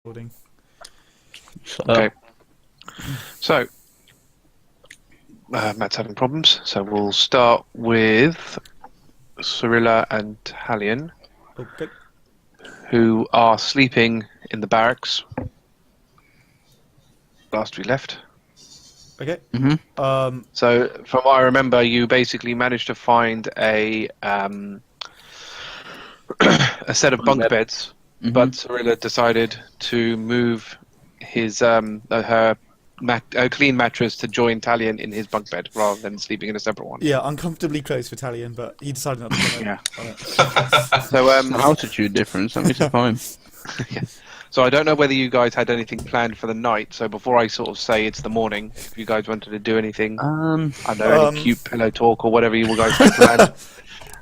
recording. Okay. So, Matt's having problems, so we'll start with Cirilla and Talion, Okay. who are sleeping in the barracks. Last we left. Okay. So, from what I remember, you basically managed to find a a set of bunk beds, but Cirilla decided to move his her clean mattress to join Talion in his bunk bed rather than sleeping in a separate one. Yeah, uncomfortably close for Talion, but he decided not to comment on it. So altitude difference, that makes it fine. Yeah. So I don't know whether you guys had anything planned for the night. So before I sort of say it's the morning, if you guys wanted to do anything, I don't know, any cute pillow talk or whatever you guys had planned.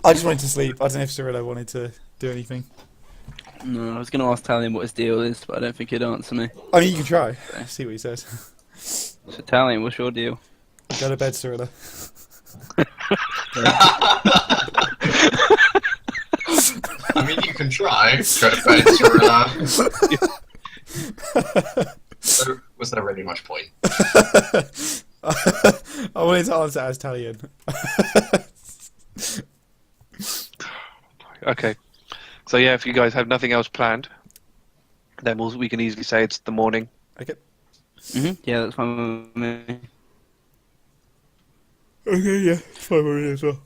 I just wanted to sleep. I don't know if Cirilla wanted to do anything. No, I was going to ask Talion what his deal is, but I don't think he'd answer me. I mean, you can try. See what he says. So Talion, what's your deal? Go to bed, Cirilla. I mean, you can try. Go to bed, Cirilla. So, was there really much point? I wanted to answer as Talion. Okay. So yeah, if you guys have nothing else planned, then we can easily say it's the morning. Okay. Yeah, that's fine with me. Okay, yeah. It's fine with me as well.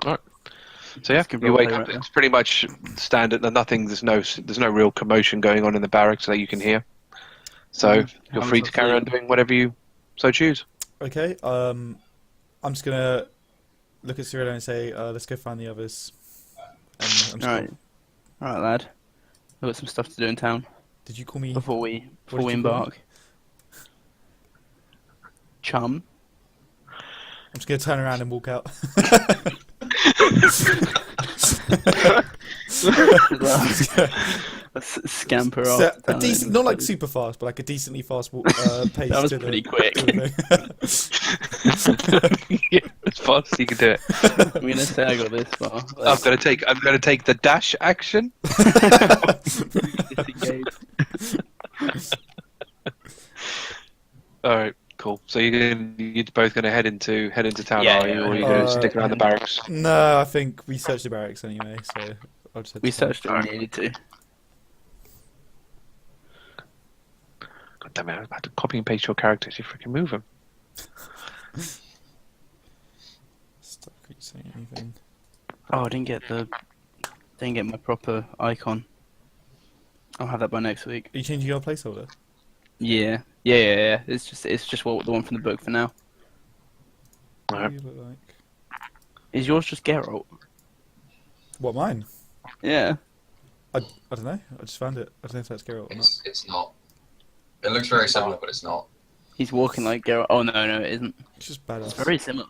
Alright. So yeah, you wake up. It's pretty much standard. There's no real commotion going on in the barracks that you can hear. So you're free to carry on doing whatever you so choose. Okay. I'm just gonna look at Cirilla and say, "Let's go find the others." Alright, lad. I've got some stuff to do in town. Did you call me before we call me? embark? Chum. I'm just gonna turn around and walk out. Let's scamper So, off. a decent, not like super fast, but like a decently fast walk, pace. That was to pretty the, quick. Yeah, as fast as you can do it. I'm gonna say I got this far. I'm gonna take the dash action. All right, cool. So you're both gonna head into town, are you, or are you gonna stick around the barracks? No, I think we searched the barracks anyway, so I'll just head We to town. searched it when we needed to. God damn it! I was about to copy and paste your characters. You freaking move them. Starkriek saying anything? Oh, I didn't get my proper icon. I'll have that by next week. Are you changing your placeholder? Yeah. It's just the one from the book for now. What do you look like? Is yours just Geralt? What, mine? Yeah. I don't know. I just found it. I don't know if that's Geralt or not. It's not. It looks very similar, but it's not. He's walking like Geralt. Oh no, it isn't. It's just badass. It's very similar.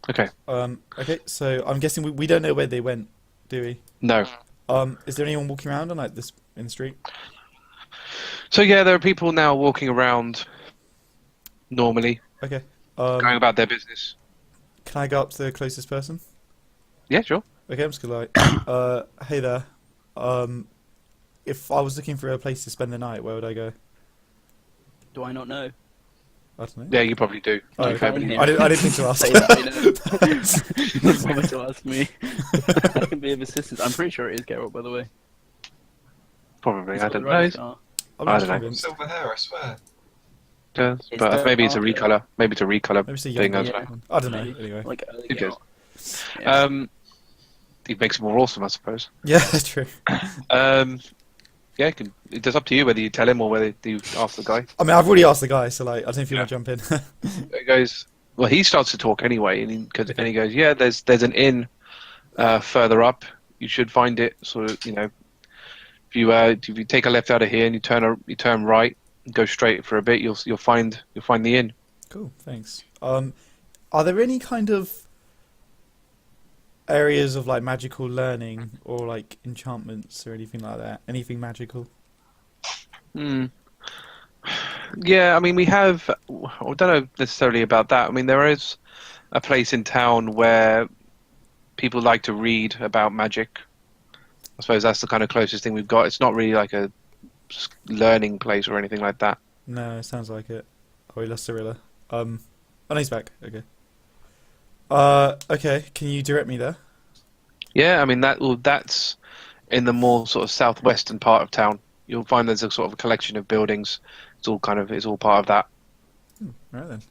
Okay. Okay, so I'm guessing we don't know where they went, do we? No. Is there anyone walking around on like this in the street? So yeah, there are people now walking around normally, Okay. going about their business. Can I go up to the closest person? Yeah, sure. Okay, I'm just gonna like, hey there. If I was looking for a place to spend the night, where would I go? Do I not know? I don't know. Yeah, you probably do. Oh, To be fair, okay. but I didn't think to ask. Say that, you know. Bother to ask me. I can be of assistance. I'm pretty sure it is Geralt, by the way. probably. He's I got the don't right know. scar. I'm I not don't know. convinced. Silver hair, I swear. Does, It's but the maybe it's a darker- recolor. Maybe it's a recolor Maybe it's a thing. young I don't yeah. know. I don't know. Maybe. Anyway. Like early Who cares? Geralt. Yeah. It makes it more awesome, I suppose. Yeah, that's true. Yeah, it's up to you whether you tell him or whether you ask the guy. I mean, I've already asked the guy, so like, I don't know if you want to jump in. He goes, well, he starts to talk anyway, and he goes, yeah, there's an inn further up. You should find it. Sort of, if you take a left out of here and you turn right, and go straight for a bit, you'll find the inn. Cool, thanks. Are there any kind of areas of like magical learning or like enchantments or anything like that? Anything magical? Yeah, I mean, we have. I don't know necessarily about that. I mean, there is a place in town where people like to read about magic. I suppose that's the kind of closest thing we've got. It's not really like a learning place or anything like that. No, it sounds like it. Oh, we lost Cirilla. Oh, no, he's back. Okay. Okay. Can you direct me there? Yeah, I mean that's in the more sort of southwestern part of town. You'll find there's a sort of a collection of buildings. It's all part of that. Right then.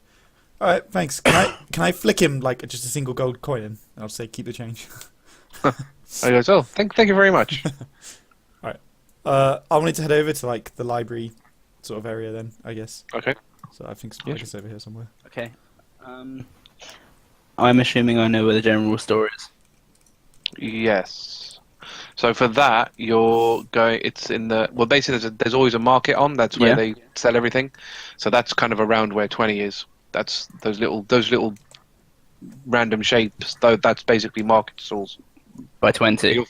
All right. Thanks. Can I flick him like just a single gold coin in? I'll say keep the change. I goes, oh, thank you very much. I wanted to head over to like the library sort of area then, I guess. Okay. So I think Yeah. it's over here somewhere. Okay. I'm assuming I know where the general store is. Yes. So for that, you're going. It's in the basically there's always a market on. That's where Yeah. they sell everything. So that's kind of around where 20 is. That's those little random shapes. Though that's basically market stalls. By 20. You'll-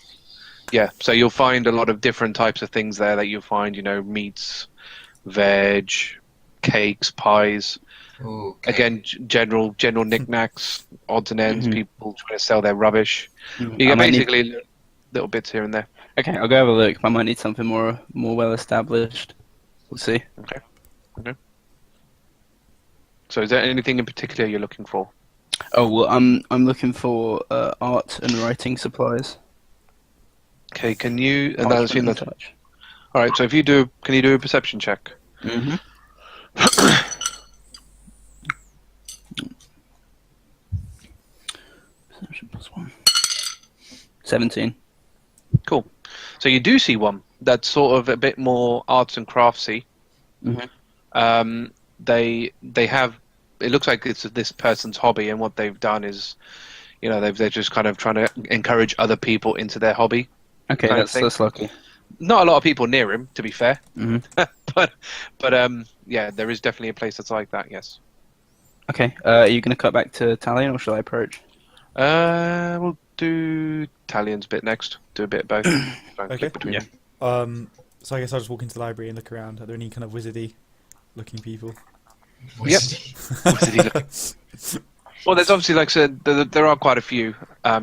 Yeah. So you'll find a lot of different types of things there that you'll find. Meats, veg, cakes, pies. Ooh, okay. Again, general knickknacks, odds and ends. Mhm. People trying to sell their rubbish. You I get might need- basically little bits here and there. Okay, I'll go have a look. I might need something more well established. We'll see. So is there anything in particular you're looking for? Oh well, I'm looking for art and writing supplies. Okay, can you? And Parchment that's in and the. such. All right. So can you do a perception check? Mm-hmm. Perception +1. 17. Cool. So you do see one that's sort of a bit more arts and craftsy. Mhm. They have. It looks like it's this person's hobby, and what they've done is, they're just kind of trying to encourage other people into their hobby. Okay, Kind of that's thing. that's lucky. Not a lot of people near him, to be fair, hmm but yeah, there is definitely a place that's like that. Yes. Okay, are you going to cut back to Talion, or shall I approach? We'll do Talion's bit next. Do a bit of both. Try and Okay. flick between Yeah. them. So I guess I'll just walk into the library and look around. Are there any kind of wizardy looking people? Yep. What did he look at? Well, there's obviously, like I said, there are quite a few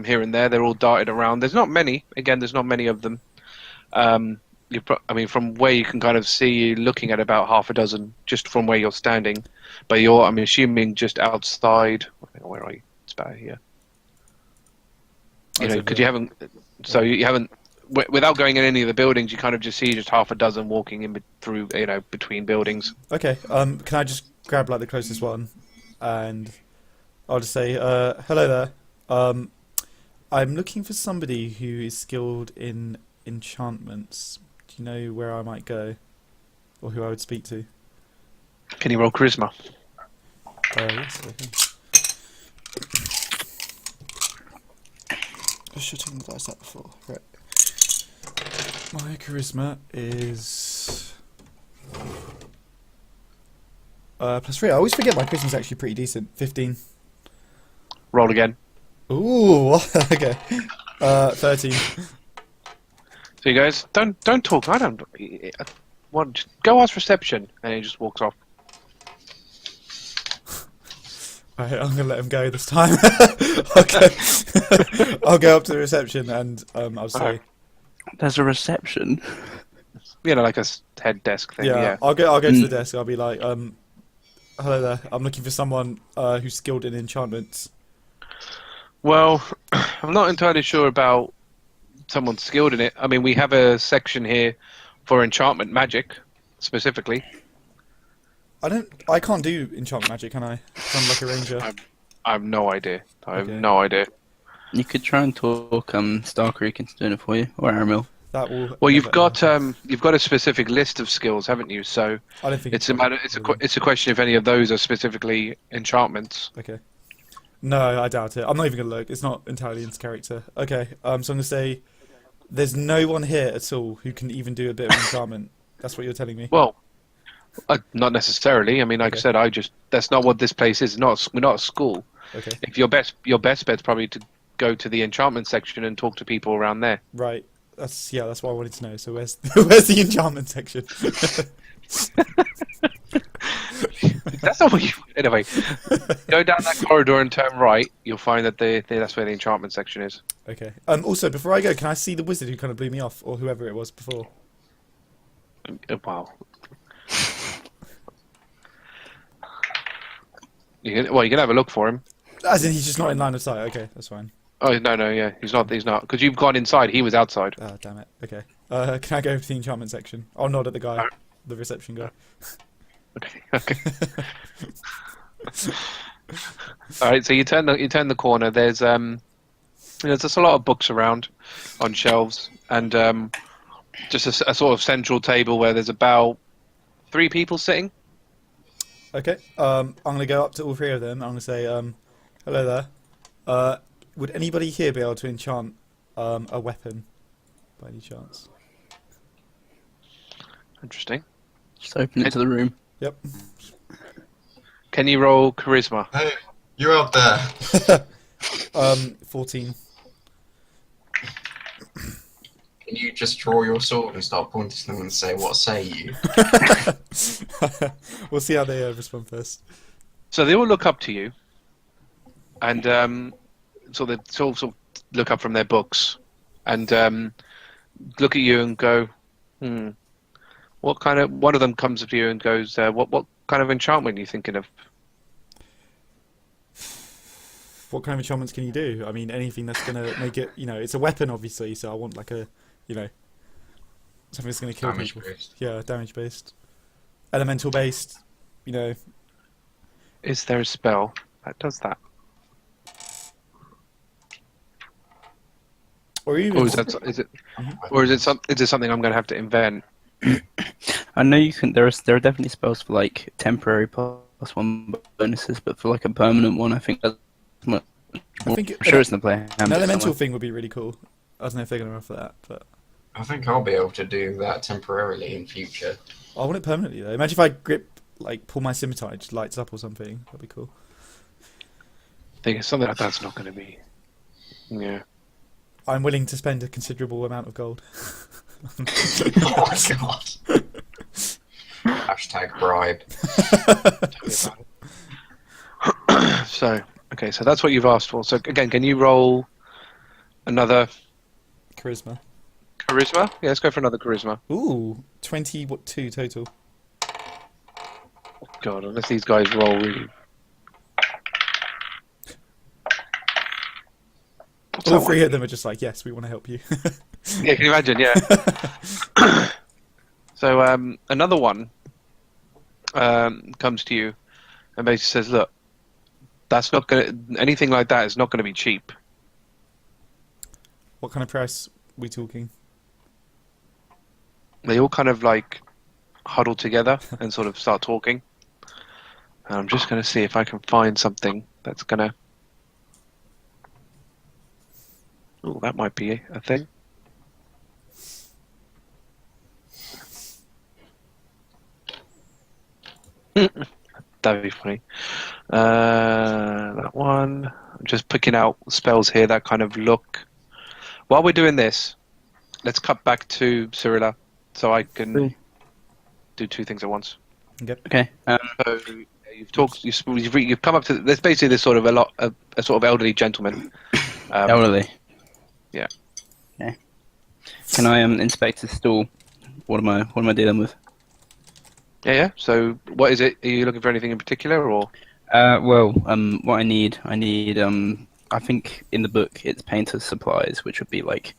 here and there. They're all darted around. There's not many. Again, there's not many of them. I mean, from where you can kind of see, you're looking at about half a dozen just from where you're standing. But I'm assuming, just outside. Where are you? It's about here. I'd say Because here. you haven't. So you haven't. Without going in any of the buildings, you kind of just see just half a dozen walking through, between buildings. Okay. Can I just grab like the closest one, and I'll just say, "Hello there. I'm looking for somebody who is skilled in enchantments. Do you know where I might go, or who I would speak to?" Can you roll charisma? Yes. Okay. I should have realised that before. Right. My charisma is +3. I always forget my charisma's actually pretty decent. 15. Roll again. Ooh. Okay. 13. So you guys don't talk. I don't. Just go ask reception, and he just walks off. Right, I'm gonna let him go this time. Okay. I'll go up to the reception and I'll say, Okay. There's a reception. Like a head desk thing. Yeah. I'll go to the desk. I'll be like, hello there. I'm looking for someone who's skilled in enchantments. Well, I'm not entirely sure about someone skilled in it. I mean, we have a section here for enchantment magic, specifically. I can't do enchantment magic, can I? 'Cause I'm like a ranger. I have no idea. I have Okay. no idea. You could try and talk Starkriek into doing it for you, or Aramil. That will. Well, you've got a specific list of skills, haven't you? So I don't think it's a matter. It's a question if any of those are specifically enchantments. Okay. No, I doubt it. I'm not even gonna look. It's not entirely into character. Okay. So I'm gonna say, there's no one here at all who can even do a bit of enchantment. That's what you're telling me. Well, not necessarily. I mean, like Okay. I said, that's not what this place is. We're not a school. Okay. If your best bet's probably to go to the enchantment section and talk to people around there. Right. That's what I wanted to know. So where's the enchantment section? That's not what you. Anyway, go down that corridor and turn right. You'll find that that's where the enchantment section is. Okay. Also, before I go, can I see the wizard who kind of blew me off, or whoever it was before? Wow. You can have a look for him. As in, he's just not in line of sight. Okay, that's fine. Oh no, yeah, he's not. Because you've gone inside. He was outside. Oh, damn it. Okay. Can I go to the enchantment section? I'll nod at the guy, the reception guy. Okay. All right. So you turn the corner. There's just a lot of books around on shelves, and just a sort of central table where there's about 3 people sitting. Okay. I'm gonna go up to all 3 of them. I'm gonna say, hello there. Would anybody here be able to enchant a weapon, by any chance? Interesting. Just open it to the room. Yep. Can you roll charisma? Hey, you out there? 14. Can you just draw your sword and start pointing to them and say, "What say you?" We'll see how they respond first. So they all look up to you, and so they sort of look up from their books, and look at you and go, What kind of? One of them comes up to you and goes, "What kind of enchantment are you thinking of?" What kind of enchantments can you do? I mean, anything that's gonna make it. It's a weapon, obviously. So I want like a, something that's gonna kill Damage people. based. Yeah, damage based, elemental based. Is there a spell that does that? Or even. Or is it something I'm going to have to invent? I know you can. There are definitely spells for like temporary +1 bonuses, but for like a permanent one, I think that's much I think I'm sure it's in the play. an elemental thing would be really cool. I don't know if they're going to offer that, but I think I'll be able to do that temporarily in future. I want it permanently though. Imagine if I pull my scimitar, it just lights up or something. That'd be cool. I think something like that's not going to be. Yeah. I'm willing to spend a considerable amount of gold. Oh my god. Hashtag bribe. So that's what you've asked for. So again, can you roll another Charisma. charisma? Yeah, let's go for another charisma. Ooh, 22 total. God, unless these guys roll really. All 3 of them are just like, yes, we want to help you. Yeah, can you imagine? Yeah. So another one comes to you and basically says, "Look, that's not anything like that is not going to be cheap." What kind of price are we talking? They all kind of like huddle together and sort of start talking. And I'm just going to see if I can find something that's going to. Oh, that might be a thing. That'd be funny. That one. I'm just picking out spells here that kind of look. While we're doing this, let's cut back to Cirilla so I can do 2 things at once. Yep. Okay. So you've come up to. There's basically this sort of a sort of elderly gentleman. Elderly. Yeah. Okay. Can I inspect his stool? What am I dealing with? Yeah. So what is it? Are you looking for anything in particular, or? What I need, I think in the book it's painter's supplies, which would be like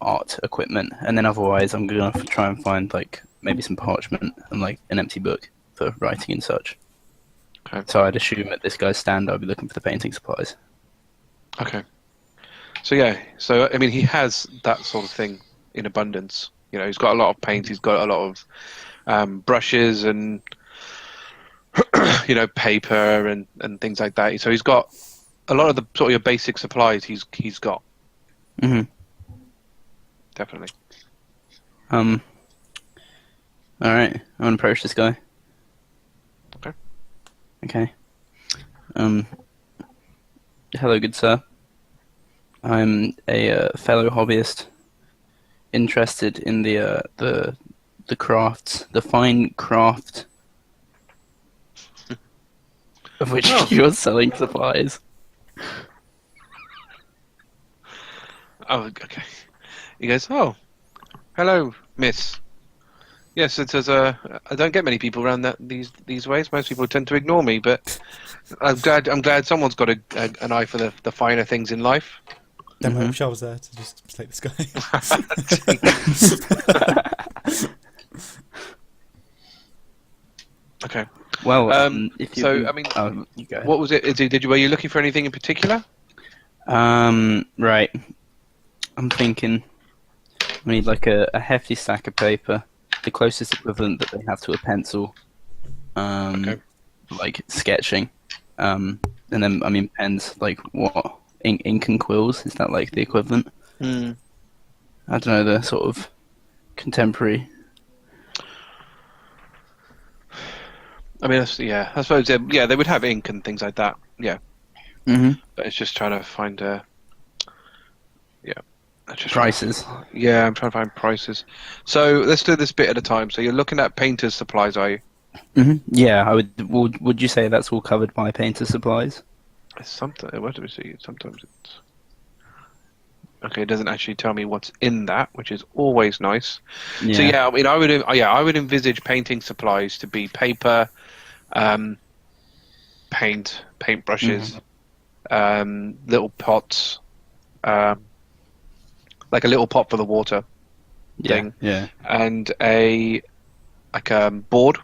art equipment, and then otherwise I'm gonna try and find like maybe some parchment and like an empty book for writing and such. Okay. So I'd assume at this guy's stand I'd be looking for the painting supplies. Okay. So yeah. So I mean, he has that sort of thing in abundance. He's got a lot of paint. He's got a lot of brushes and paper and things like that. So he's got a lot of the sort of your basic supplies. He's got. Mhm. Definitely. All right. I'm gonna approach this guy. Okay. Okay. Hello, good sir. I'm a fellow hobbyist interested in the crafts, the fine craft of which Oh. you're selling supplies. Oh, okay. He goes, "Oh, hello, miss. Yes, it is. I don't get many people around these ways. Most people tend to ignore me, but I'm glad someone's got an eye for the finer things in life." Then my Mhm. shell was there to just slate this guy. Okay. Well, if you so, I mean, you go ahead. what was it? Were you looking for anything in particular? Right. I'm thinking we need like a hefty stack of paper, the closest equivalent that they have to a pencil. Okay. Like sketching. And then I mean pens, like what? Ink and quills, is that like the equivalent? Hmm. I don't know, the sort of contemporary. I mean, yeah. I suppose, yeah, they would have ink and things like that. Yeah, Mm-hmm. but it's just trying to find, yeah, just Prices. Yeah, I'm trying to find prices. So let's do this bit at a time. So you're looking at painter's supplies, are you? Mm-hmm. Yeah, I would. Would you say that's all covered by painter supplies? Sometimes, what do we see? Sometimes it's okay. It doesn't actually tell me what's in that, which is always nice. Yeah. So yeah, I mean, I would envisage painting supplies to be paper, paint brushes, little pots, like a little pot for the water thing, Yeah. and a board.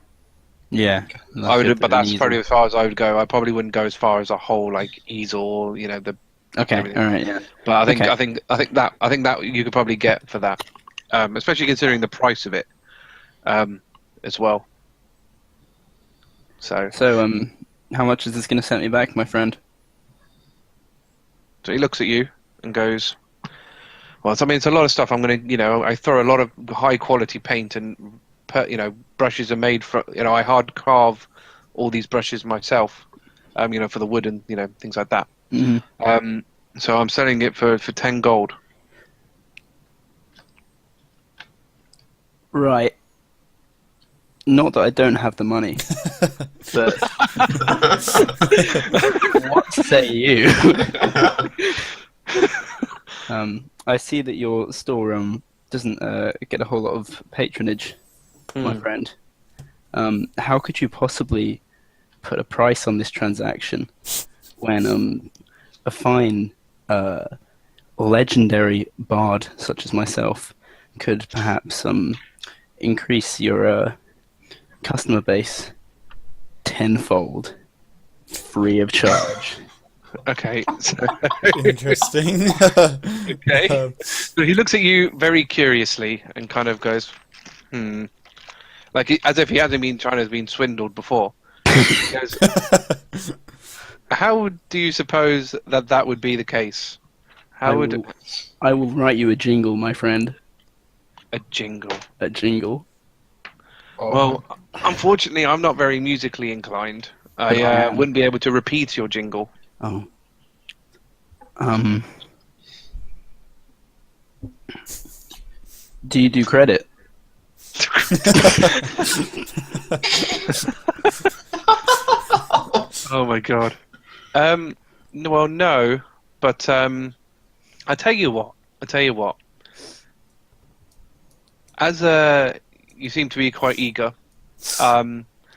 Yeah. I would, but that's easel. probably as far as I would go. I probably wouldn't go as far as a whole like easel, the. Okay. everything. All right. Yeah. But I think Okay. I think that you could probably get for that, especially considering the price of it, as well. So How much is this going to set me back, my friend? he looks at you and goes, "Well, I mean, it's a lot of stuff. I'm gonna, I throw a lot of high quality paint and, brushes are made for, I hard carve all these brushes myself, for the wood and things like that. Mm-hmm. So I'm selling it for 10 gold." Right. Not that I don't have the money, but what say you? I see that your store doesn't get a whole lot of patronage, my friend. How could you possibly put a price on this transaction when a fine legendary bard such as myself could perhaps increase your customer base tenfold, free of charge? Okay. So, Interesting. okay. So he looks at you very curiously and kind of goes, like as if he hasn't been swindled before. He goes, "How do you suppose that would be the case? How would I will write you a jingle, my friend. a jingle?" A jingle. Well, unfortunately, I'm not very musically inclined. I wouldn't be able to repeat your jingle. Oh. Do you do credit? Oh my god. Well, no, but I tell you what. As you seem to be quite eager. I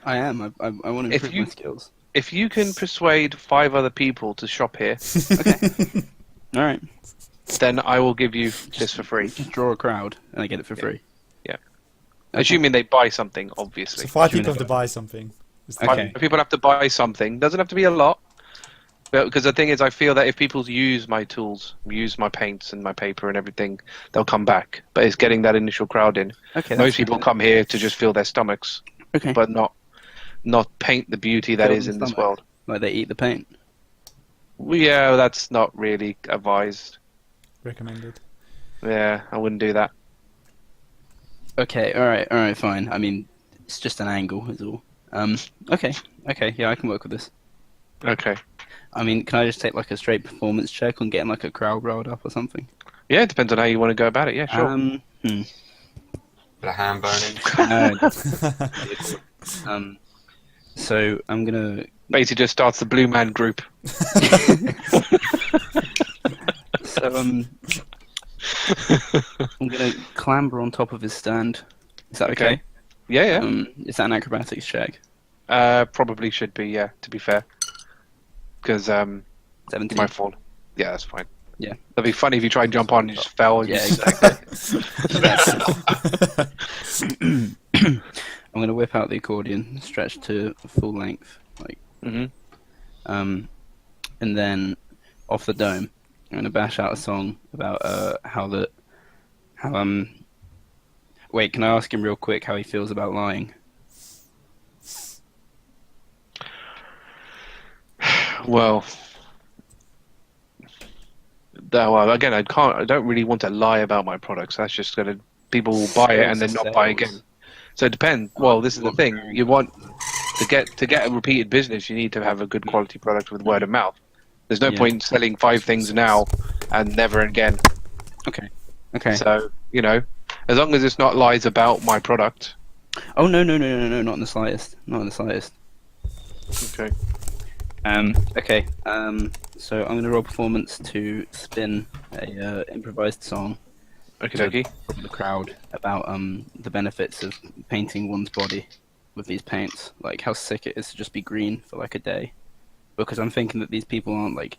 am. I want to If improve you- my skills. If you can persuade 5 other people to shop here, All right. then I will give you this for free. Just draw a crowd and I get it for free. Yeah. Okay. Assuming they buy something, obviously. So 5 Assuming people have they to buy something. Is the- Okay. People have to buy something. Doesn't have to be a lot. But because the thing is, I feel that if people use my tools, use my paints and my paper and everything, they'll come back. But it's getting that initial crowd in. Okay. Most people come here to just fill their stomachs, Okay. but not paint the beauty that Fill is the in this stomach. world. Like they eat the paint. Well, yeah, that's not really advised. Recommended. Yeah, I wouldn't do that. Okay. All right. Fine. I mean, it's just an angle, is all. Okay. Yeah, I can work with this. Okay. I mean, can I just take like a straight performance check on getting like a crowd riled up or something? Yeah, it depends on how you want to go about it. Yeah, sure. Bit of hand burning. So I'm gonna Basically, just starts the Blue Man Group. So I'm gonna clamber on top of his stand. Is that okay? Yeah. Is that an acrobatics check? Probably should be. Yeah, to be fair, because you 17. might fall. Yeah, that's fine. Yeah. That'd be funny if you try and jump on and you just fell. And Yeah, just- exactly. I'm gonna whip out the accordion, stretch to full length, like, Mhm. and then off the dome, I'm gonna bash out a song about Wait, can I ask him real quick how he feels about lying? Well, again, I don't really want to lie about my products. That's just gonna people will buy it and then not buy again. So it depends. Well, this is the thing. You want to get a repeated business, you need to have a good quality product with word of mouth. There's no point selling 5 things now and never again. Okay. So, as long as it's not lies about my product. Oh no, not in the slightest. Not in the slightest. Okay. Okay. So I'm gonna roll performance to spin a improvised song Okay. to the crowd about the benefits of painting one's body with these paints, like how sick it is to just be green for like a day. Because I'm thinking that these people aren't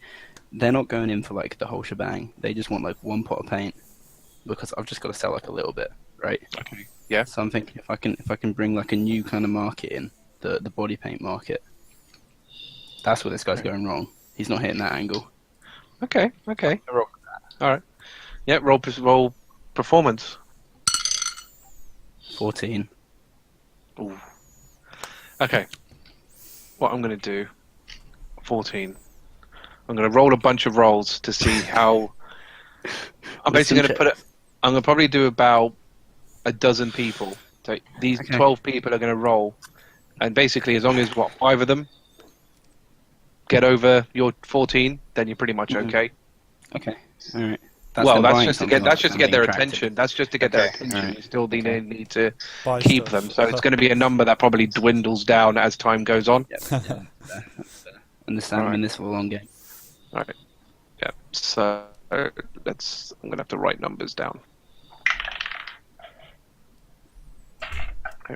they're not going in for like the whole shebang. They just want like one pot of paint. Because I've just got to sell like a little bit, right? Okay. Yeah. So I'm thinking if I can bring like a new kind of market in, the body paint market. That's where this guy's going wrong. He's not hitting that angle. Okay. All right. Yeah. Roll performance. 14. Ooh. Okay. What I'm going to do, 14. I'm going to roll a bunch of rolls to see how. I'm basically going to put it. I'm going to probably do about a dozen people. So these 12 people are going to roll, and basically, as long as 5 of them get over your 14, then you're pretty much okay. Okay. All right. That's just to get their attention. That's just to get their attention. Right. You still need to Buy keep stuff. them. So it's going to be a number that probably dwindles down as time goes on. That's fair. Understand I'm in this for a long game. All right. Yeah. So I'm going to have to write numbers down. Okay.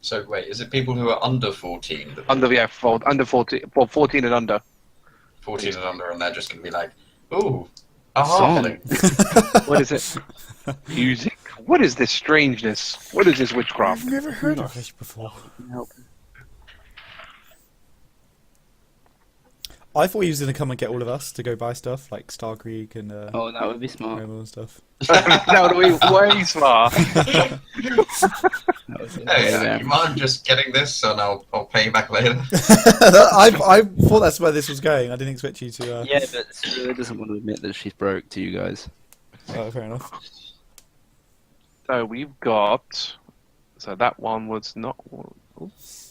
So wait, is it people who are under 14? Under 14. Well, 14 and under. 14 and under, and they're just going to be like, ooh, a Song. halfling. What is it? Music. What is this strangeness? What is this witchcraft? I've never heard of this before. I thought he was going to come and get all of us to go buy stuff like Starkriek and Oh, that would be smart. Aramil and stuff. That would be way smart. That was Hey, you mind just getting this, and I'll pay you back later? I thought that's where this was going. I didn't expect you to. Yeah, but Cirilla doesn't want to admit that she's broke to you guys. Oh, fair enough. So we've got. So that one was not. Oops.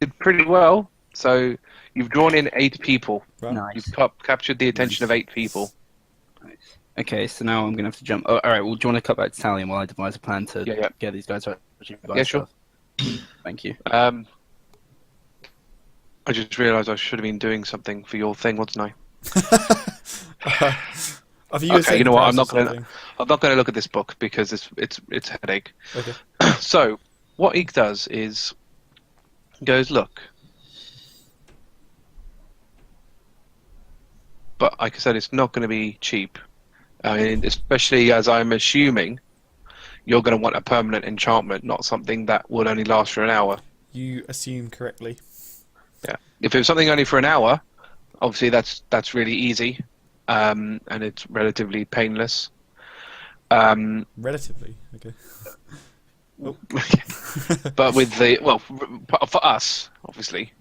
Did pretty well. So you've drawn in 8 people. Right. Nice. You've captured the attention of 8 people. Nice. Okay, so now I'm going to have to jump. Oh, all right, well, do you want to cut back to Talion while I devise a plan to Yeah. get these guys to actually buy Yeah, sure. stuff? Thank you. I just realised I should have been doing something for your thing, wasn't I? Okay, you know what? I'm not going to look at this book because it's a headache. Okay. So what he does is goes, look. But like I said, it's not going to be cheap. I mean, especially as I'm assuming you're going to want a permanent enchantment, not something that will only last for an hour. You assume correctly. Yeah. If it was something only for an hour, obviously that's really easy, and it's relatively painless. Relatively. Okay. Oh. But with for us, obviously,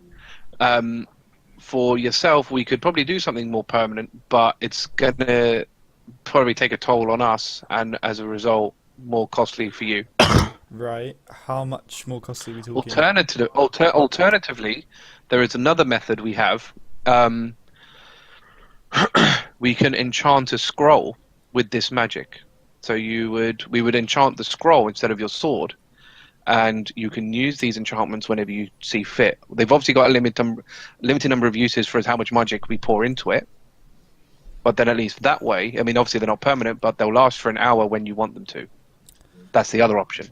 for yourself, we could probably do something more permanent, but it's gonna probably take a toll on us, and as a result, more costly for you. Right. How much more costly are we talking? Alternatively, there is another method we have. We can enchant a scroll with this magic. So we would enchant the scroll instead of your sword, and you can use these enchantments whenever you see fit. They've obviously got a limited number of uses for how much magic we pour into it. But then at least that way, I mean, obviously they're not permanent, but they'll last for an hour when you want them to. That's the other option.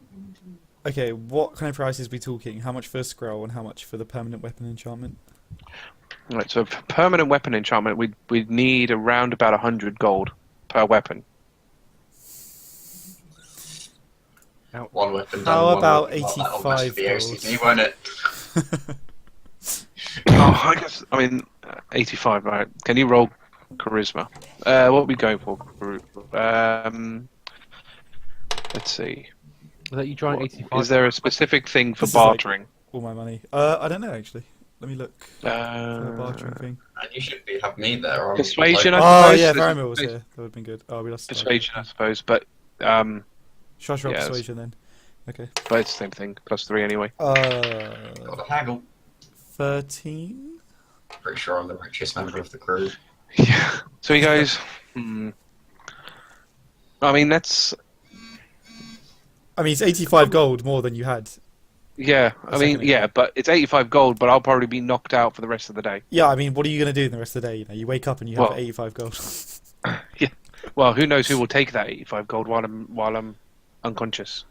Okay, what kind of prices are we talking? How much for a scroll and how much for the permanent weapon enchantment? Right, so for permanent weapon enchantment, we'd need around about 100 gold per weapon. One weapon. How done, about one weapon. 85 That'll mess with the gold? OCD, won't it? I mean, 85, right. Can you roll charisma? What are we going for? Let's see. Was that you drawing 85? Is there a specific thing for This is like- bartering? All my money. I don't know actually. Let me look for the bartering thing. And you should have me there. I'm Persuasion, like- I Oh suppose. yeah, There's Aramil was persuasion- here. That would have been good. Oh, we lost. Persuasion, I suppose, but Should I roll yeah, persuasion then? Okay. but it's the same thing. +3 anyway. Got a haggle. 13. Pretty sure I'm the richest member of the crew. Yeah. So he goes. I mean, that's I mean, it's 85 gold more than you had. yeah. I mean, second yeah, but it's 85 gold. But I'll probably be knocked out for the rest of the day. Yeah, I mean, what are you going to do in the rest of the day? You know, you wake up and you have Well- 85 gold. Yeah. Well, who knows who will take that 85 gold while I'm unconscious.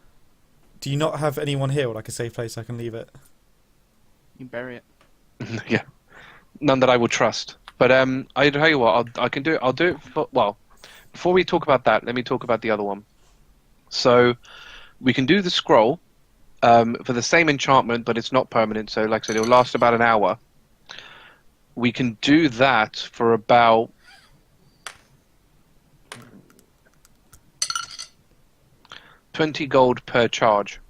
Do you not have anyone here or like a safe place I can leave it? You bury it. Yeah. None that I will trust. But I tell you what, I can do it. I'll do it. Well, before we talk about that, let me talk about the other one. So we can do the scroll for the same enchantment, but it's not permanent. So, like I said, it'll last about an hour. We can do that for about 20 gold per charge.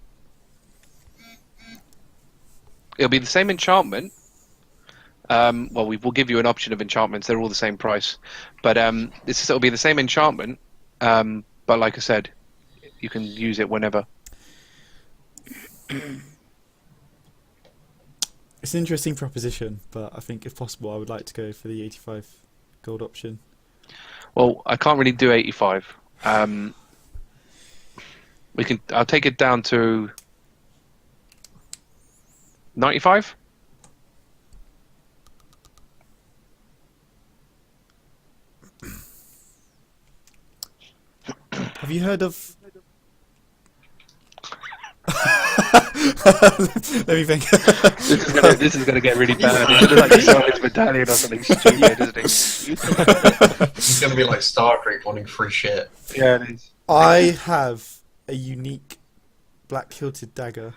It'll be the same enchantment. Well, we will give you an option of enchantments. They're all the same price, but it'll be the same enchantment. But like I said, you can use it whenever. It's an interesting proposition, but I think if possible, I would like to go for the 85 gold option. Well, I can't really do 85. I'll take it down to 95. Have you heard of? Let me think. This is gonna get really bad. It's like you saw his medallion or something stupid, isn't it? It's gonna be like Starkriek wanting free shit. Yeah, it is. I have a unique black hilted dagger.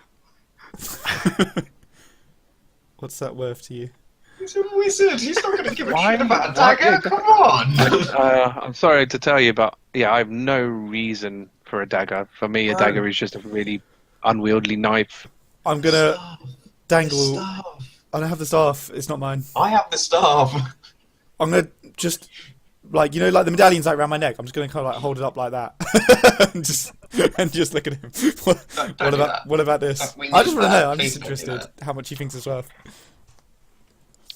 What's that worth to you? He's a wizard. He's not gonna give a Why- shit about a why- dagger. Come on. I'm sorry to tell you, but yeah, I have no reason for a dagger. For me, a dagger is just a really unwieldy knife. I'm gonna Staff. dangle. Staff. I don't have the staff. It's not mine. I have the staff. I'm gonna just like like the medallion's like around my neck. I'm just gonna kind of like hold it up like that, and just look at him. Don't do that. What about this? We I need just want to that. know. I'm Please just don't do interested how much he thinks it's worth.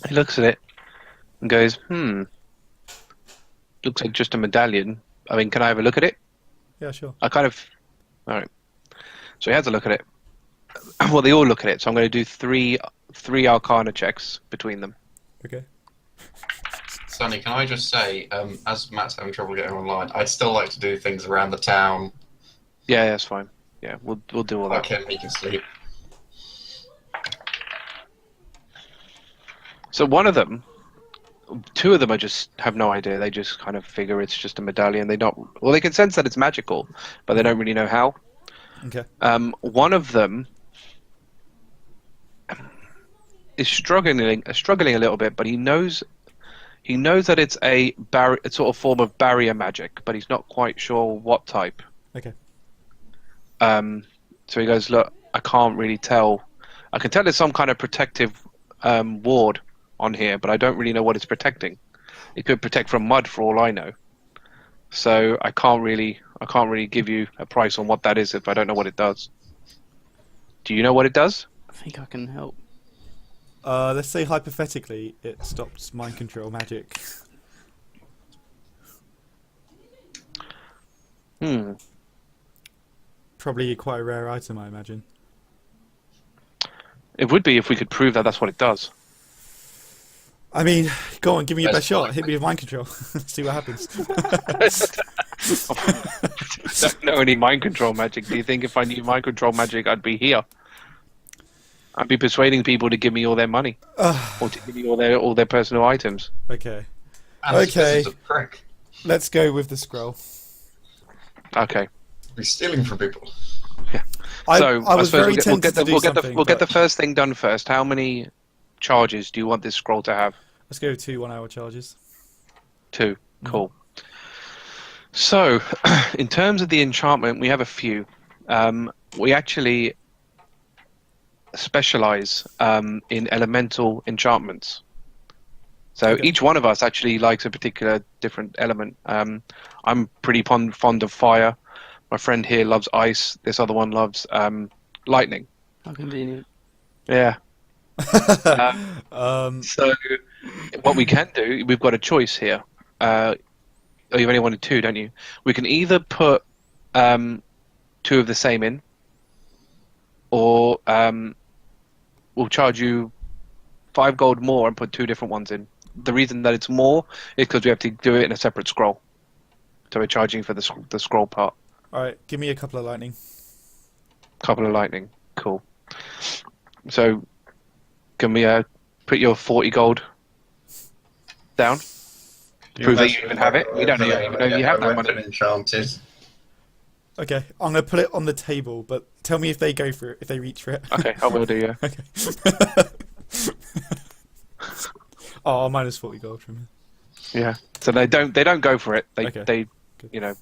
He looks at it and goes, looks like just a medallion. I mean, can I have a look at it? Yeah, sure. Alright. So he has a look at it. Well, they all look at it, so I'm going to do three Arcana checks between them. Okay. Sonny, can I just say, as Matt's having trouble getting online, I'd still like to do things around the town. Yeah, that's fine. Yeah, we'll do all Like that. him, he can sleep. So two of them just have no idea. They just kind of figure it's just a medallion. They can sense that it's magical, but they don't really know how. Okay. One of them is struggling a little bit, but he knows that it's a sort of form of barrier magic, but he's not quite sure what type. Okay. So he goes, look, I can't really tell. I can tell it's some kind of protective ward on here, but I don't really know what it's protecting. It could protect from mud for all I know. So I can't really give you a price on what that is if I don't know what it does. Do you know what it does? I think I can help. Let's say hypothetically it stops mind control magic. Probably quite a rare item, I imagine. It would be if we could prove that that's what it does. I mean, go on, give me your Best best shot. point. Hit me with mind control. See what happens. Don't know any mind control magic. Do you think if I knew mind control magic, I'd be here? I'd be persuading people to give me all their money, or to give me all their personal items. Okay, And this Okay. is a prick. let's go with the scroll. Okay. Be stealing from people. So I was suppose very tempted to do something. we'll get the but first thing done first. How many charges do you want this scroll to have? Let's go with 2 1-hour charges. 2. Cool. So, in terms of the enchantment, we have a few. We actually specialize in elemental enchantments. So Okay. each one of us actually likes a particular different element. I'm pretty fond of fire. My friend here loves ice. This other one loves lightning. How convenient. Yeah. Um, So what we can do, we've got a choice here. Oh, you've only wanted 2, don't you? We can either put 2 of the same in, or we'll charge you 5 gold more and put 2 different ones in. The reason that it's more is because we have to do it in a separate scroll. So we're charging for the scroll part. all right, give me a couple of lightning. Couple of lightning. Cool. So can we put your 40 gold down? Prove that you even have it. We don't even know you have that money. Enchanted. Okay, I'm gonna put it on the table, but tell me if they go for it, if they reach for it. Okay, I will do, yeah. Okay. Oh, minus 40 gold from here. Yeah. So they don't go for it. Okay. They Good. you know.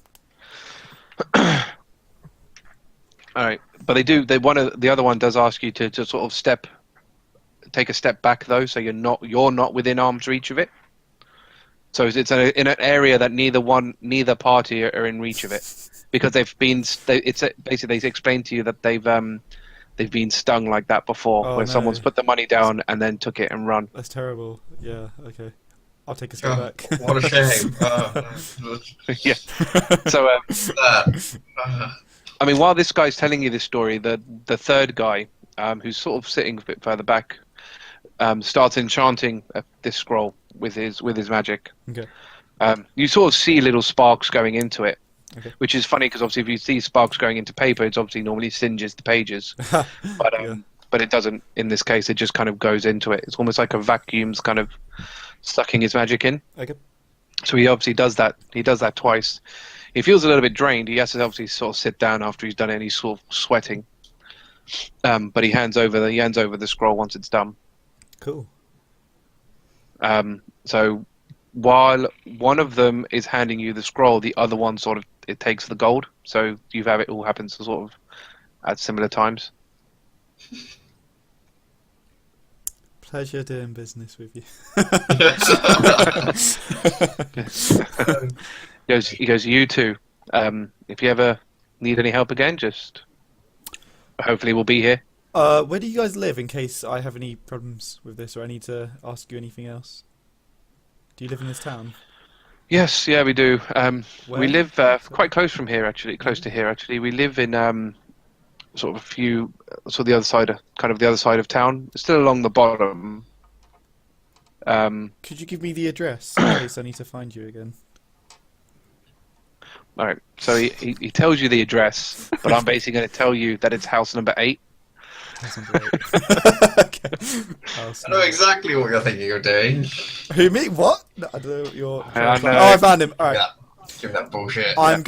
All right, but they do. The other one does ask you to sort of take a step back though, so you're not within arm's reach of it. So it's in an area that neither party are in reach of it, because basically they explained to you that they've been stung like that before, Oh, where no. someone's put the money down and then took it and run. That's terrible. Yeah, okay. I'll take a step Oh, back. what a shame. Yeah. So That. I mean, while this guy's telling you this story, the third guy, who's sort of sitting a bit further back, starts enchanting this scroll with his magic. Okay. You sort of see little sparks going into it, Okay. which is funny because obviously if you see sparks going into paper, it's obviously normally singes the pages, but Yeah. but it doesn't in this case. It just kind of goes into it. It's almost like a vacuum's kind of sucking his magic in. Okay. So he obviously does that. He does that twice. He feels a little bit drained. He has to obviously sort of sit down after he's done any sort of sweating. But he hands over the scroll once it's done. Cool. So while one of them is handing you the scroll, the other one it takes the gold. So you have it all happens sort of at similar times. Pleasure doing business with you. He goes, you too. If you ever need any help again, just hopefully we'll be here. Where do you guys live in case I have any problems with this or I need to ask you anything else? Do you live in this town? Yes, yeah, we do. Where? We live quite close from here, actually. Close to here, actually. We live in sort of the other side of town. It's still along the bottom. Could you give me the address in case I need to find you again? All right. So he tells you the address, but I'm basically going to tell you that it's house number 8. That's number 8. Okay. House I know exactly what you're thinking of doing. Who, me? What? No, I don't know what you're... I know. Oh, I found him. All right. Yeah. Give that bullshit. I'm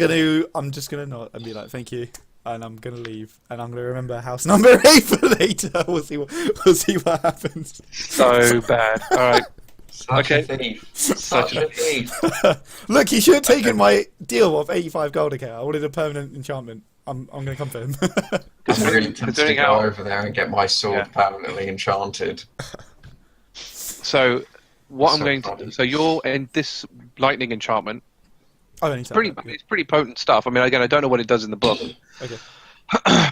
just gonna nod and be like, thank you, and I'm gonna leave, and I'm gonna remember house number 8 for later. We'll see what happens. So bad. All right. Such Okay. a thief. Such a thief. Look, he should have taken my deal of 85 gold. Okay, I wanted a permanent enchantment. I'm gonna come for him. I'm really tempted to Considering go how- over there and get my sword permanently enchanted. So what I'm So going funny. to... So you're in this lightning enchantment. I don't need to. It's pretty potent stuff. I mean, again, I don't know what it does in the book. Okay.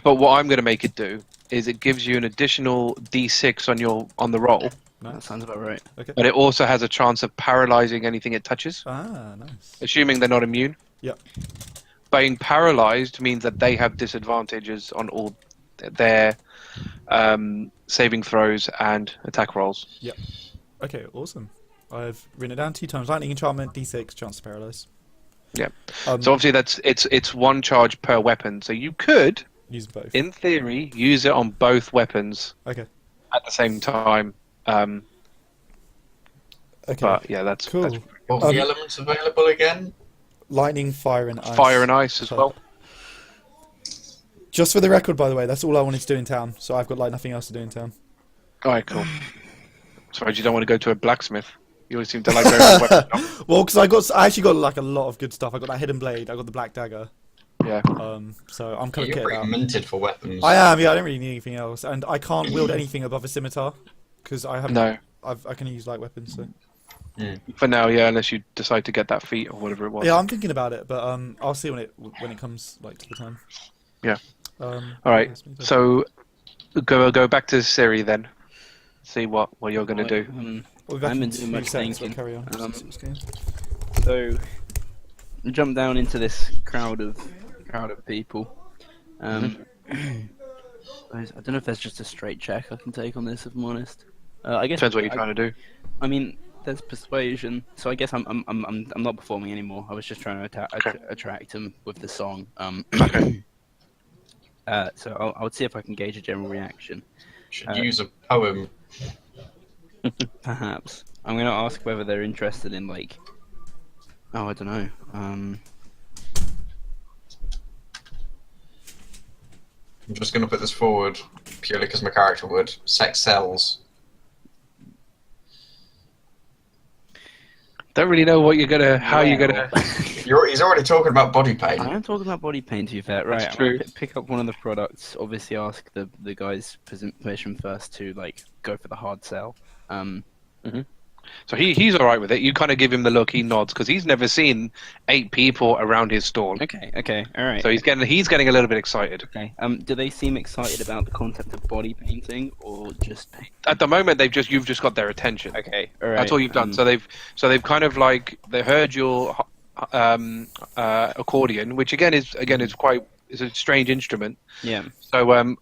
But what I'm going to make it do is it gives you an additional D6 on the roll, That Nice. sounds about right. Okay. but it also has a chance of paralyzing anything it touches, Ah, nice. assuming they're not immune. Yep. Being paralyzed means that they have disadvantages on all their saving throws and attack rolls. Okay, awesome. I've written it down 2 times. Lightning enchantment, D6, chance to paralyze. Yeah. Um, So obviously it's 1 charge per weapon. So you could, use both. in theory, use it on both weapons Okay. at the same time. Okay. But yeah, that's Cool. that's What were the elements available again? Lightning, fire, and ice. fire and ice as well. Just for the record, by the way, that's all I wanted to do in town. So I've got like nothing else to do in town. Alright, cool. Sorry, you don't want to go to a blacksmith. You always seem to like going to a weapon shop. Well, because I actually got like a lot of good stuff. I got that hidden blade. I got the black dagger. Yeah. So I'm kind of You're kitted pretty out. minted for weapons. I am. Yeah, I don't really need anything else, and I can't wield anything above a scimitar because I haven't. No. I can use light weapons. So For now, yeah, unless you decide to get that feat or whatever it was. yeah, I'm thinking about it, but I'll see when it comes like to the time. Yeah. All Alright, so go back to Siri then. See what you're going to do. we'll be back I'm in in too 2 much seconds. thinking. Carry on. Um, See what's going on. So, jump down into this crowd of people. I don't know if there's just a straight check I can take on this, if I'm honest. I guess Depends what you're trying to do. I mean, there's persuasion, so I guess I'm not performing anymore. I was just trying to attract him with the song. So I'll see if I can gauge a general reaction. Should use a poem. Perhaps I'm gonna ask whether they're interested in I don't know. I'm just going to put this forward purely because my character would. Sex sells. Don't really know what you're gonna, how you're gonna. He's already talking about body paint. I am talking about body paint, to be fair. Right, That's I'm gonna true. pick up one of the products. Obviously, ask the guys permission first to go for the hard sell. So he's all right with it. You kind of give him the look. He nods because he's never seen 8 people around his stall. Okay, all right. So he's getting a little bit excited. Okay. Do they seem excited about the concept of body painting or just paint? At the moment, you've just got their attention. Okay, all right. That's all you've done. So they've kind of they heard your accordion, which again is a strange instrument. Yeah. So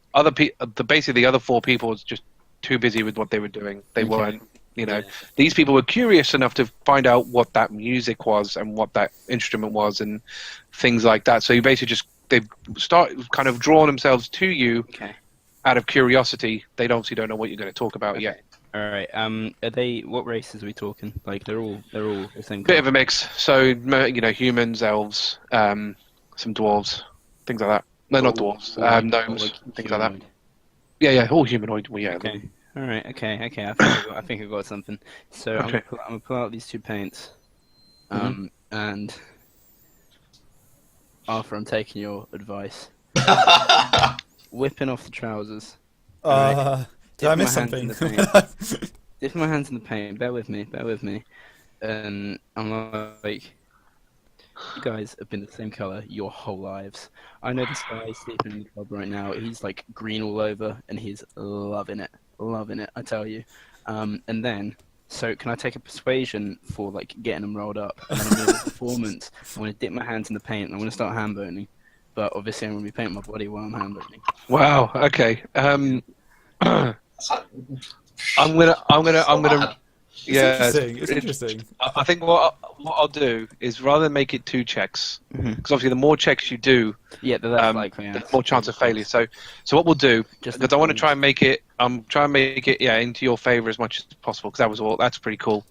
basically the other 4 people was just too busy with what they were doing. They Okay. weren't. Yeah. These people were curious enough to find out what that music was and what that instrument was and things like that. So you basically they've kind of drawn themselves to you Okay. out of curiosity. They obviously don't know what you're going to talk about yet. All right. Are they? What races are we talking? They're all the same. Bit of a mix. So humans, elves, some dwarves, things like that. No, not dwarves. Gnomes, things like that. Yeah, all humanoid. Well, yeah. Okay. All right. Okay. I think I got something. So Okay. I'm gonna pull out these 2 paints. And Arthur, I'm taking your advice. Whipping off the trousers. Did I Dip miss my hands in something? the Dip my hands in the paint. Bear with me. And I'm like, you guys have been the same color your whole lives. I know this guy sleeping in the club right now. He's like green all over, and he's loving it. I tell you. And then, so can I take a persuasion for getting them rolled up? And then I'm gonna do a performance. I'm gonna dip my hands in the paint, and I'm gonna start hand boning. But obviously, I'm gonna be painting my body while I'm hand boning. Wow. Okay. I'm gonna. Yeah. It's interesting. I think what I'll do is rather than make it 2 checks, because obviously the more checks you do, Yeah, but that's likely. the more chance of failure. So what we'll do, Just because I want to try and make it, into your favor as much as possible, because that's pretty cool.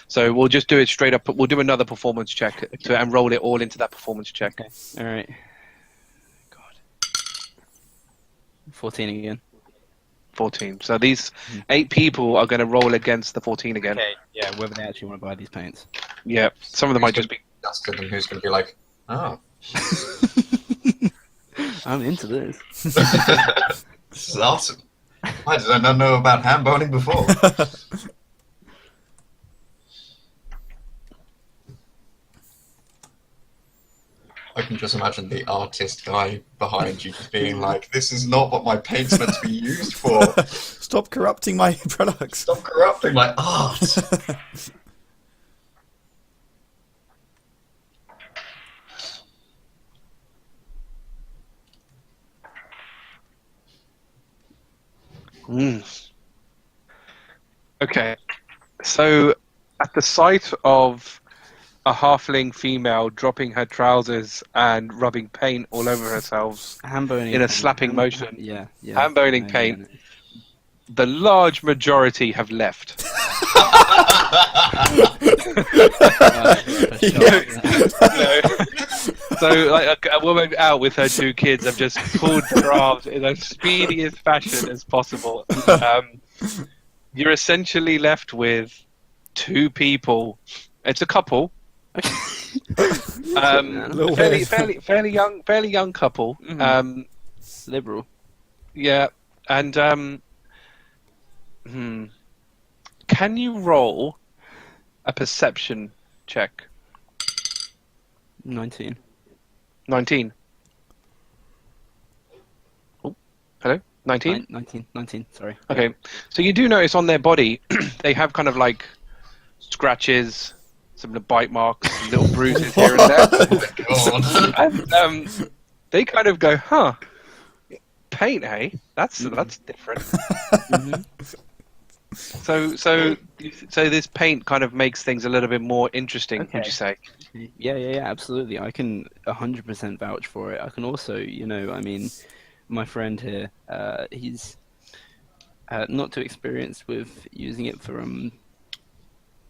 So we'll just do it straight up. We'll do another performance check and roll it all into that performance check. Okay. All right. God. 14 again. 14. So these 8 people are going to roll against the 14 again. Okay. Yeah, whether they actually want to buy these paints. Yeah. Some of them might just be. That's good. And who's going to be like, oh. I'm into this. This is awesome. Why did I not know about hand boning before? I can just imagine the artist guy behind you just being like, "This is not what my paint's meant to be used for. Stop corrupting my products. Stop corrupting my art." Okay, so at the sight of a halfling female dropping her trousers and rubbing paint all over herself Hand-boning in a paint. slapping motion, Yeah. hand-boning Yeah, paint, yeah. the large majority have left. So, like a woman out with her 2 kids have just pulled their arms in the speediest fashion as possible. You're essentially left with 2 people. It's a couple. Little fairly young couple. Mhm. Liberal. Yeah, and can you roll a perception check? 19. 19. Oh, hello? 19? 19, sorry. Okay, so you do notice on their body, they have kind of like scratches, some bite marks, some little bruises here and there. God. And they kind of go, huh, paint, eh? That's different. Mhm. So this paint kind of makes things a little bit more interesting, would you say? Yeah, absolutely. I can 100% vouch for it. I can also, I mean, my friend here, he's not too experienced with using it for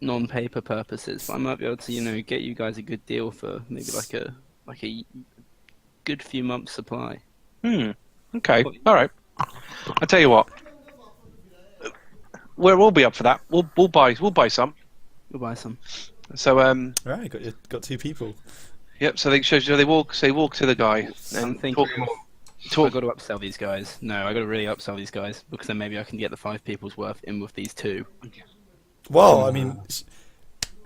non-paper purposes, but I might be able to, get you guys a good deal for maybe like a good few months' supply. Okay. All right. I'll tell you what. We'll be up for that. We'll buy some. We'll buy some. So Right, got 2 people. Yep. So they walk to the guy I'm and thinking, talk. I got to upsell these guys. No, I got to really upsell these guys because then maybe I can get the 5 people's worth in with these 2. Well, I mean, it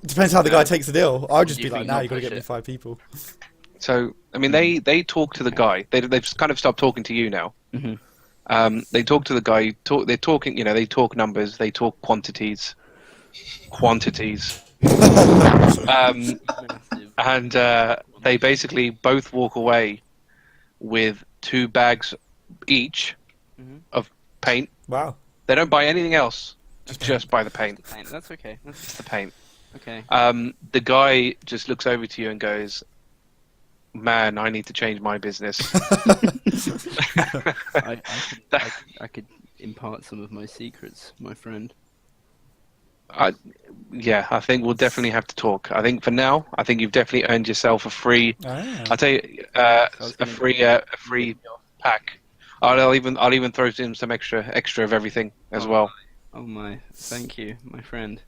depends how the guy takes the deal. I'll just You be like, think "Now not you got to push get me it? 5 people." So I mean, they talk to the guy. They've kind of stopped talking to you now. Mhm. They talk to the guy. They're talking. They talk numbers. They talk quantities. And they basically both walk away with 2 bags each Mhm. of paint. Wow. They don't buy anything else. Just buy the paint. Fine, that's okay. It's the paint. Okay. The guy just looks over to you and goes, "Man, I need to change my business." I could impart some of my secrets, my friend. Yeah, I think we'll definitely have to talk. I think for now, I think you've definitely earned yourself a free. Ah. I'll tell you, a free pack. I'll even throw in some extra of everything as well. Oh my! Thank you, my friend.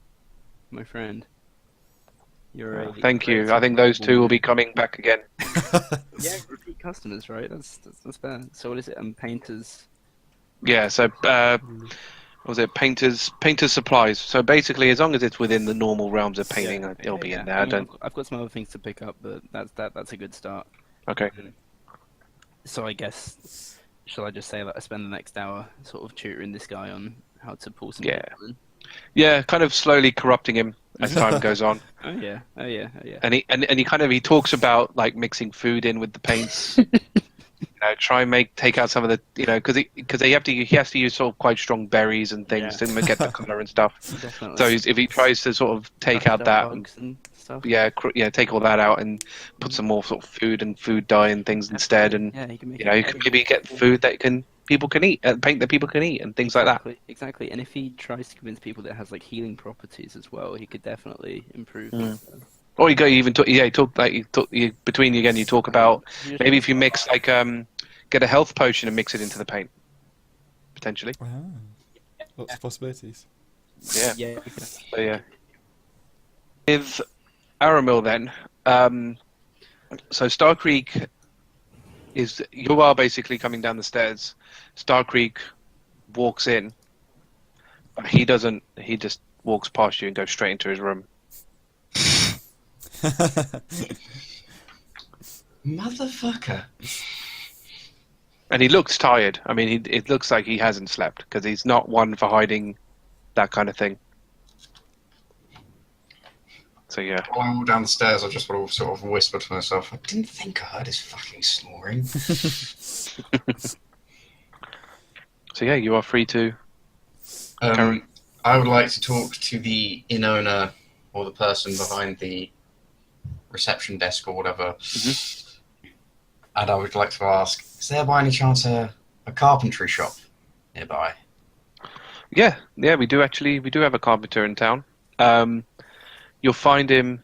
My friend. You're a Thank you. great I think those 2 will be man. coming back again. Yeah, repeat customers, right? That's fair. So what is it? Painters. Yeah. So, what was it? Painters supplies. So basically, as long as it's within the normal realms of painting, it'll be in there. I I mean, don't. I've got some other things to pick up, but that's a good start. Okay. So I guess, shall I just say that I spend the next hour sort of tutoring this guy on how to pull some Yeah. people in? Yeah, kind of slowly corrupting him as time goes on. Oh yeah. And he talks about like mixing food in with the paints. Try and take out some of the because he has to use sort of quite strong berries and things to get the color and stuff. Definitely. So if he tries to sort of take out that, bugs and stuff. take all that out and put some more sort of food and food dye and things instead, and Yeah, he can make you can maybe get food that people can eat, paint that people can eat, and things like that. Exactly. And if he tries to convince people that it has like healing properties as well, he could definitely improve. Or you between you again. You talk about maybe if you mix like get a health potion and mix it into the paint, potentially. Ah. Lots of possibilities. Yeah. Yeah. So yeah. With Aramil then, so Starkriek you are basically coming down the stairs. Starkriek walks in, but he doesn't. He just walks past you and goes straight into his room. Motherfucker. And he looks tired. I mean, it looks like he hasn't slept because he's not one for hiding that kind of thing. So yeah. While I walk down the stairs, I just want to sort of whisper to myself, I didn't think I heard his fucking snoring. So yeah, you are free to. I would like to talk to the inn owner or the person behind the reception desk or whatever. And I would like to ask, is there by any chance a carpentry shop nearby? Yeah, we do have a carpenter in town. You'll find him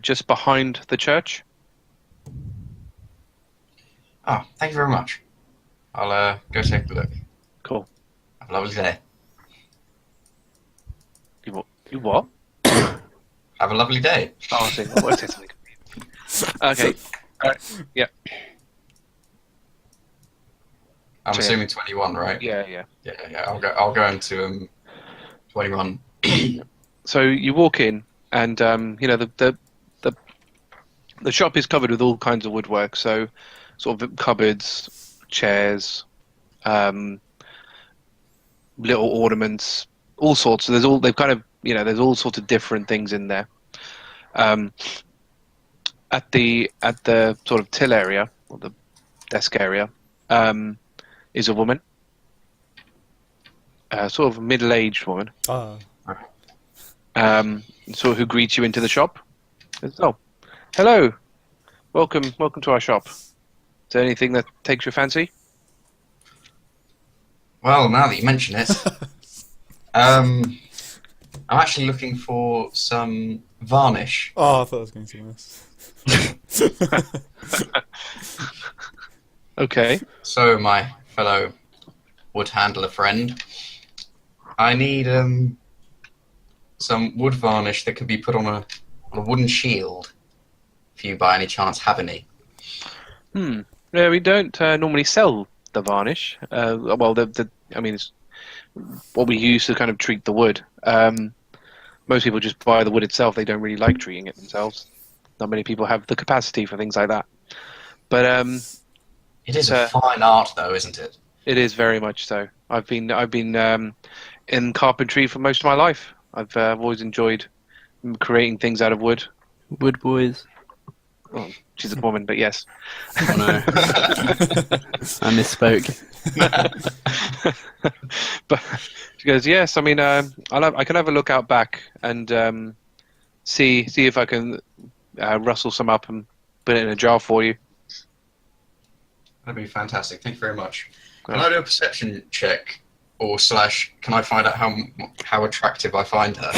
just behind the church. Oh, thank you very much. I'll go take a look. Cool. Have a lovely day. You what? Have a lovely day. Oh, I see. What was it? Okay. Yeah. I'm So, assuming 21, right? Yeah. Yeah. I'll go into 21. So you walk in, and the shop is covered with all kinds of woodwork. So sort of cupboards, chairs, little ornaments, all sorts. So there's all sorts of different things in there. At the sort of till area or the desk area is a woman, sort of a middle-aged woman. Sort of who greets you into the shop. Says, oh, hello, welcome to our shop. Is there anything that takes your fancy? Well, now that you mention it, I'm actually looking for some varnish. Oh, I thought I was going to this. Okay. So, my fellow wood handler friend, I need some wood varnish that can be put on a wooden shield. If you by any chance have any. Yeah, we don't normally sell the varnish. Well, it's what we use to kind of treat the wood. Most people just buy the wood itself. They don't really like treating it themselves. Not many people have the capacity for things like that. But it is a fine art, though, isn't it? It is very much so. I've been in carpentry for most of my life. I've always enjoyed creating things out of wood. Wood boys. Oh, she's a woman, but yes. Oh, no. I misspoke. But she goes, yes. I mean, I can have a look out back and see if I can rustle some up and put it in a jar for you. That'd be fantastic. Thank you very much. Can I do a perception check, or / can I find out how attractive I find her?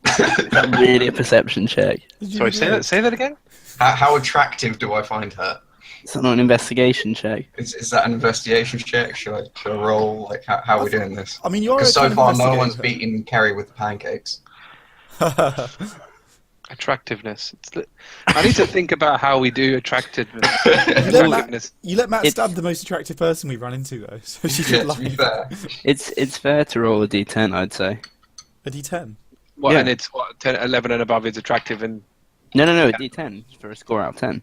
Is that really a perception check? Sorry, say that again? How attractive do I find her? Is that not an investigation check? Is that an investigation check? Should I roll? Like, how are we doing this? I mean, you're Because a so kind of far no one's investigator. beaten Kerry with the pancakes. Attractiveness. I need to think about how we do attractiveness. You let Matt stab the most attractive person we've run into, though. So she should To like be you. fair. It's fair to roll a d10, I'd say. A D10. Well, Yeah. and it's 10, 11 and above is attractive, and No, a d10 for a score out of 10.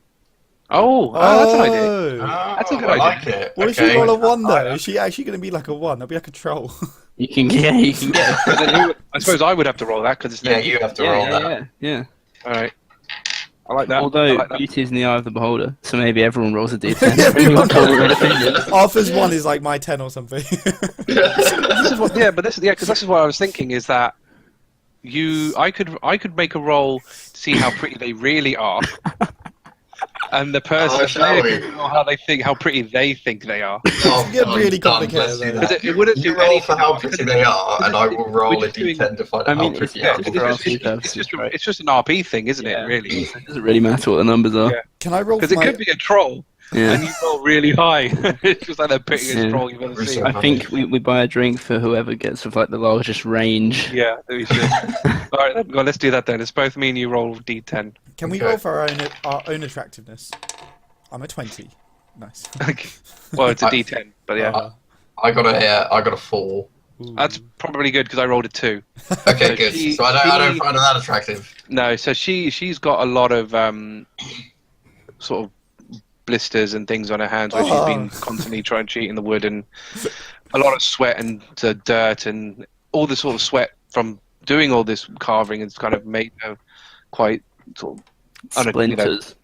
that's an idea. Oh. That's a good I idea. like it. What if Okay. you roll a 1, though? Is she actually going to be like a 1? That'll be like a troll. You can get I suppose I would have to roll that because it's Yeah, you have to roll that. yeah. All right. I like that. Although I like that. beauty is in the eye of the beholder, so maybe everyone rolls a d10. Everyone Everyone opinions. Arthur's 1 is like my 10 or something. This is what, yeah, but because this is what I was thinking is that I could make a roll to see how pretty they really are, and the person shall we? how pretty they think they are. Oh, Get done, really done. complicated, Let's do though. that. It wouldn't You do roll anything for how else. pretty they are, and I will roll a just doing- d10 to find I out mean, how pretty it's- they it's are. just- It's just an RP thing, isn't it? Really, It doesn't really matter what the numbers are. Yeah. Can I roll because for it my... could be a troll, and Yeah. you roll really high. It's just like the prettiest Yeah. troll you've ever seen. I think we buy a drink for whoever gets with like the largest range. Yeah, we should. All right, then, well, let's do that then. It's both me and you roll d10. Can we Okay. roll for our own attractiveness? I'm a 20. Nice. Well, it's a d10, but yeah, I got a 4. Ooh. that's probably good because I rolled a 2. Okay, So good. she- So I don't she- find her that attractive. No, so she's got a lot of sort of blisters and things on her hands where she's been constantly trying to cheat in the wood, and a lot of sweat and dirt and all the sort of sweat from doing all this carving has kind of made her quite sort of Splinters.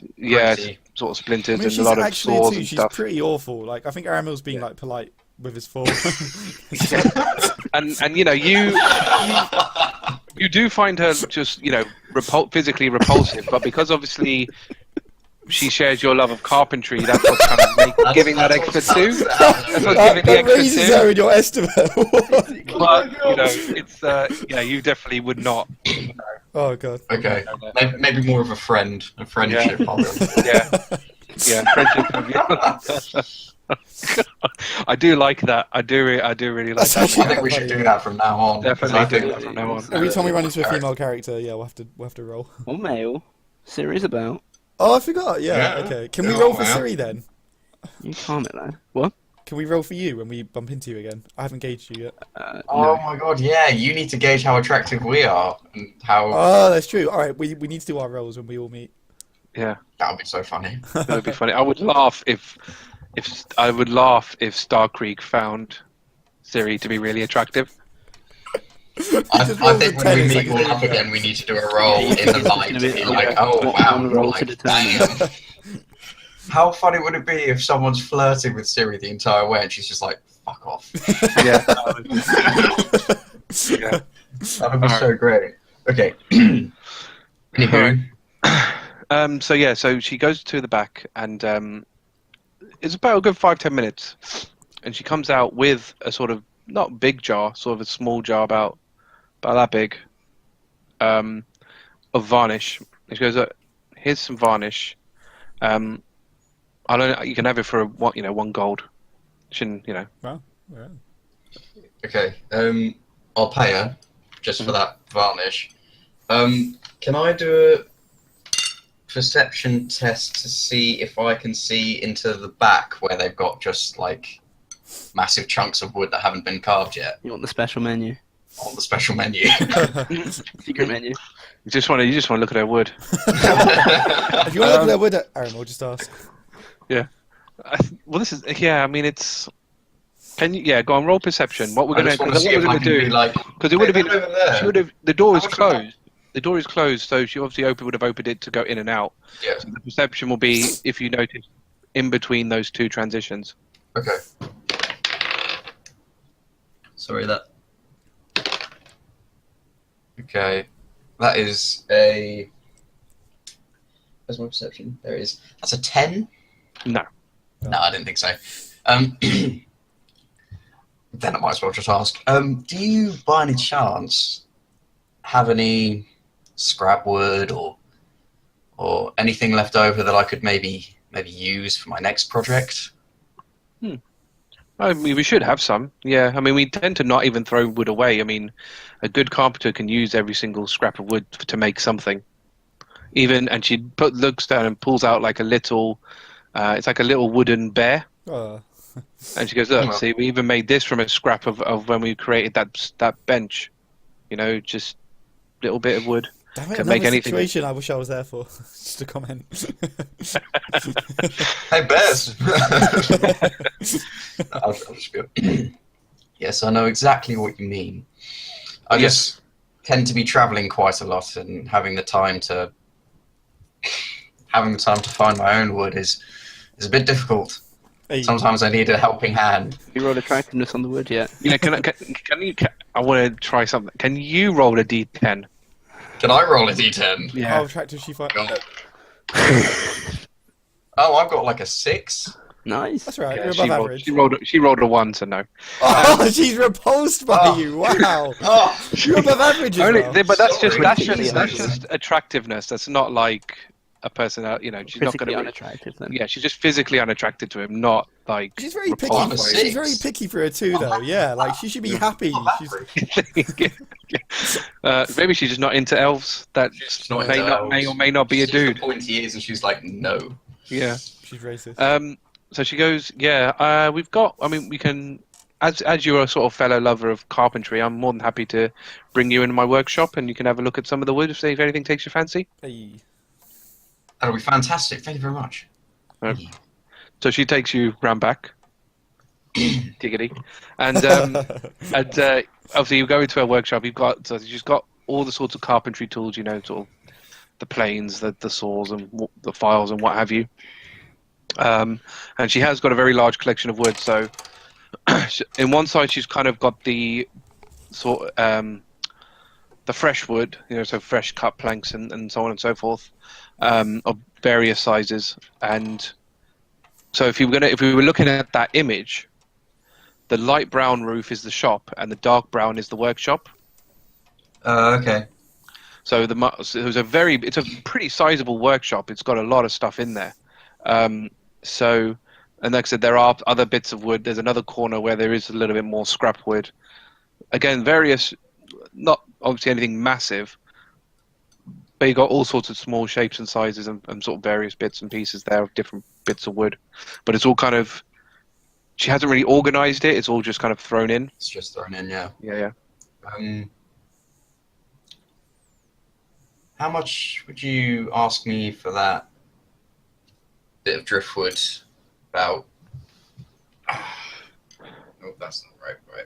sort of splinters I mean, and she's a lot of actually sores too. and She's stuff. pretty awful. Like, I think Aramil's being like polite with his form. And you know, you do find her just, you know, physically repulsive, but because obviously she shares your love of carpentry, that's what's kind of giving that extra two. That's what's giving the That extra raises two. her in your estimate. But you know, it's you know, you definitely would not. Oh god. Okay, maybe more of a friendship. Yeah, friendship. I do like that. I do really like That's that. actually I think we should do that from now on. Definitely do that from now on. Every time we run into a female character, yeah, we'll have to roll. Or male. Series about. Oh, I forgot. Yeah. Yeah. Okay. Can we Yeah, roll for well. Ciri then? You calm it though. What? Can we roll for you when we bump into you again? I haven't gauged you yet. Oh my god, yeah, you need to gauge how attractive we are and how Oh, that's true. All right, we need to do our rolls when we all meet. Yeah, that would be so funny. that would be funny. I would laugh if Starkriek found Ciri to be really attractive. I think when we meet all up again, we need to do a roll in the light to be like, oh wow, roll like, to determine. damn. How funny would it be if someone's flirting with Ciri the entire way and she's just like, fuck off? Yeah. That would be so great. Okay. Anywho, So she goes to the back, and it's about a good 5-10 minutes, and she comes out with a sort of not big jar, sort of a small jar about that big, of varnish. And she goes, "Here's some varnish. You can have it for one gold. Shouldn't you know?" Wow. Yeah. okay. I'll pay her just for that varnish. Can I do a perception test to see if I can see into the back where they've got just like massive chunks of wood that haven't been carved yet You want the special menu? on the special menu? Secret menu. You just want to look at her wood. If you want to look at that wood, Aramil, just ask. Well, this is I mean, it's. Can you? Yeah, go on. Roll perception. What we're I gonna just want to see if I can be like, because it would have been. over there. She would have. The door is How much am I- closed. The door is closed, so she obviously would have opened it to go in and out. Yeah. So the perception will be if you notice in between those two transitions. Okay. Sorry that. Okay, that is a. Where's my perception? There it is. That's a 10. No. No, I didn't think so. Then I might as well just ask. Do you, by any chance, have any scrap wood or anything left over that I could maybe use for my next project? I mean, we should have some. Yeah. I mean, we tend to not even throw wood away. I mean, a good carpenter can use every single scrap of wood to make something. And she looks down and pulls out like a little. It's like a little wooden bear. Oh. And she goes, "Look, Well. see, we even made this from a scrap of when we created that bench. You know, just little bit of wood. Damn it, Can another make anything. situation I wish I was there for. Just a comment. Hey, Bez! I'll just go. Yes, I know exactly what you mean. I just tend to be travelling quite a lot, and having the time to find my own wood is a bit difficult. Hey, Sometimes I need a helping hand. You rolled attractiveness on the wood yet? You know, can you? I want to try something. Can you roll a d10? Can I roll a d10? how attractive she finds. God. Oh, I've got like a 6. Nice. That's right. Yeah, You're she above rolled, average. she rolled a 1, so no. Oh, she's repulsed by Oh. you. Wow. Oh, You're above average as well. But that's Sorry. that's just attractiveness. That's not like a person. You know, she's not Physically going to. unattractive then. Yeah, she's just physically unattracted to him, not like. She's very picky. I'm a repulsed by six. She's very picky for her too, though. Yeah, like she should be happy. She's, Maybe she's just not into elves. That She's not may into not may elves. or may not be a She's just dude. the pointy ears, and she's like, no. Yeah. she's racist. So she goes, yeah. We've got. I mean, we can. As you're a sort of fellow lover of carpentry, I'm more than happy to bring you into my workshop, and you can have a look at some of the wood if anything takes your fancy. Hey. That'll be fantastic. Thank you very much. Right. So she takes you round back, diggity, and obviously you go into her workshop. She's got all the sorts of carpentry tools, you know, sort of the planes, the saws, and the files and what have you. And she has got a very large collection of wood. So in one side, she's kind of got the the fresh wood, you know, so fresh cut planks and so on and so forth, of various sizes. And so if we were looking at that image, the light brown roof is the shop and the dark brown is the workshop. Okay. So it's a pretty sizable workshop. It's got a lot of stuff in there. And like I said, there are other bits of wood. There's another corner where there is a little bit more scrap wood. Again, various, not obviously anything massive, but you got all sorts of small shapes and sizes and sort of various bits and pieces there of different bits of wood. But it's all kind of, she hasn't really organized it. It's all just kind of thrown in. It's just thrown in, yeah. Yeah. How much would you ask me for that bit of driftwood? About. Oh, that's not right.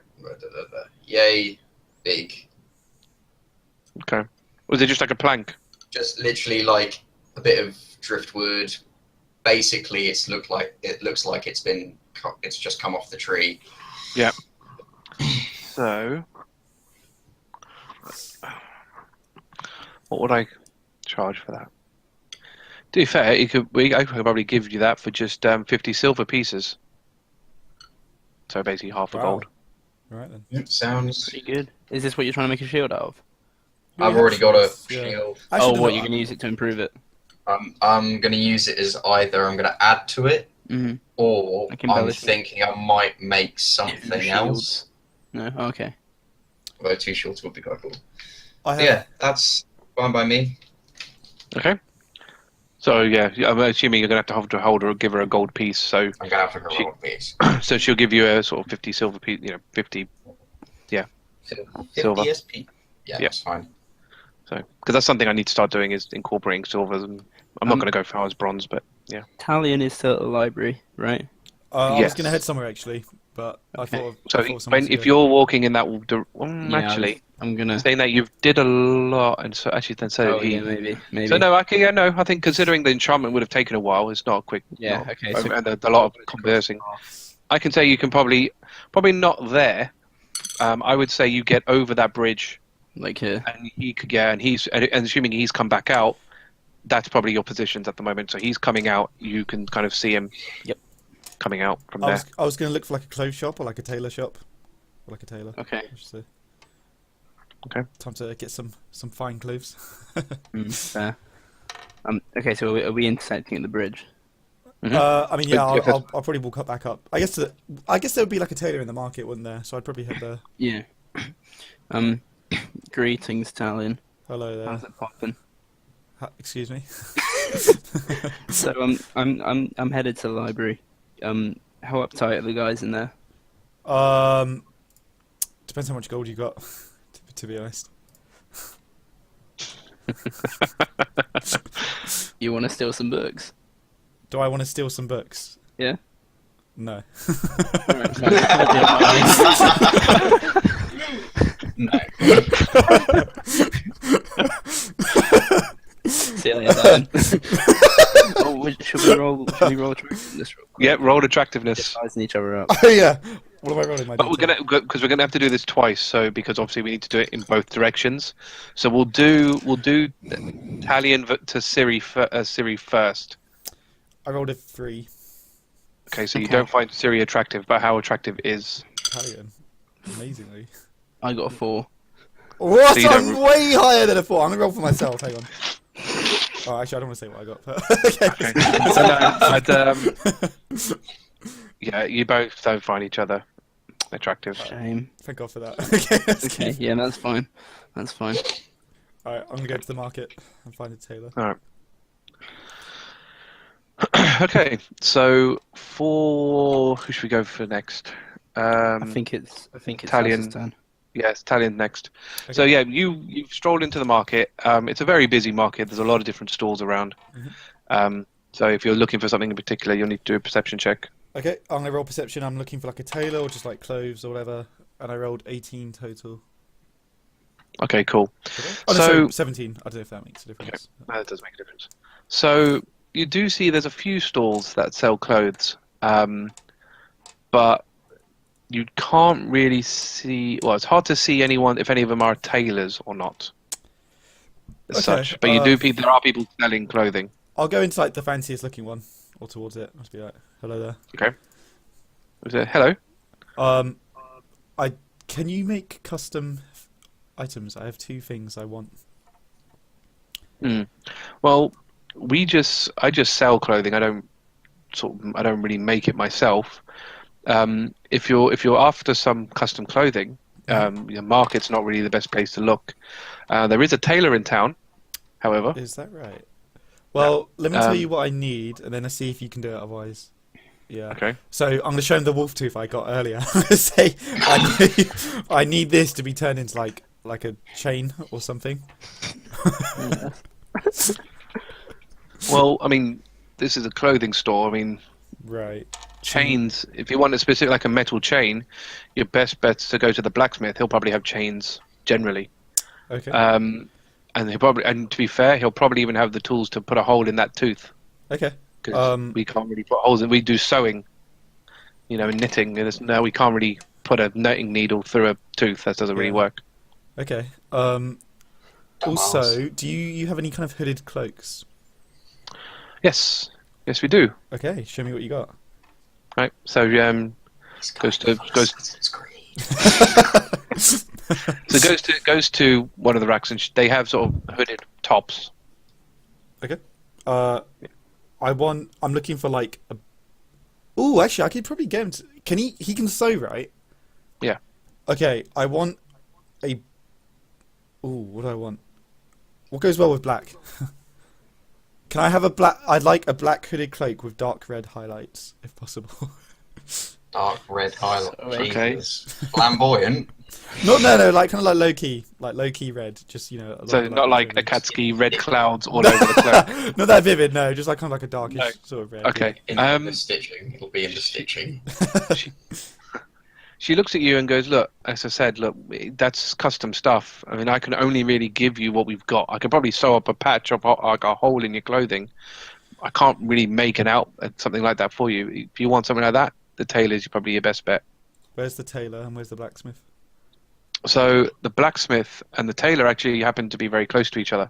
Yay, big. Okay. Was it just like a plank? Just literally like a bit of driftwood. Basically, it looks like it's just come off the tree. Yeah. So, what would I charge for that? To be fair, I could probably give you that for just 50 silver pieces. So basically half a gold. Right then. Yep, sounds. Pretty good. Is this what you're trying to make a shield out of? I've already got a Yeah. shield. Actually, What, you're going to use it to improve it? I'm going to use it as either I'm going to add to it, Mm-hmm. or Like I'm embellishment. thinking I might make something else. No? Oh, okay. Although 2 shields would be quite cool. I have, Yeah, that's fine by me. Okay. So yeah, I'm assuming you're gonna have to hold her or give her a gold piece. So I'm going to have to go roll a piece. so she'll give you a sort of 50 silver piece. 50. 50 Silver. SP. Yeah, Yep. that's fine. So because that's something I need to start doing is incorporating silvers. And I'm not gonna go for as bronze, but yeah. Talion is still at the library, right? I was Yes. going to head somewhere actually, but I Okay. thought. So I thought someone if said- you're walking in that, Yeah, actually, I'm going to... saying that you did a lot, and so actually then so Oh, did he. yeah, maybe. So no, I think considering the enchantment would have taken a while, it's not a quick. Yeah, not- okay. So and a lot of conversing. I can say you can probably not there. I would say you get over that bridge, like here. and he could and assuming he's come back out, that's probably your positions at the moment. So he's coming out. You can kind of see him. Yep. Coming out from I there. was going to look for like a clothes shop or like a tailor shop, or like a tailor. Okay. I should say. Okay. Time to get some fine clothes. Fair. Okay, so are we intersecting at the bridge? I mean, yeah, If it's- I'll probably walk back up. I guess there would be like a tailor in the market, wouldn't there? So I'd probably head there. Yeah. Greetings, Talion. Hello there. How's it popping? Excuse me. So I'm headed to the library. How uptight are the guys in there? Depends how much gold you got. To be honest. You want to steal some books? Do I want to steal some books? Yeah. No. Alright, No. See you later, Dan. Should we roll attractiveness real quick? Yeah, roll attractiveness. Sizing each other up. Oh yeah. What am I rolling? But we're gonna have to do this twice. So because obviously we need to do it in both directions. So we'll do Talion to Ciri first. I rolled a 3. Okay, so you Okay. don't find Ciri attractive, but how attractive is? Italian. Amazingly. I got a 4. What? So you I'm don't- way higher than a 4. I'm gonna roll for myself. Hang on. Oh, actually, I don't want to say what I got. But okay. So no, yeah, you both don't find each other attractive. Shame. Thank God for that. Okay. That's Okay, good. yeah, that's fine. That's fine. All right, I'm gonna go to the market and find a tailor. All right. Okay, so for who should we go for next? I think it's Talion. Hass's turn. Yes, Talion next. Okay. So yeah, you've strolled into the market. It's a very busy market. There's a lot of different stalls around. So if you're looking for something in particular, you'll need to do a perception check. Okay, I'm gonna roll perception. I'm looking for like a tailor or just like clothes or whatever, and I rolled 18 total. Okay, cool. Oh, no, So- sorry, 17. I don't know if that makes a difference. That does make a difference. So you do see there's a few stalls that sell clothes, but you can't really see. Well, it's hard to see anyone if any of them are tailors or not. As Okay, such, but there are people selling clothing. I'll go into like the fanciest looking one or towards it. Must be like, hello there. Okay. Was it hello? Can you make custom items? I have 2 things I want. Well, I just sell clothing. I don't really make it myself. If you're after some custom clothing, the market's not really the best place to look. There is a tailor in town, however. Is that right? Well, let me tell you what I need, and then let's see if you can do it. Otherwise, yeah. Okay. So I'm going to show him the wolf tooth I got earlier. I'm going to say I need this to be turned into like a chain or something. Well, I mean, this is a clothing store. I mean, Right. chains. If you want a specific, like a metal chain, your best bet's to go to the blacksmith. He'll probably have chains generally. Okay. And to be fair, he'll probably even have the tools to put a hole in that tooth. Okay. Because we can't really put holes in. We do sewing, and knitting. And we can't really put a knitting needle through a tooth. That doesn't really Yeah. work. Okay. Also, do you have any kind of hooded cloaks? Yes, we do. Okay, show me what you got. Right. So goes to one of the racks, and they have sort of hooded tops. Okay. I'm looking for like a. Oh, actually, I could probably get him. He can sew, right? Yeah. Okay, I want a. Ooh, what do I want? What goes well with black? Can I have a black? I'd like a black hooded cloak with dark red highlights, if possible. Dark red highlight. Okay. Jesus. Flamboyant. No, like kind of like low key red, just So not like Akatsuki red clouds all over the cloak. Not that vivid, no, just like kind of like a darkish No. sort of red. Okay. In the stitching. It'll be in the stitching. She looks at you and goes, "Look, as I said, that's custom stuff. I mean, I can only really give you what we've got. I could probably sew up a patch of like a hole in your clothing. I can't really make something like that for you. If you want something like that, the tailor's probably your best bet." Where's the tailor and where's the blacksmith? So the blacksmith and the tailor actually happen to be very close to each other.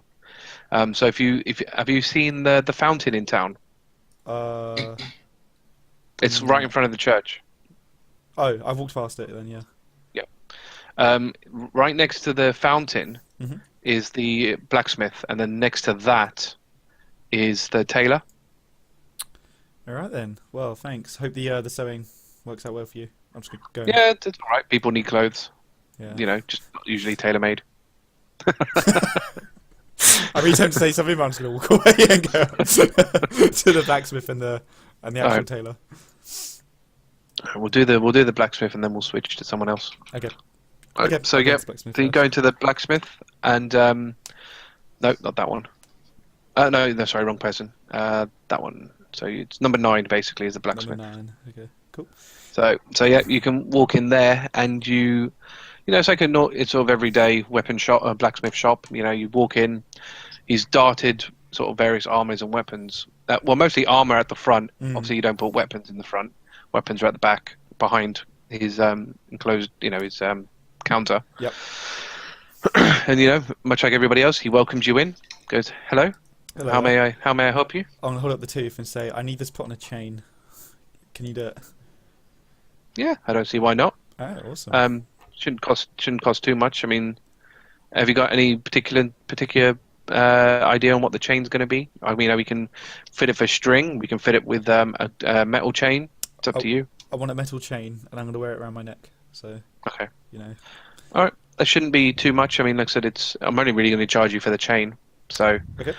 So have you seen the fountain in town? It's right in front of the church. Oh, I've walked past it then, yeah. Right next to the fountain Mhm. is the blacksmith, and then next to that is the tailor. All right then. Well, thanks. Hope the sewing works out well for you. I'm just going. Yeah, it's all right. People need clothes. Yeah. Just not usually tailor-made. I'm really tempted to say something, but I'm just going to walk away and go to the blacksmith and the actual Alright. tailor. We'll do the blacksmith, and then we'll switch to someone else. Okay. Okay, Okay, so I'll go yeah, to the blacksmith so you first. go into the blacksmith, and no, not that one. No, sorry, wrong person. That one. So it's number 9, basically, is the blacksmith. Number 9. Okay, cool. So yeah, you can walk in there, and it's like it's sort of everyday weapon shop, blacksmith shop. You walk in, he's darted sort of various armors and weapons. Mostly armor at the front. Obviously, you don't put weapons in the front. Weapons are at the back, behind his enclosed, his counter. Yep. And much like everybody else, he welcomes you in. Goes, hello. Hello. How may I help you? I'm going to hold up the tooth and say, I need this put on a chain. Can you do it? Yeah, I don't see why not. Oh, awesome. Shouldn't cost too much. I mean, have you got any particular idea on what the chain's going to be? I mean, we can fit it for string. We can fit it with a metal chain. It's up to you. I want a metal chain, and I'm going to wear it around my neck. So, Okay. All right. That shouldn't be too much. I mean, like I said, I'm only really going to charge you for the chain. So, Okay.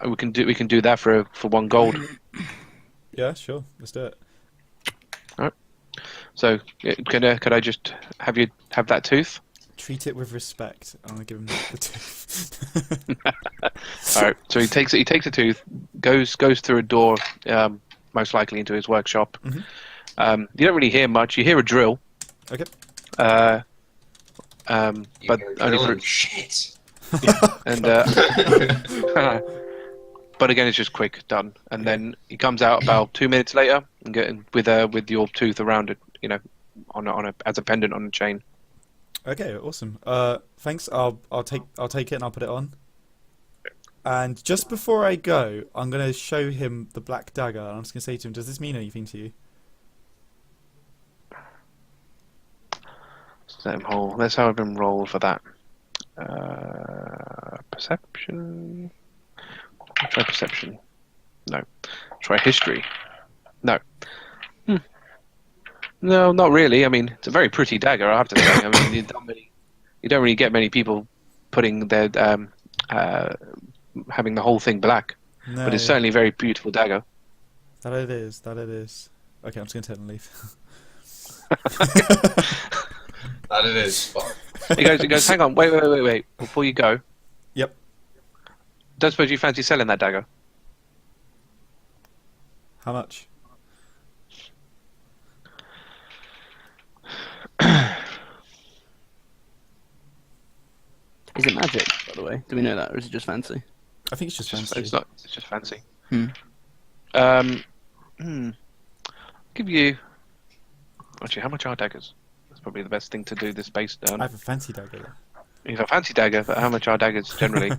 we can do that for 1 gold. Yeah, sure. Let's do it. So, could I just have that tooth? treat it with respect. I'm gonna give him the tooth. All right. So he takes a tooth, goes through a door, most likely into his workshop. Mhm. You don't really hear much. You hear a drill. Okay. But You only go, for shit. and but again, it's just quick, done. And then he comes out about 2 minutes later and getting with your tooth around it, on a as a pendant on a chain. Okay, awesome. Thanks. I'll take it and I'll put it on. And just before I go, I'm gonna show him the black dagger. And I'm just gonna say to him, "Does this mean anything to you?" Let's have him roll for that. Perception. Try perception. No. Try history. No. No, not really. I mean, it's a very pretty dagger, I have to say. I mean, you don't really get many people putting their having the whole thing black, No. but it's certainly a very beautiful dagger. That it is. That it is. Okay, I'm just gonna turn and leave. That it is. But He goes. Hang on, wait. Before you go, Yep. don't suppose you fancy selling that dagger? How much? Is it magic, by the way? Do we know that, or is it just fancy? I think it's just fancy. It's not. It's just fancy. Hmm. Give you. Actually, how much are daggers? That's probably the best thing to do this based on. I have a fancy dagger. It's a fancy dagger, but how much are daggers generally?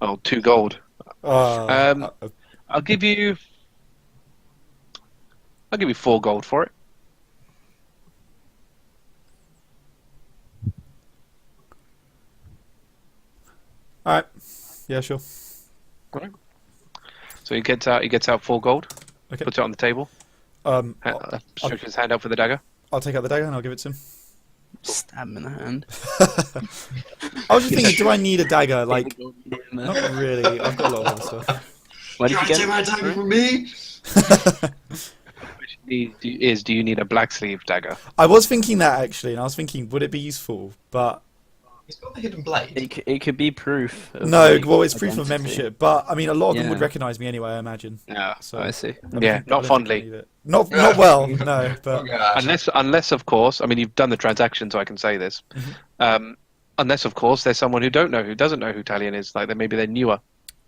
Oh, 2 gold. Oh, I'll give you 4 gold for it. all right. Yeah, sure. Right. So he gets out 4 gold, Okay. puts it on the table, stretches his hand out for the dagger. I'll take out the dagger and I'll give it to him. Stab him in the hand. I was just thinking, do I need a dagger? Like, Not not really. I've got a lot of other stuff. Where you did you trying to get take it? my dagger from me? Do you need a black sleeve dagger? I was thinking that actually, and I was thinking, would it be useful? But He's got the hidden blade. It could be proof. Of, no, like, well, it's proof of identity. membership. But I mean, a lot of them would Yeah. recognise me anyway, I imagine. Yeah, So- I see. I don't Yeah, think- not I don't think I fondly. need it. Not well, no. But Okay. Unless of course, I mean, you've done the transaction, so I can say this. Unless of course, there's someone who doesn't know who Talion is. Like, maybe they're newer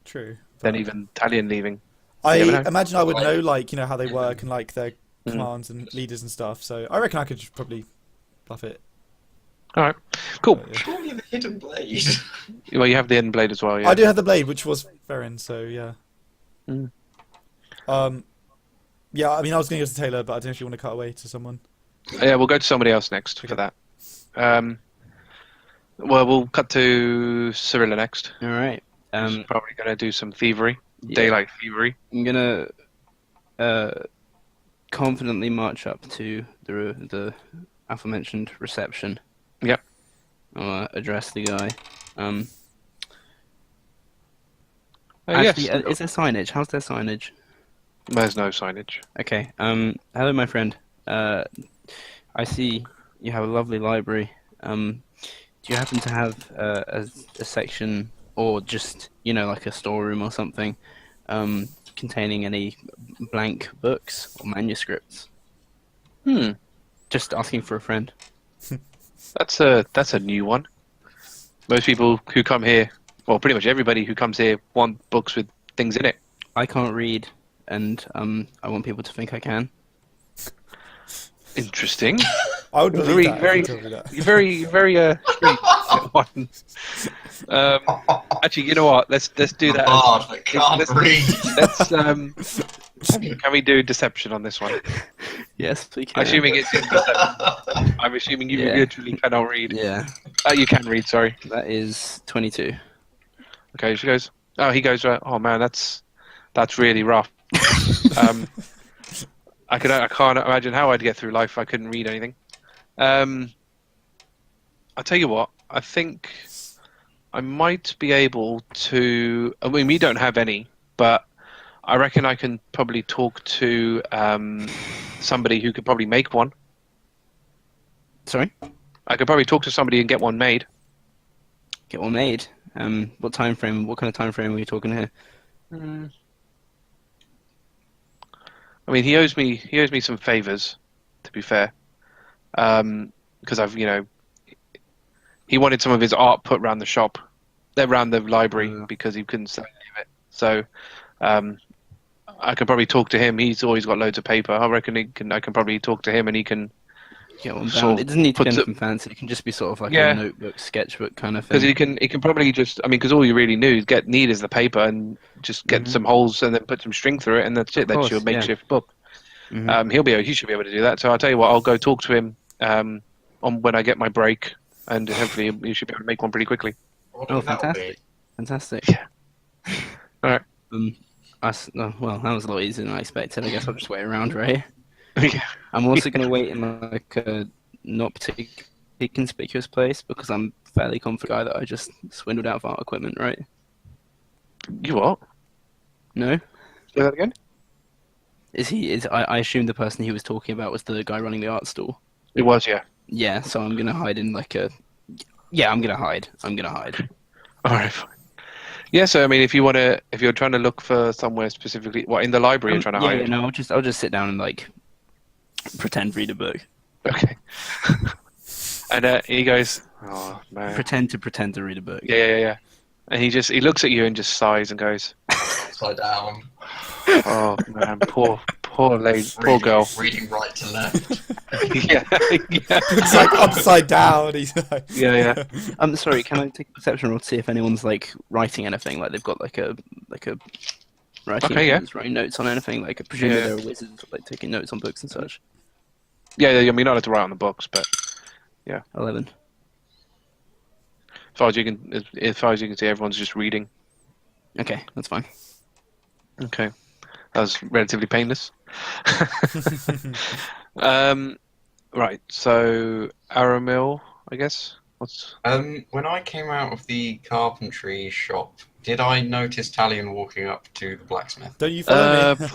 true. than But even Talion leaving. I you never know. imagine I would Like- know, like, how they work and like their Mm. commands and leaders and stuff. So I reckon I could just probably bluff it. All right, cool. But, yeah. Surely the hidden blade. Well, you have the end blade as well. Yeah. I do have the blade, which was Ferrin, so yeah. Mm. Yeah, I mean, I was going to go to Taylor, but I don't know if you want to cut away to someone. Yeah, we'll go to somebody else next for that. Well, we'll cut to Cirilla next. All right. Who's probably going to do some thievery, Yeah. daylight thievery. I'm gonna confidently march up to the aforementioned reception. Yep. I'll address the guy. Yes. Actually, is there signage? How's their signage? There's no signage. Okay. Hello, my friend. I see you have a lovely library. Do you happen to have a section, or just like a storeroom or something, containing any blank books or manuscripts? Just asking for a friend. That's a new one. Most people who come here, well, pretty much everybody who comes here, want books with things in it. I can't read, and I want people to think I can. Interesting. I would believe Very, that. very, if you told me that. very one. Actually, you know what? Let's do that. Bard that can't let's- read. Let's can we do deception on this one? Yes, we can. Assuming it's in deception. I'm assuming you Yeah. literally cannot read. Yeah, You can read. Sorry. that is 22. Okay. She goes. Oh, he goes. Oh man, that's really rough. I can't imagine how I'd get through life if I couldn't read anything. I'll tell you what. I think I might be able to. I mean, we don't have any, but I reckon I can probably talk to somebody who could probably make one. Sorry? I could probably talk to somebody and get one made. Get one made. What time frame? What kind of time frame are we talking here? I mean, he owes me some favors, to be fair, because he wanted some of his art put around the shop, around the library, because he couldn't sell any of it. So, I could probably talk to him. He's always got loads of paper. I reckon I can probably talk to him, and he can Get one sort bound. of It doesn't need to be put anything fancy. It can just be sort of like Yeah. a notebook, sketchbook kind of because thing. he can probably just. I mean, because all you really need is the paper and just get some holes and then put some string through it, and that's it. That's course, your yeah. makeshift book. Mhm. He should be able to do that. So I'll tell you what, I'll go talk to him on when I get my break, and hopefully he should be able to make one pretty quickly. What do Oh, you think that'll be? fantastic. Yeah. All right. Well, that was a lot easier than I expected. I guess I'll just wait around, right? Yeah. I'm also going to wait in like a not particularly conspicuous place because I'm fairly confident guy that I just swindled out of art equipment, right? You what? No? Say that again? I assumed the person he was talking about was the guy running the art store. It was, yeah. Yeah, so I'm going to hide in like a... Yeah, I'm going to hide. All right, fine. Yeah, so I mean, if you're trying to look for somewhere specifically, what in the library you're trying to hide? Yeah, no, I'll just sit down and like pretend read a book. Okay. And he goes, "Oh man." Pretend to read a book. Yeah. And he looks at you and just sighs and goes, Upside down. "Oh man, poor lady, poor girl." Reading right to left. yeah. It's like upside down. He's like, Yeah. I'm sorry. Can I take a perception roll to see if anyone's like writing anything? Like they've got like a writing. Okay, yeah. Writing notes on anything. Like I presume Yeah. they're wizards, like taking notes on books and such. Yeah. I mean, not allowed to write on the books, but 11. as far as you can see, everyone's just reading. Okay, that's fine. Okay, that was relatively painless. Right. So Aramil, I guess. When I came out of the carpentry shop, did I notice Talion walking up to the blacksmith? don't you follow me?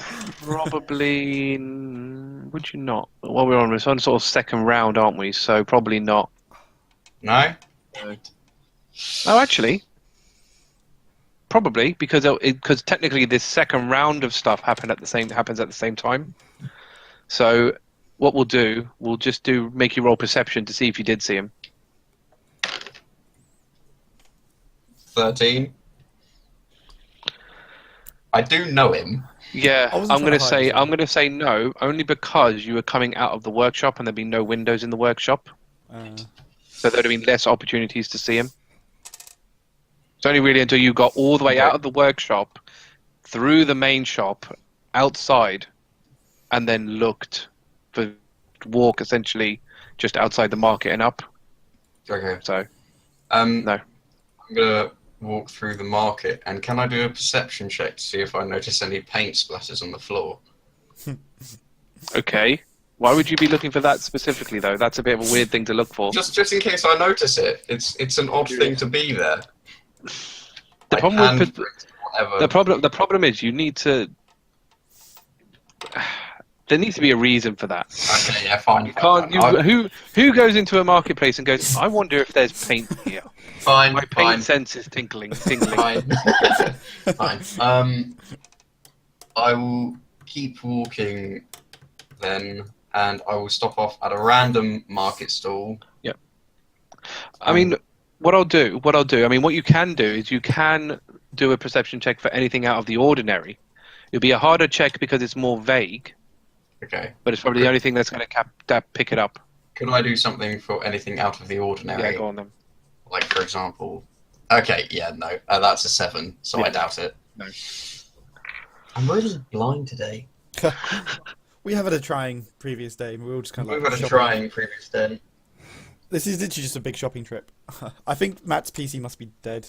Probably. Would you not? Well, we're on sort of second round, aren't we? So probably not. No? Oh, actually, probably because technically this second round of stuff happens at the same time. So what we'll just make you roll perception to see if you did see him. 13. I do know him. Yeah, I wasn't I'm trying gonna to hide say as well. I'm gonna say no, only because you were coming out of the workshop and there'd be no windows in the workshop, so there'd have been less opportunities to see him. It's only really until you got all the way out of the workshop, through the main shop, outside, and then walk essentially just outside the market and up. Okay. So No. no. I'm gonna walk through the market, and can I do a perception check to see if I notice any paint splatters on the floor? Okay. Why would you be looking for that specifically, though? That's a bit of a weird thing to look for. Just in case I notice it. It's an odd thing to be there. The problem with whatever. the problem is you need to. There needs to be a reason for that. Okay, yeah, fine. You can't. Who goes into a marketplace and goes, "I wonder if there's paint here." Fine. My paint sense is tingling. Fine. Fine. I will keep walking then, and I will stop off at a random market stall. Yep. I mean, what I'll do. I mean, what you can do is you can do a perception check for anything out of the ordinary. It'll be a harder check because it's more vague, Okay. but it's probably the only thing that's going to pick it up. Can I do something for anything out of the ordinary? Yeah, go on then. Like, for example... Okay, yeah, no. That's a 7, so I doubt it. No. I'm really blind today. We have had a trying previous day. We were all just kind of We've like had a shopping. trying previous day. This is literally just a big shopping trip. I think Matt's PC must be dead.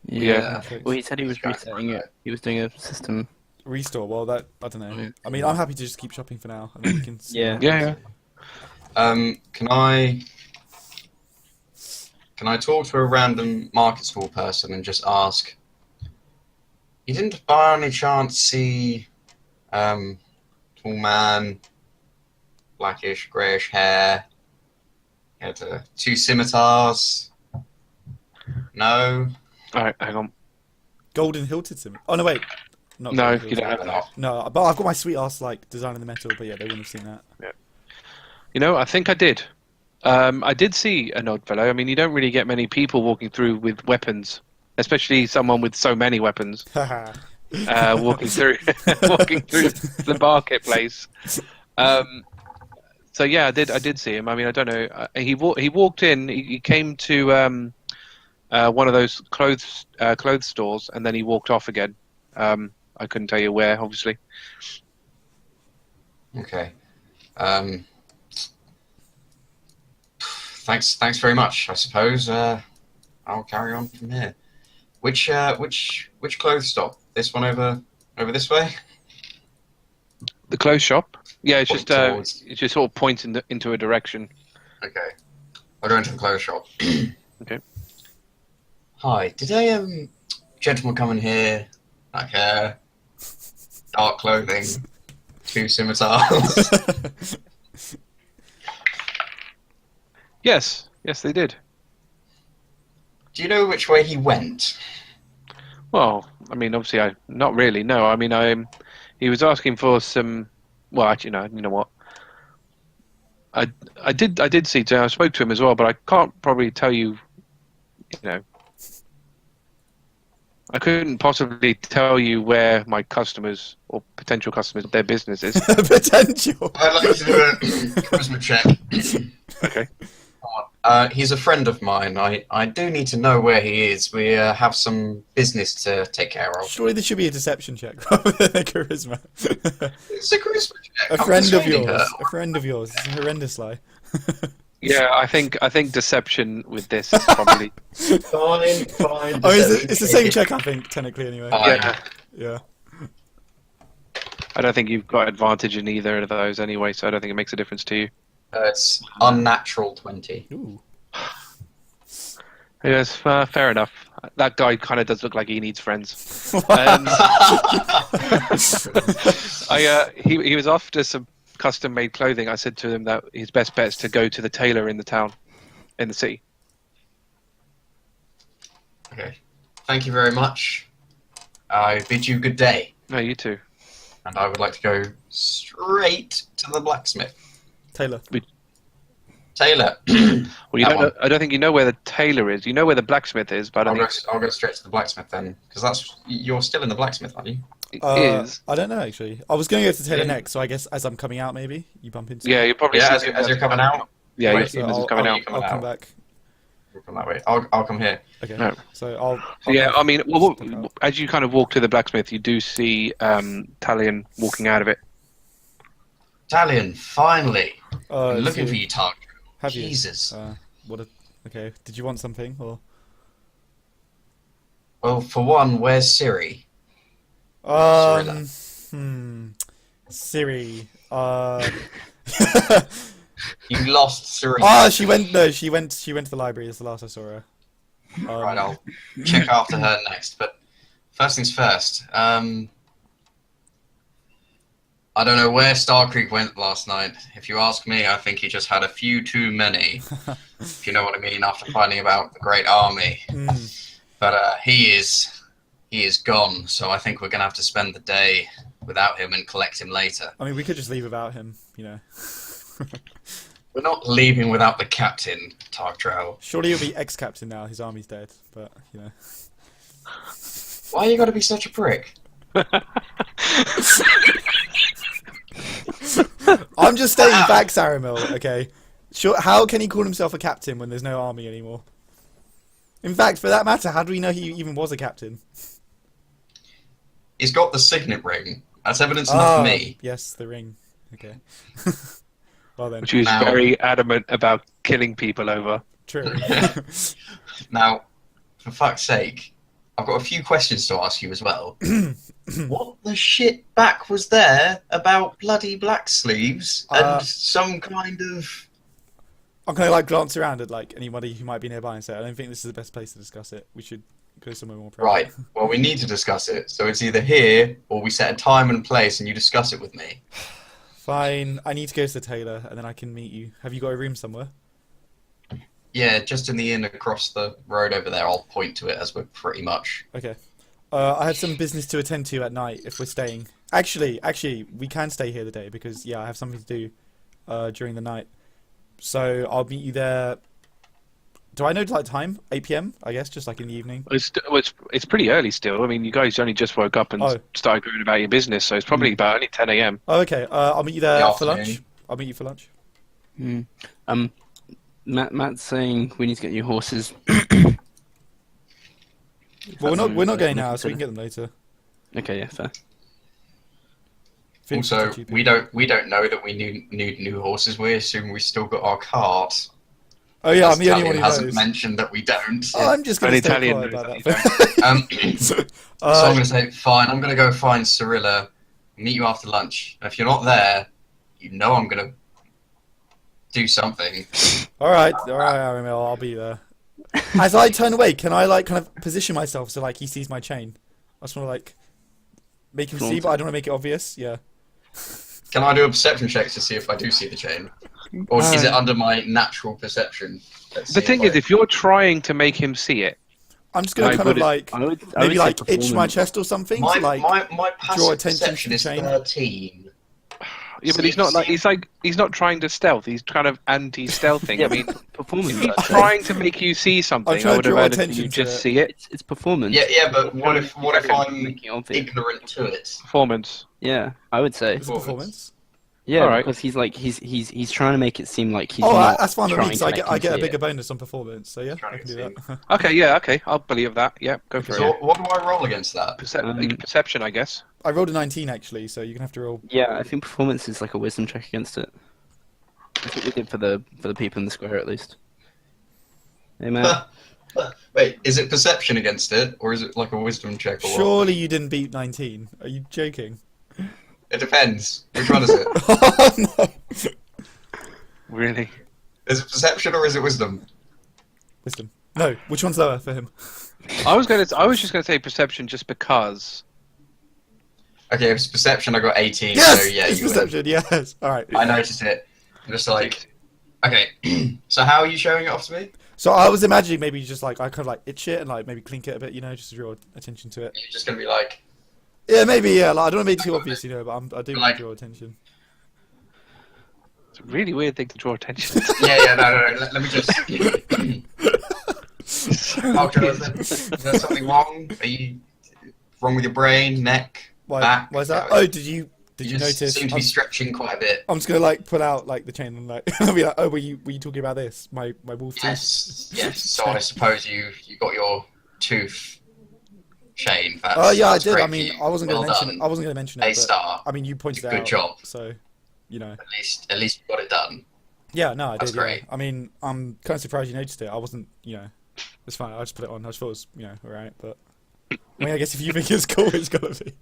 Yeah. Well, he said he was resetting it. He was doing a system. Restore. Well, that I don't know. Yeah. I mean, I'm happy to just keep shopping for now, and then we can. See Yeah. Yeah. Can I talk to a random market stall person and just ask, you didn't by any chance see tall man, blackish, greyish hair, He had 2 scimitars. No. Alright, hang on. Golden hilted scimitar. Oh no, wait. Not No, golden you don't hilted. have that. No, but I've got my sweet ass like design in the metal. But yeah, they wouldn't have seen that. You know, I think I did. I did see an odd fellow. I mean, you don't really get many people walking through with weapons, especially someone with so many weapons Haha. walking through walking through the marketplace. So yeah, I did see him. I mean, I don't know. He walked in. He came to one of those clothes stores, and then he walked off again. I couldn't tell you where, obviously. Okay. Thanks very much. I suppose I'll carry on from here. Which clothes store? This one over this way? The clothes shop. Yeah, it's Point just towards- it's just sort of pointing into a direction. Okay. I'll go into the clothes shop. Okay. Hi, did a gentleman come in here, like dark clothing, 2 scimitars? Yes, they did. Do you know which way he went? Well, I mean, obviously, not really. No, I mean, he was asking for some. Well, actually, no. You know what? I did see. I spoke to him as well, but I can't probably tell you. You know, I couldn't possibly tell you where my customers or potential customers, their business is. Potential. I'd like to do a charisma check. Okay. He's a friend of mine. I do need to know where he is. We have some business to take care of. Surely this should be a deception check rather than a charisma. It's a charisma check. A I'm friend of persuading yours. her. A friend of yours. It's a horrendous lie. Yeah, I think deception with this is probably. Fine. Oh, it's the same check, I think, technically, anyway. Fine. Yeah. Yeah. I don't think you've got advantage in either of those anyway, so I don't think it makes a difference to you. It's unnatural 20. Ooh. Yes, fair enough. That guy kind of does look like he needs friends. He was after some custom-made clothing. I said to him that his best bet is to go to the tailor in the town, in the city. Okay. Thank you very much. I bid you good day. No, you too. And I would like to go straight to the blacksmith. Taylor. Tailor. Well, you That don't know, I don't think you know where the tailor is. You know where the blacksmith is, but I don't think I'll go straight to the blacksmith then, because you're still in the blacksmith, aren't you? it is. I don't know, actually. I was going to go to Taylor Yeah. next, so I guess as I'm coming out, maybe you bump into Yeah, me. you probably Yeah, see as you're coming out. Yeah, Wait, you see him as So he's coming out. I'll come back. We'll come that way. I'll come here. Okay. No. So I'll Yeah, go- I mean, step out. as you kind of walk to the blacksmith, you do see Talion walking out of it. Talion, finally. I'm looking so for you, Tark. have you? Jesus. Okay. Did you want something or? Well, for one, where's Siri? Siri. You lost Siri. She went to the library. It's the last I saw her. Right, I'll check after her next. But first things first. I don't know where Starkriek went last night. If you ask me, I think he just had a few too many. If you know what I mean, after finding about the Great Army. But he is gone, so I think we're going to have to spend the day without him and collect him later. I mean, we could just leave without him, you know. We're not leaving without the captain, Tarktrell. Surely he'll be ex-captain now. His army's dead, but you know. Why you got to be such a prick? I'm just stating facts, Aramil. Okay. Sure. How can he call himself a captain when there's no army anymore? In fact, for that matter, how do we know he even was a captain? He's got the signet ring. That's evidence enough for me. Yes, the ring. Okay. Well then, Which he was Now- very adamant about killing people over. true. Now, for fuck's sake, I've got a few questions to ask you as well. What the shit back was there about bloody black sleeves and some kind of... I'm gonna like glance around at like anybody who might be nearby and say, I don't think this is the best place to discuss it. We should go somewhere more private. Right, well, we need to discuss it. So it's either here or we set a time and place and you discuss it with me. Fine. I need to go to the tailor and then I can meet you. Have you got a room somewhere? Yeah, just in the inn across the road over there. I'll point to it as we're pretty much. Okay. I have some business to attend to at night if we're staying. Actually, we can stay here the day because yeah, I have something to do during the night. So I'll meet you there. Do I know like time? 8 p.m. I guess, just like in the evening. It's pretty early still. I mean, you guys only just woke up and started going about your business, so it's probably about only 10 a.m. Oh, okay. I'll meet you there The for lunch. afternoon. I'll meet you for lunch. Matt's saying we need to get new horses. Well, we're not going now, so we can get them later. Okay, yeah, fair. Finch Also, is cheaper. we don't know that we need new horses. We assume we still got our cart. Oh yeah, I'm As the only one Talion who hasn't knows. mentioned that we don't. Oh, I'm just going to Only stay Talion quiet knows about that that. So I'm going to say, fine, I'm going to go find Cirilla, meet you after lunch. And if you're not there, you know I'm going to do something. All right, Aramil, I'll be there. As I turn away, can I like kind of position myself so like he sees my chain? I just want to like make him see, but I don't want to make it obvious. Yeah. Can I do a perception check to see if I do see the chain? Or is it under my natural perception? The thing is, if you're trying to make him see it, I'm just going to kind of like I would maybe say like itch my performance. chest or something my, to like. my passive attention to perception the is chain. 13. yeah, but he's not like he's not trying to stealth. He's kind of anti-stealthing. I mean, Performance. if he's I'd say. trying to make you see something, I'm trying I to would have draw heard attention you to just it. see it. It's performance. Yeah, but what if I'm Making it obvious. ignorant to it? Performance. Yeah, I would say. Is it performance? Yeah, Alright. because he's trying to make it seem like he's Oh, not that's fine with me. trying So to I make get him a see bigger it. bonus on performance. So yeah, Trying I to can do see. that. Okay, yeah, okay, I'll believe that. Yeah, go for So it. what do I roll against that? Perception, I guess. I rolled a 19 actually, so you're gonna have to roll. Yeah, I think performance is like a wisdom check against it. That's what we did for the people in the square at least. Hey man. Wait, is it perception against it, or is it like a wisdom check? Or what? Surely you didn't beat 19. Are you joking? It depends. Which one is it? Oh no. Really? Is it perception or is it wisdom? Wisdom. No. Which one's lower for him? I was just gonna say perception just because. Okay, if it's perception, I got 18. Yes. So yeah, It's you win. perception. Yes. All right. I noticed it. I'm just like, okay. So how are you showing it off to me? So I was imagining maybe just like I kind of like itch it and like maybe clink it a bit, just to draw attention to it. You're just gonna be like, Yeah, maybe. Yeah. Like, I don't want to make it too obvious, but I do want Like- to draw attention. It's a really weird thing to draw attention to. yeah, no. Let me just. Oh, Joe, is there something wrong? Are you wrong with your brain, neck, Why? back? Why is that? No, Oh, did you just notice? Seem to be stretching quite a bit. I'm just gonna like pull out like the chain and like I'll be like, oh, were you talking about this? My wolf tooth. Yes. So I suppose you got your tooth chain. That's, Oh yeah, I that's did. great I mean, for you. I wasn't gonna Well mention done. it. I wasn't gonna mention A it. But, star. I mean, you pointed it Good out. job. So, At least you got it done. Yeah, no, I That's did. Yeah. great. I mean, I'm kind of surprised you noticed it. I wasn't. It's fine. I just put it on. I just thought it was, all right. But I mean, I guess if you think it's cool, it's gotta be.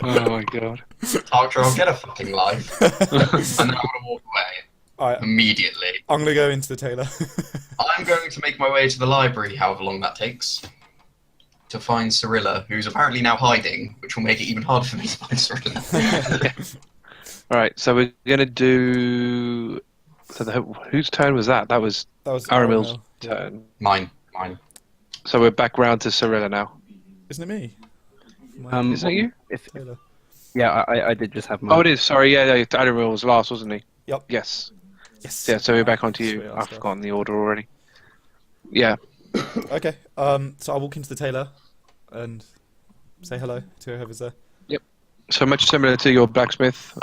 Oh my god. Tarktra, get a fucking life. And then I'm gonna walk away All right, immediately. I'm gonna go into the tailor. I'm going to make my way to the library, however long that takes, to find Cirilla, who's apparently now hiding, which will make it even harder for me to find Cirilla. Alright, so we're gonna do. So whose turn was that? That was That was Aramil's Aramil. Yeah. turn. Mine. So we're back round to Cirilla now. Isn't it me? Isn't it you? Tailor. Yeah, I did just have mine. Oh, it is. Sorry, yeah, Aramil was last, wasn't he? Yep. Yes. Yes. Yeah, so we're back onto Sweet, you. I'll I've start. forgotten the order already. Yeah. Okay. So I walk into the tailor and say hello to whoever's there. So much similar to your blacksmith.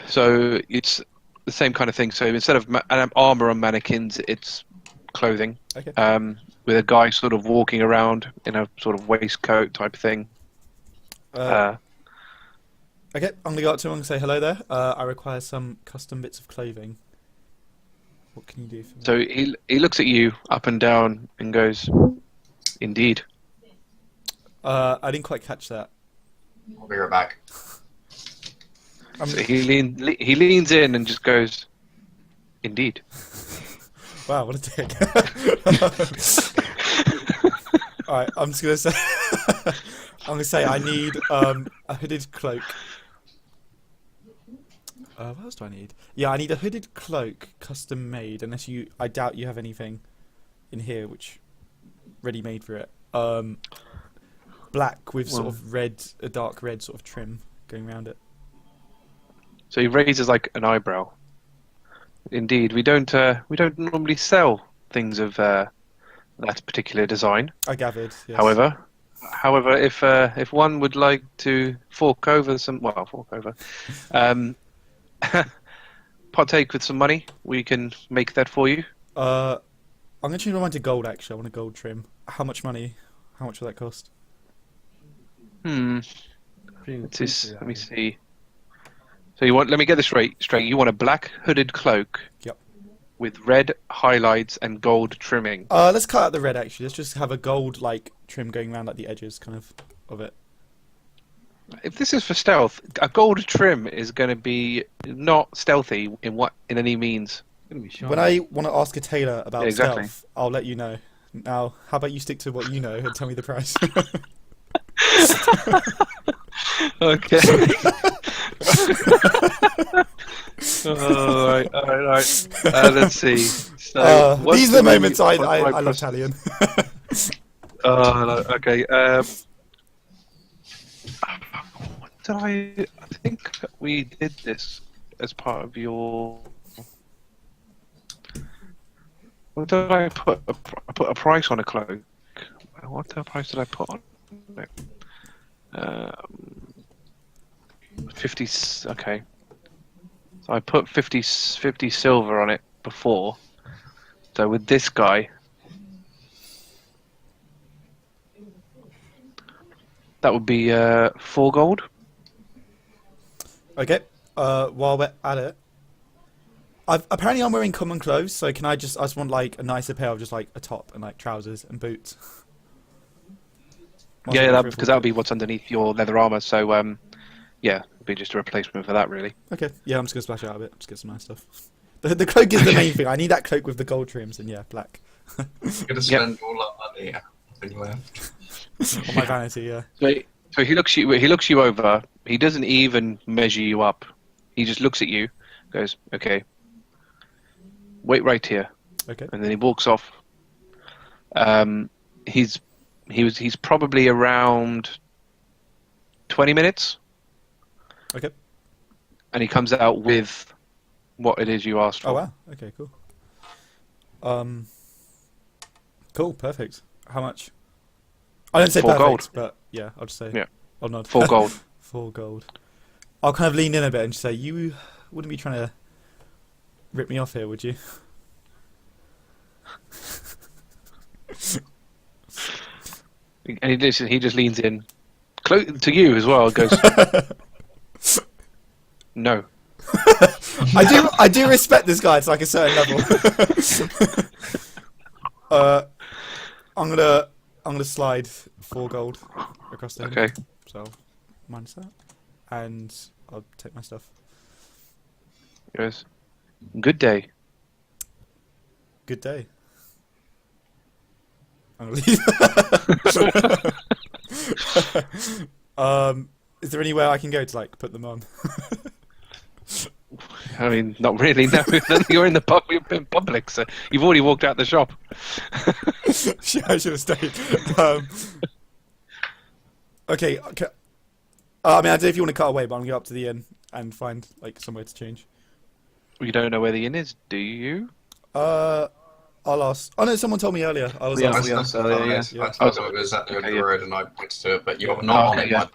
So it's the same kind of thing. So instead of armor on mannequins, it's clothing. Okay. With a guy sort of walking around in a sort of waistcoat type thing. Okay, I'm gonna go up to him and say hello there. I require some custom bits of clothing. What can you do for me? So he looks at you up and down and goes, "Indeed." I didn't quite catch that. I'll be right back. So he leans in and just goes, "Indeed." Wow, what a dick. Alright, I'm just gonna say I need a hooded cloak. What else do I need? Yeah, I need a hooded cloak, custom made. Unless you, I doubt you have anything in here which ready made for it. Black with sort of red, a dark red sort of trim going around it. So he raises like an eyebrow. Indeed, we don't normally sell things of that particular design. I gathered. Yes. However, if one would like to fork over, partake with some money, we can make that for you. I'm gonna change my mind to gold. Actually, I want a gold trim. How much money? How much will that cost? Let me see. So you want? Let me get this straight. You want a black hooded cloak. Yep. With red highlights and gold trimming. Let's cut out the red. Actually, let's just have a gold like trim going around like the edges, kind of it. If this is for stealth, a gold trim is going to be not stealthy in any means. When I want to ask a tailor about stealth, I'll let you know. Now, how about you stick to what you know and tell me the price? Okay. All right. Let's see. So, these are the moments I love Talion. Okay. I think we did this as part of your. What did I put? I put a price on a cloak. What price did I put on it? 50. Okay. So I put 50 silver on it before. So with this guy, that would be 4 gold. Okay. While we're at it, apparently I'm wearing common clothes, so I just want like a nicer pair of just like a top and like trousers and boots. Yeah, because that would be what's underneath your leather armor. So yeah, it'd be just a replacement for that, really. Okay. Yeah, I'm just gonna splash out a bit. Just get some nice stuff. The cloak is the main thing. I need that cloak with the gold trims and yeah, black. You're gonna spend all that money anyway. On my vanity, yeah. So he looks you over. He doesn't even measure you up. He just looks at you, goes, "Okay, wait right here." Okay. And then he walks off. He's probably around 20 minutes. Okay. And he comes out with what it is you asked for. Oh wow. Okay, cool. Cool, perfect. How much? I don't say 4 perfect, gold. but yeah, I'll just say. Yeah. I'll nod. 4 gold. 4 gold. I'll kind of lean in a bit and just say, you wouldn't be trying to rip me off here, would you? And he just leans in, to you as well. And goes, no. I do respect this guy to like a certain level. I'm gonna slide 4 gold across the Okay. So I'll minus that, and I'll take my stuff. He goes, good day. Good day. I'm gonna leave. Is there anywhere I can go to like put them on? I mean, not really. No, you're in the pub. You're in public, so you've already walked out the shop. I should have stayed. Okay. I mean, I don't know if you want to cut away, but I'm gonna go up to the inn and find like somewhere to change. You don't know where the inn is, do you? I'll ask. Oh no, someone told me earlier. I was Yeah, asking. I told them it was at the end of the road and I pointed to it, but you're not on it. Yeah.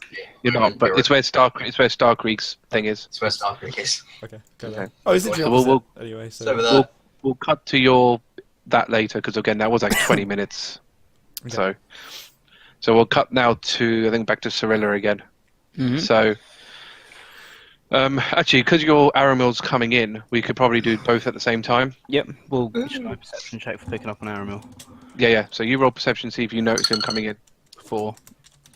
You're not, but it's where Starkriek's thing is. It's where Starkriek is. Okay, go Okay. there. Oh, is it So opposite? Anyway, It's so over there. We'll cut to that later because again that was like 20 minutes. Okay. So we'll cut now to I think back to Cirilla again. Mm-hmm. So actually, because your Aramil's coming in, we could probably do both at the same time. Yep. We'll should I perception check for picking up an Aramil. Yeah. So you roll perception, see if you notice him coming in. 4.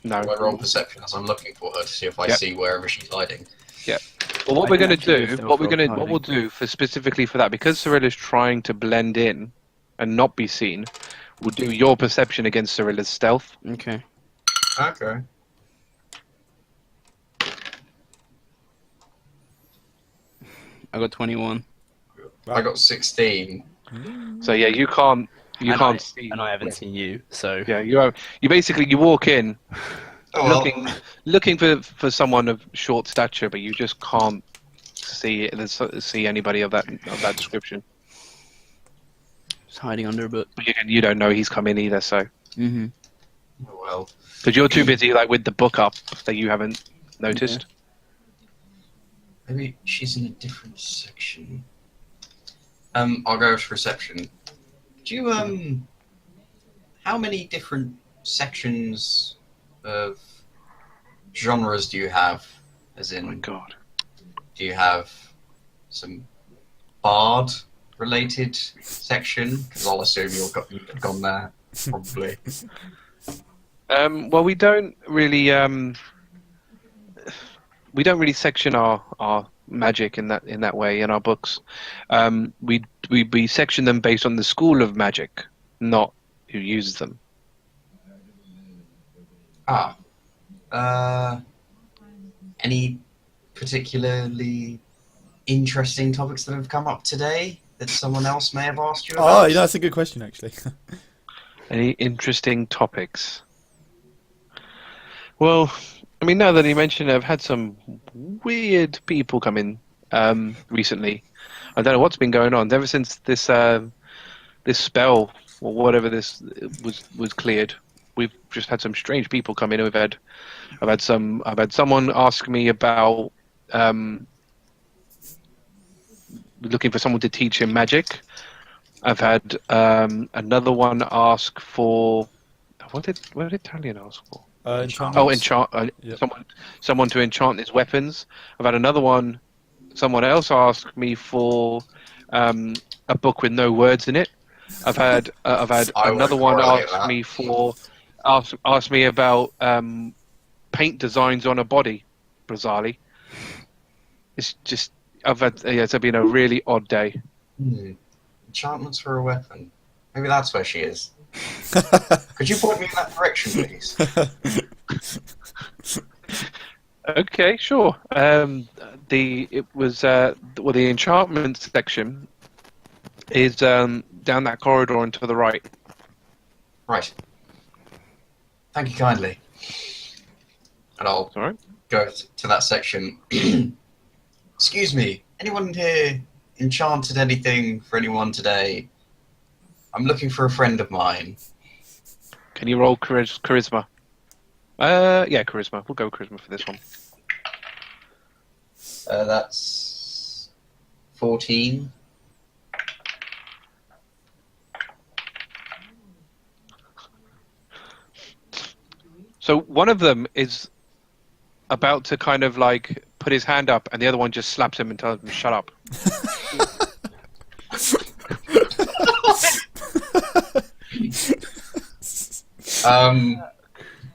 No. I roll perception as I'm looking for her to see if I see wherever she's hiding. Well, what I we're can going to actually do, do what stealth we'll do for specifically for that, because Cirilla's trying to blend in and not be seen, we'll do your perception against Cirilla's stealth. Okay. Okay. I got 21. I got 16. So yeah, you can't see. And I haven't seen you, so... Yeah, you walk in Oh, well. looking for someone of short stature, but you just can't see anybody of that description. Just hiding under a book. But you don't know he's come in either, so Mm-hmm. Oh, well. because you're too busy with the book up that you haven't noticed. Maybe she's in a different section. I'll go to reception. Do you, how many different sections of genres do you have? As Oh my in, god. do you have some bard-related section? Because I'll assume you've gone there, probably. Well, we don't really section our magic in that way in our books. We section them based on the school of magic, not who uses them. Any particularly interesting topics that have come up today that someone else may have asked you about? Oh, that's a good question, actually. Any interesting topics? Well, I mean, now that you mention it, I've had some weird people come in recently. I don't know what's been going on ever since this spell or whatever this was cleared. We've just had some strange people come in. I've had someone ask me about looking for someone to teach him magic. I've had another one ask for what did Talion ask for? Enchantments. Yep. Someone to enchant his weapons. I've had someone else ask me for a book with no words in it. I've had another one ask me about paint designs on a body. Bizarrely, it's been a really odd day. Enchantments for a weapon. Maybe that's where she is. Could you point me in that direction, please? Okay, sure. The enchantment section is down that corridor and to the right. Right. Thank you kindly. And I'll go to that section. Excuse me, anyone here enchanted anything for anyone today? I'm looking for a friend of mine. Can you roll charisma? Yeah, charisma. We'll go charisma for this one. That's 14. So one of them is about to kind of like put his hand up, and the other one just slaps him and tells him, "Shut up."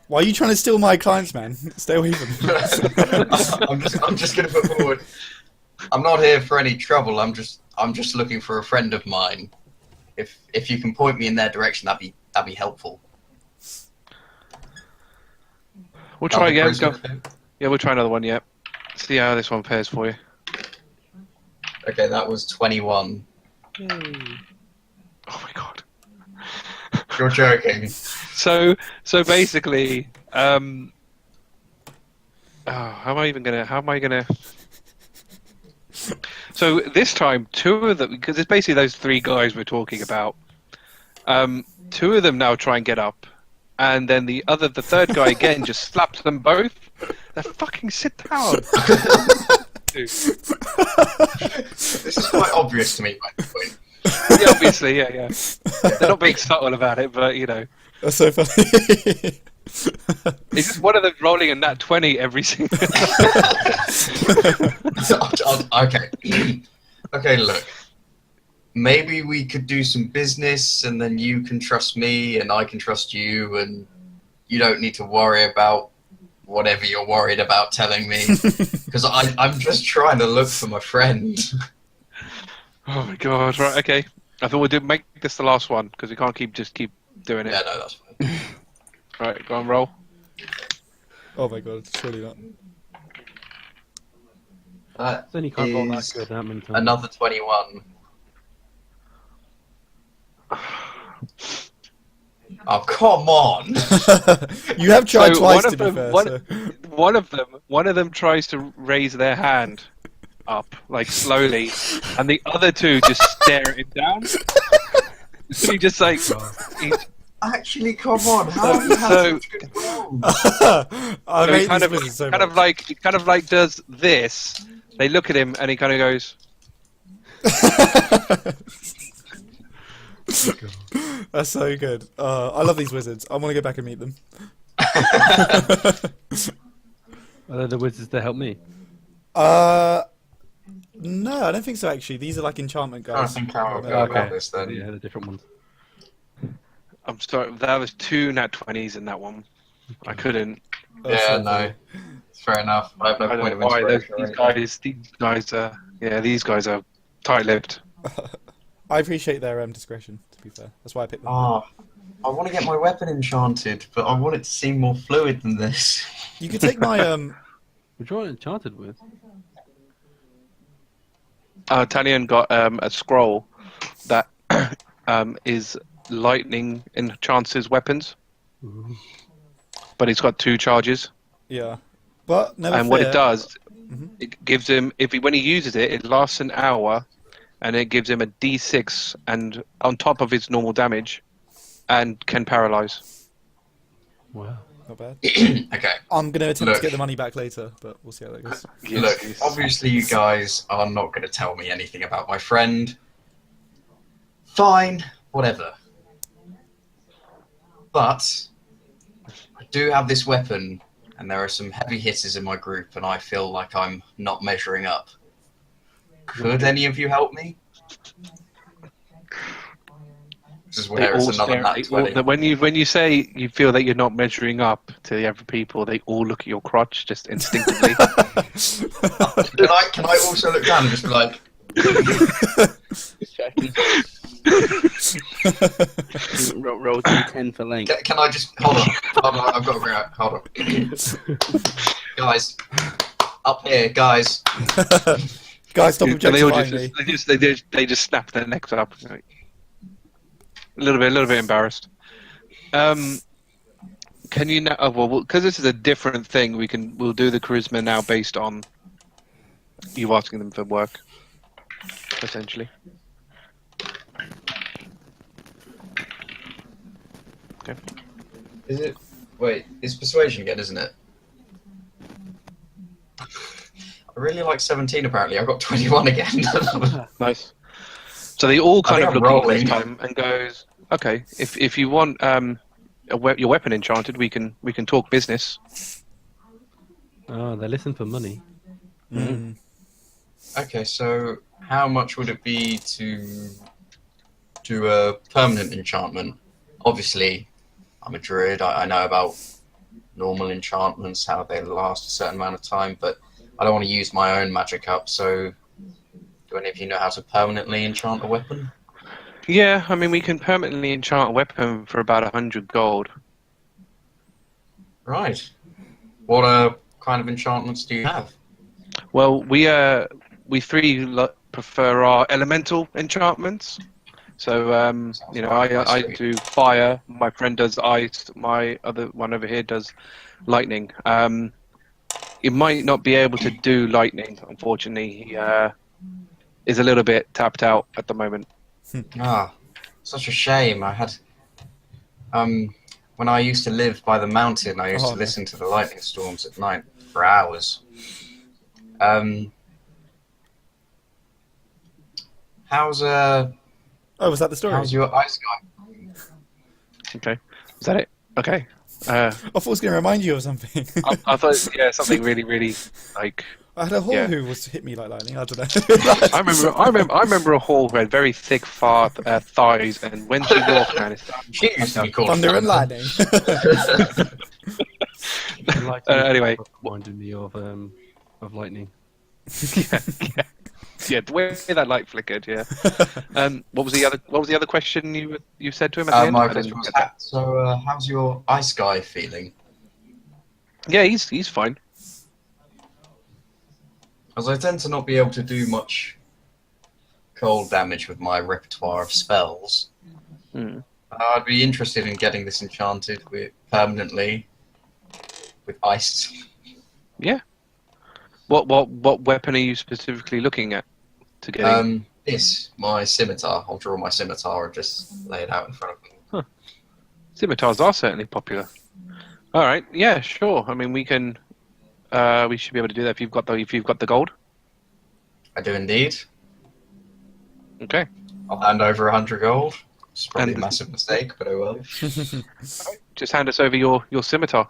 Why are you trying to steal my clients, man? Stay away from me. I'm just going to put forward. I'm not here for any trouble. I'm just looking for a friend of mine. If you can point me in their direction, that'd be helpful. We'll try again. Go. Yeah, we'll try another one. Yeah. See how this one fares for you. Okay, that was 21. Oh my god. You're joking. So basically, how am I gonna? So this time, two of them, because it's basically those three guys we're talking about. Two of them now try and get up, and then the third guy again just slaps them both. They fucking sit down. This is quite obvious to me, by the way. Yeah, obviously, yeah. They're not being subtle about it, but you know. That's so funny. It's just one of them rolling a nat 20 every single. Okay. Okay, look. Maybe we could do some business, and then you can trust me, and I can trust you, and you don't need to worry about whatever you're worried about telling me, because I'm just trying to look for my friend. Oh my god! Right, okay. I thought we'd make this the last one because we can't keep doing it. Yeah, no, that's fine. Right, go on, roll. Oh my god, surely not. That Then you can't roll that is good that many times. another 21. Oh, come on! You have tried So twice, one to of be them, fair. one, So. one of them tries to raise their hand up, like slowly, and the other two just stare at him down. So he just like, he's, Actually, come on! How have you had So- such good rolls? I so he rate kind these of, wizards so kind of much. like, he kind of like does this. They look at him, and he kind of goes, That's so good. I love these wizards. I want to go back and meet them. Are they the wizards that help me? No, I don't think so. Actually, these are like enchantment I don't guys. think I'll go Okay. about this then. Yeah, the different ones. I'm sorry, that was 2 nat 20s in that one. I couldn't. That's Yeah, so no. funny. It's fair enough. I have no I point don't of know why inspiration. these guys are, yeah, these guys are tight-lipped. I appreciate their discretion. To be fair, that's why I picked them. Oh, I want to get my weapon enchanted, but I want it to seem more fluid than this. You could take my Which one enchanted with? Talion got a scroll that is lightning enchants his weapons, Ooh. but he's got 2 charges. Yeah, but never And what fear. it does, Mhm. it gives him, when he uses it, it lasts an hour, and it gives him a D6 and on top of his normal damage, and can paralyze. Wow. Not bad. Okay. I'm gonna attempt Look. to get the money back later, but we'll see how that goes. Look, obviously you guys are not going to tell me anything about my friend. Fine, whatever. But I do have this weapon, and there are some heavy hitters in my group, and I feel like I'm not measuring up. Could any of you help me? This is where it's another nat 20. When you say you feel that you're not measuring up to the other people, they all look at your crotch just instinctively. Can I also look down and just be like, Roll D10 for length. can I just hold on? I've got to bring out. Hold on, guys, up here, guys. Guys, stop And they all objectifying me. they just snap their necks up. Like, a little bit embarrassed. Can you now? Well, because this is a different thing, we'll do the charisma now based on you asking them for work, essentially. Okay. Is it? Wait, it's persuasion again, isn't it? I really like 17. Apparently, I got 21 again. Nice. So they all kind I of think look I'm at you this rolling. time and goes, "Okay, if you want your weapon enchanted, we can talk business." Oh, they listen for money. Mm. Okay, so how much would it be to do a permanent enchantment? Obviously, I'm a druid. I know about normal enchantments, how they last a certain amount of time, but I don't want to use my own magic up. So, do any of you know how to permanently enchant a weapon? Yeah, I mean we can permanently enchant a weapon for about 100 gold. Right. What kind of enchantments do you have? Well, we three prefer our elemental enchantments. So you know, I do fire. My friend does ice. My other one over here does lightning. He might not be able to do lightning, unfortunately. He is a little bit tapped out at the moment. Ah, such a shame. I had when I used to live by the mountain, I used to listen to the lightning storms at night for hours. How's Oh, was that the story? how's your ice guy? Okay, is that it? Okay. I thought I was going to remind you of something. I thought something really like. I had a whore Yeah. who was hit me like lightning. I don't know. I remember a whole who had very thick thighs, and when she walked, man, it's She used to be called Thunder and lightning. Anyway. Reminded me of lightning. yeah, the way that light flickered. Yeah. What was the other question you said to him at the end? My I question didn't was, get that. so how's your ice guy feeling? Yeah, he's fine. I Because I tend to not be able to do much cold damage with my repertoire of spells. I'd be interested in getting this enchanted with permanently with ice. Yeah. What weapon are you specifically looking at to get? My scimitar. I'll draw my scimitar and just lay it out in front of me. Scimitars are certainly popular. All right. Yeah. Sure. I mean, we can. We should be able to do that if you've got the gold. I do indeed. Okay. I'll hand over 100 gold. It's probably And- a massive mistake, but oh well. Just hand us over your scimitar.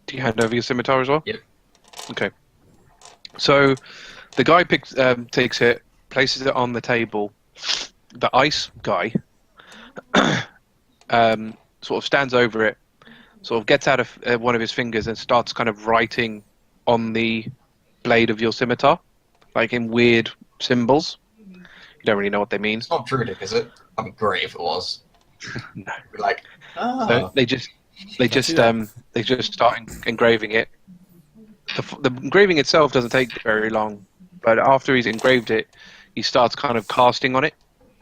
Do you hand over your scimitar as well? Yep. Okay. So, the guy takes it, places it on the table. The ice guy sort of stands over it, sort of gets out of one of his fingers and starts kind of writing on the blade of your scimitar, like in weird symbols. You don't really know what they mean. It's not Druidic, is it? That'd be great if it was. No. Be like, So they just start engraving it. The engraving itself doesn't take very long, but after he's engraved it, he starts kind of casting on it,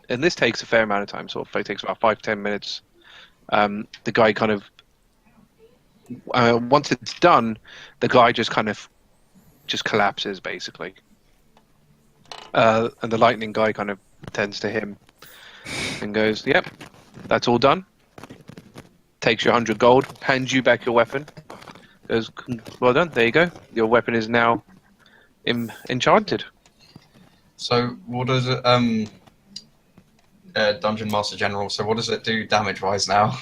and this takes a fair amount of time. Sort of, it takes about 5-10 minutes. The guy kind of once it's done, the guy just kind of collapses basically, and the lightning guy kind of tends to him and goes, "Yep, that's all done." Takes your 100 gold, hands you back your weapon. Goes, "Well done. There you go. Your weapon is now enchanted." So what does it, Dungeon Master General, so what does it do damage-wise now?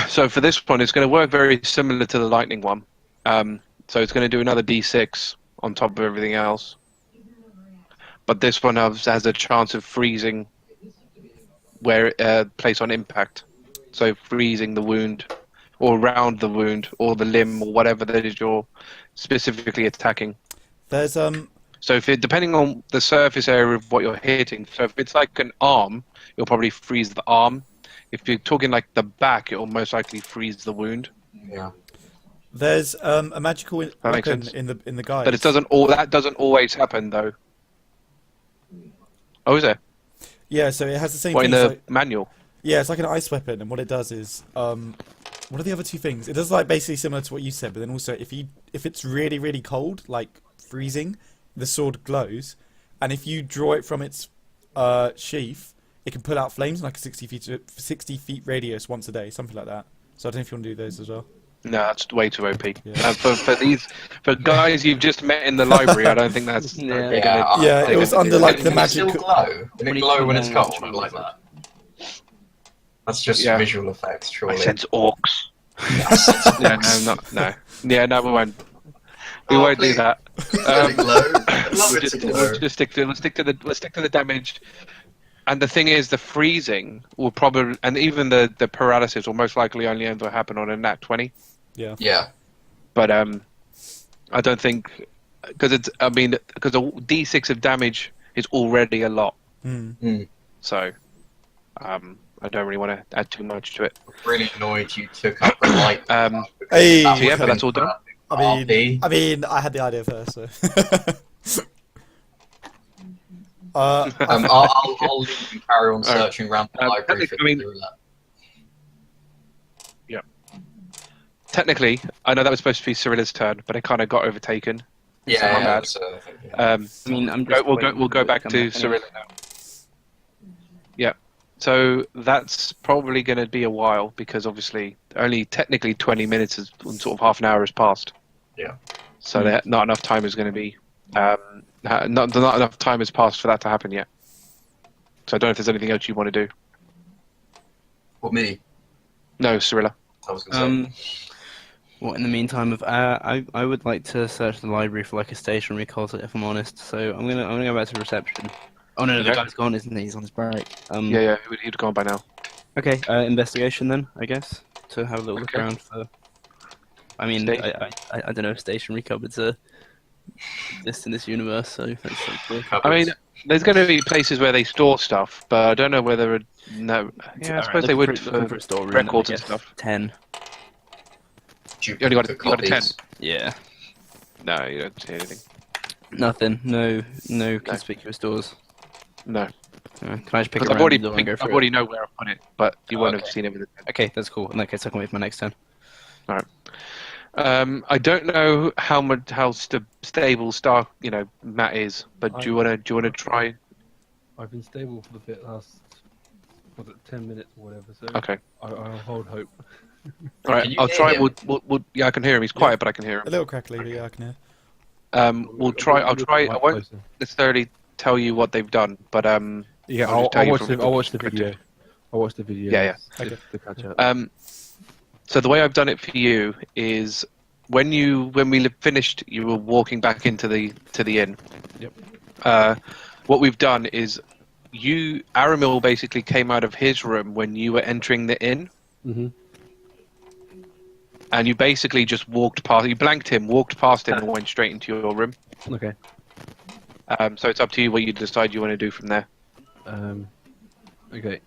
So for this one, it's going to work very similar to the lightning one. So it's going to do another D6 on top of everything else. But this one has a chance of freezing where place on impact. So freezing the wound, or around the wound, or the limb, or whatever that is you're specifically attacking. There's So if it, depending on the surface area of what you're hitting, so if it's like an arm, you'll probably freeze the arm. If you're talking like the back, it'll most likely freeze the wound. Yeah. there's a magical makes weapon sense. in the guide. But that doesn't always happen though. Oh, is there? Yeah, so it has the same What, thing. in It's the like, manual? yeah, it's like an ice weapon, and what it does is what are the other two things? It does like basically similar to what you said, but then also if it's really really cold, like freezing, the sword glows, and if you draw it from its sheath, it can put out flames in like a 60 feet radius once a day, something like that. So I don't know if you want to do those as well. No, that's way too OP. Yeah. For guys you've just met in the library, I don't think that's. Yeah. Yeah, it was under like the Can it magic. still glow? Can it glow when it's cold? When I like that. That's just Yeah. visual effects, I surely. sense orcs. Yeah, no. Yeah, no, we won't. We Oh, won't please. do that. Let it glow. I'd love it to glow. Let's stick to the damage. And the thing is, the freezing will probably, and even the paralysis will most likely only ever happen on a nat 20. Yeah. Yeah. But I don't think because a D6 of damage is already a lot. Mm. So I don't really want to add too much to it. Really annoyed you took up the light. Hey, So yeah, but that's all done. I mean, I had the idea first, so. I'll leave you carry on Alright. searching around the library for I mean- that. Technically, I know that was supposed to be Cirilla's turn, but it kind of got overtaken. Yeah, my yeah, bad. so I think, yeah. I mean, I'm just We'll waiting go for back it to come anyway. Cirilla now. Yeah. So that's probably going to be a while because obviously only technically 20 minutes is sort of half an hour has passed. Yeah. So not enough time is going to be not enough time has passed for that to happen yet. So I don't know if there's anything else you want to do. What, me? No, Cirilla. I was going to say. What in the meantime? I would like to search the library for like a stationary closet, if I'm honest. So I'm gonna go back to reception. Oh no, the Okay. guy's gone, isn't he? He's on his break. Yeah, he'd gone by now. Okay, investigation then, I guess, to have a little look Okay. around for. I mean, Stay- I don't know if stationary cupboards are exist in this universe, so that's something. I mean, there's going to be places where they store stuff, but I don't know whether. No, yeah, I suppose they would looking for a storeroom, records I and guess. stuff. 10. You only got Duplicate you got a 10. copies. Yeah. No, you don't see anything. Nothing. No conspicuous doors. No, Can I just pick because it I've already and go I through already it? know where I put it, but you won't have Okay. seen it with it. Okay, that's cool. In that case, I can wait for my next turn. I don't know how stable Matt is, but do you wanna try? I've been stable for the bit last, was it 10 minutes or whatever, so Okay, I'll hold hope. all right. Can you I'll hear try. him? We'll yeah, I can hear him. He's quiet, but I can hear A him. little crackly, but yeah, I can hear. We'll try. I'll try. I won't Closer. necessarily tell you what they've done, but Yeah, I'll just tell I'll you watch from the the I'll watch the perspective. video. I'll watch the video. Yeah, yeah. Okay. To catch up. So the way I've done it for you is when we finished, you were walking back into the inn. Yep. What we've done is Aramil basically came out of his room when you were entering the inn, Mhm. and you basically just walked past. You blanked him, walked past him, and went straight into your room. Okay. So it's up to you what you decide you want to do from there. Okay.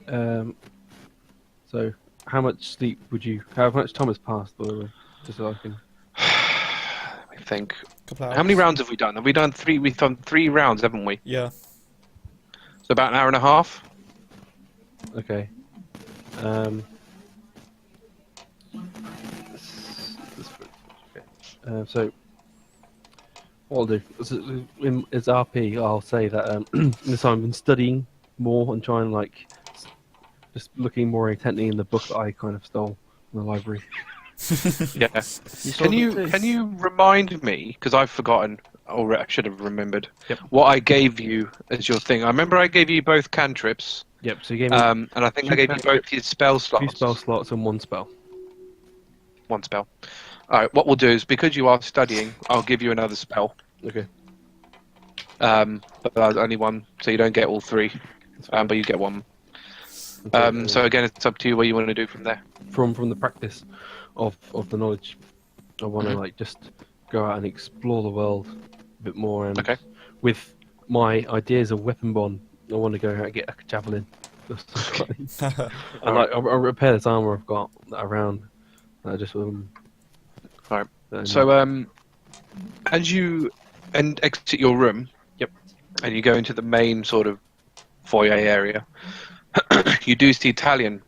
So, how much sleep would you? How much time has passed, by the way, just so I can. I think. Couple hours. How many rounds have we done? Have we done 3? We've done 3 rounds, haven't we? Yeah. So about an hour and a half. Okay. So, what I'll do is RP. I'll say that this I've been studying more and trying just looking more intently in the book that I kind of stole from the library. Yeah. Can you remind me, because I've forgotten, or I should have remembered, Yep. what I gave you as your thing. I remember I gave you both cantrips, Yep. So you gave me and I think I two gave you both his spell slots. 2 spell slots and 1 spell. 1 spell. All right. What we'll do is, because you are studying, I'll give you another spell. Okay. But only 1, so you don't get all 3. But you get 1. Okay, So again, it's up to you what you want to do from there. from the practice of the knowledge, I want to just go out and explore the world a bit more. And Okay. with my ideas of weapon bond, I want to go out and get a javelin. I'll repair this armor I've got around. Alright. So as you exit your room, Yep. and you go into the main sort of foyer area, you do see Talion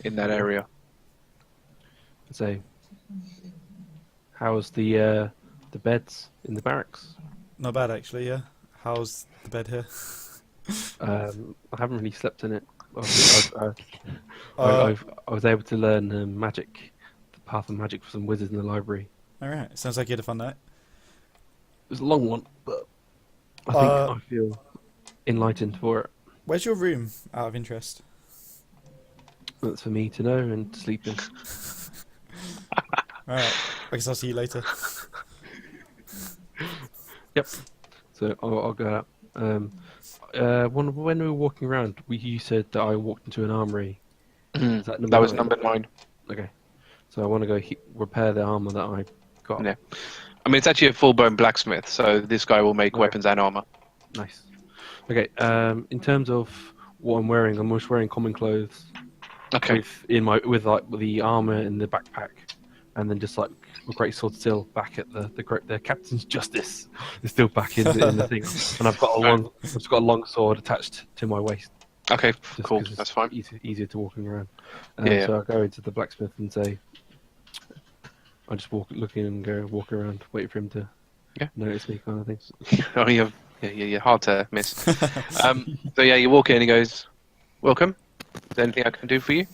in that area. So, how's the beds in the barracks? Not bad, actually, yeah. How's the bed here? I haven't really slept in it. I was able to learn magic, the path of magic for some wizards in the library. Alright, sounds like you had a fun night. It was a long one, but I think I feel enlightened for it. Where's your room, out of interest? That's for me to know and to sleep in. Alright, I guess I'll see you later. Yep. So I'll go out. When we were walking around, you said that I walked into an armory. Is that number That was 9? number 9. Okay. So I want to go repair the armor that I got. Yeah. I mean, it's actually a full-blown blacksmith, so this guy will make weapons and armor. Nice. Okay. In terms of what I'm wearing, I'm just wearing common clothes. Okay. With the armor and the backpack, and then just like a great sword still back at the captain's justice is still back in the thing, and I've got a long sword attached to my waist. Okay, Just cool. 'cause it's That's fine. Easier to walking around. Yeah. So I go into the blacksmith and say, I just look in and walk around, wait for him to notice me, kind of thing. Oh, you're hard to miss. So yeah, you walk in and he goes, "Welcome. Is there anything I can do for you?"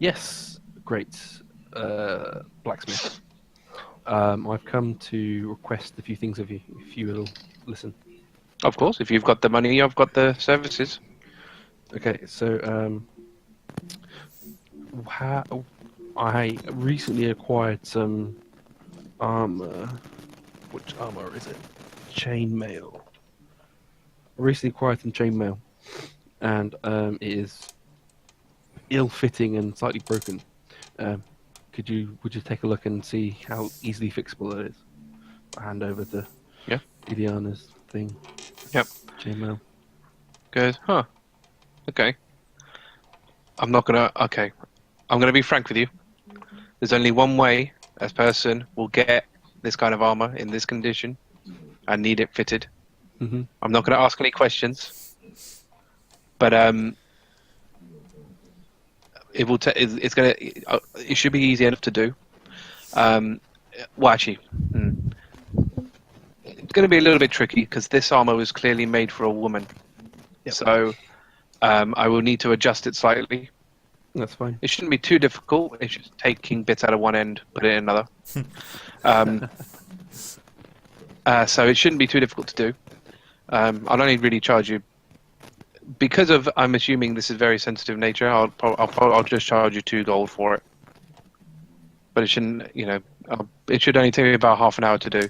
Yes, great, blacksmith. I've come to request a few things of you, if you will listen. Of course. If you've got the money, I've got the services. Okay, so I recently acquired some armor. Which armor is it? Chainmail. I recently acquired some chainmail, and it is ill-fitting and slightly broken. Would you take a look and see how easily fixable it is? hand over the Yeah. Iliana's thing. Yep. Chainmail. Goes, huh? Okay. I'm gonna be frank with you. There's only one way a person will get this kind of armor in this condition and need it fitted. Mm-hmm. I'm not gonna ask any questions, but it should be easy enough to do. Well, actually, it's going to be a little bit tricky because this armor was clearly made for a woman. Yep. So I will need to adjust it slightly. That's fine. It shouldn't be too difficult. It's just taking bits out of one end, put it in another. So it shouldn't be too difficult to do. I'll only really charge you because of. I'm assuming this is very sensitive nature. I'll just charge you 2 gold for it. But it shouldn't. It should only take me about half an hour to do.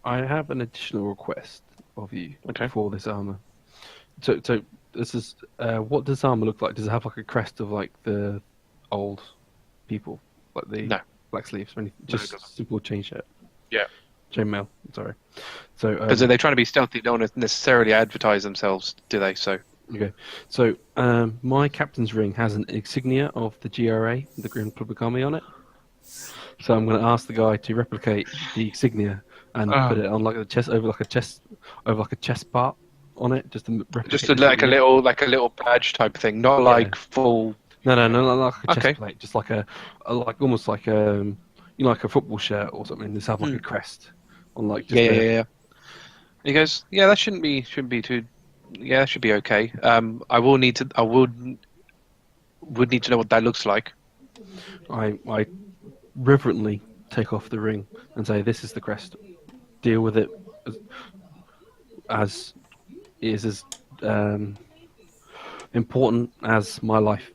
I have an additional request of you Okay. for this armor. So this is what does armor look like? Does it have like a crest of like the old people, like the No. black sleeves or anything? No, it Just doesn't. simple chain shirt. Yeah. Chainmail. Sorry. So Because they're trying to be stealthy, don't want to necessarily advertise themselves, do they? So okay. So my captain's ring has an insignia of the GRA, the Green Republic Army, on it. So I'm going to ask the guy to replicate the insignia and put it on like a chest over like a chest part on it, just to replicate. just the like a insignia. little badge type thing, not Yeah. like full. No, not like a chest Okay. plate, just like a like almost like like a football shirt or something. Just have like a crest on like just Yeah. He goes, yeah, that shouldn't be too. Yeah, that should be okay. I would need to know what that looks like. I reverently take off the ring and say, "This is the crest. Deal with it as it is as important as my life."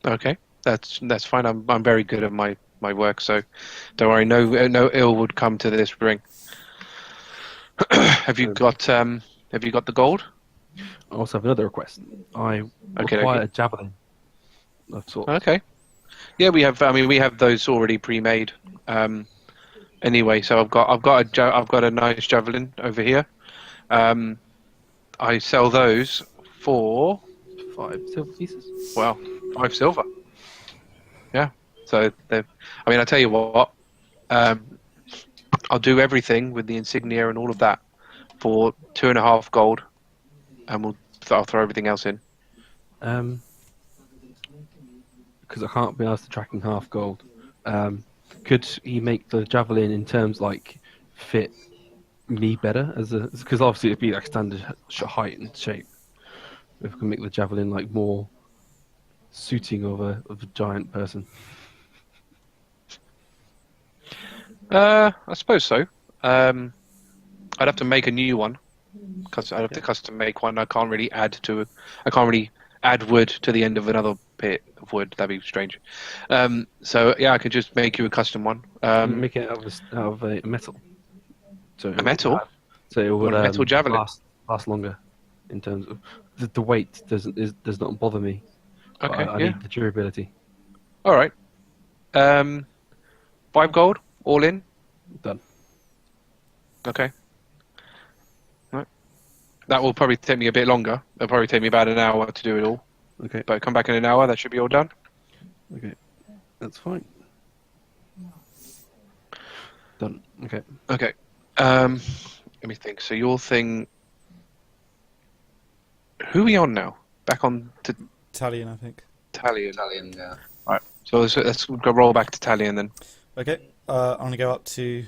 Okay, that's fine. I'm very good at my work, so don't worry. No ill would come to this ring. Have you got the gold? I also have another request. I Okay, require okay. a javelin of sorts. Okay. Yeah, we have. I mean, we have those already pre-made. Anyway, so I've got a nice javelin over here. I sell those for 5 silver pieces. 5 silver. Yeah. So I tell you what. I'll do everything with the insignia and all of that for 2.5 gold, and I'll throw everything else in. Because I can't be asked to tracking half gold. Could he make the javelin in terms like fit me better because obviously it'd be like standard height and shape. If we can make the javelin like more suiting of a giant person. I suppose so. I'd have to make a new one because I'd have to custom make one. I can't really add wood to the end of another bit of wood. That'd be strange. So yeah, I could just make you a custom one. Make it out of a metal. So A metal? So it would a metal javelin? last longer in terms of the weight does not bother me. But Okay, I yeah. need the durability. All right. 5 gold, all in. Done. Okay. Right. That will probably take me a bit longer. It'll probably take me about an hour to do it all. Okay. But come back in an hour. That should be all done. Okay. That's fine. Done. Okay. Okay. Let me think. So your thing. Who are we on now? Back on to Talion, I think. Talion. Italian, yeah. All right. So let's go roll back to Talion then. Okay. I'm gonna go up to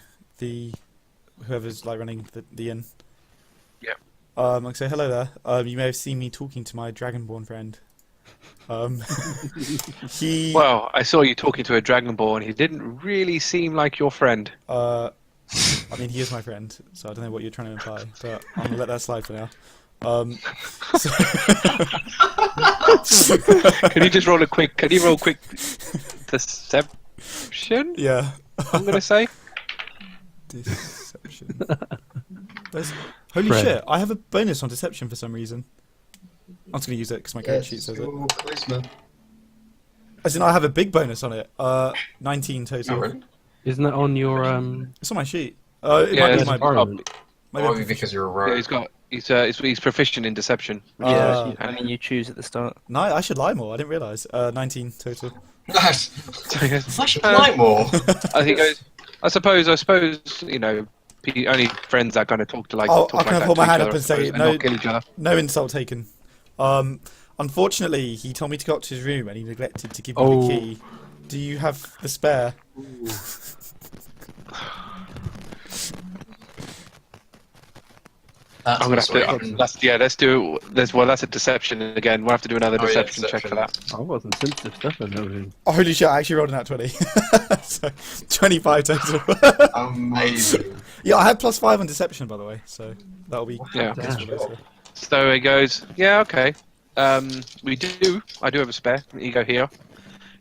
whoever's like running the inn. Yeah. I'll say hello there. You may have seen me talking to my Dragonborn friend. He. Well, I saw you talking to a Dragonborn. He didn't really seem like your friend. I mean, he is my friend, so I don't know what you're trying to imply, but I'm gonna let that slide for now. Can you just roll a quick? Can you roll quick deception? Yeah. I'm gonna say. Deception. Holy Fred. shit! I have a bonus on deception for some reason. I'm just gonna use it because my character sheet says it. your charisma. As in, I have a big bonus on it. 19 total. Oh, really? Isn't that on your It's on my sheet. It Yeah, might be that's my. environment. Maybe Probably because you're a Yeah, rogue. he's proficient in deception. Yeah, Ah. I mean you choose at the start. No, I should lie more. I didn't realise. 19 total. Nice. So he goes, I should lie more. he goes, I suppose, only friends that kind of talk to like. Oh, talk I like kind of that hold to my each hand other, up I and say, suppose, no, not kill each other. no insult taken. Unfortunately, he told me to go up to his room and he neglected to give me Oh. the key. Do you have the spare? That's I'm gonna have to. persuasion. Let's do. That's a deception again. We'll have to do another Oh, yeah, deception check for deception. that. I wasn't sensitive stuff and everything. Oh, holy shit, I actually rolled an at 20. So, 25 total. Amazing. Yeah, I had +5 on deception, by the way, so that'll be Yeah. useful later. So he goes, yeah, okay. I do have a spare. You go here.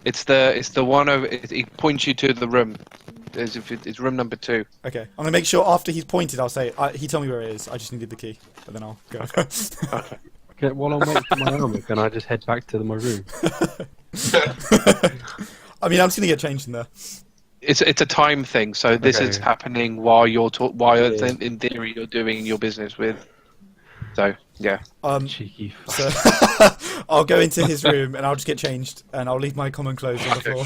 It's the one over. He points you to the room. It's room number 2. Okay, I'm gonna make sure after he's pointed, I'll say, he told me where it is, I just needed the key, but then I'll go. Okay, while I'm waiting for my armor, can I just head back to my room? I mean, I'm just gonna get changed in there. It's a time thing. So this Okay. is happening while you're Yeah. in theory you're doing your business with. So yeah. Cheeky. So I'll go into his room and I'll just get changed and I'll leave my common clothes on the floor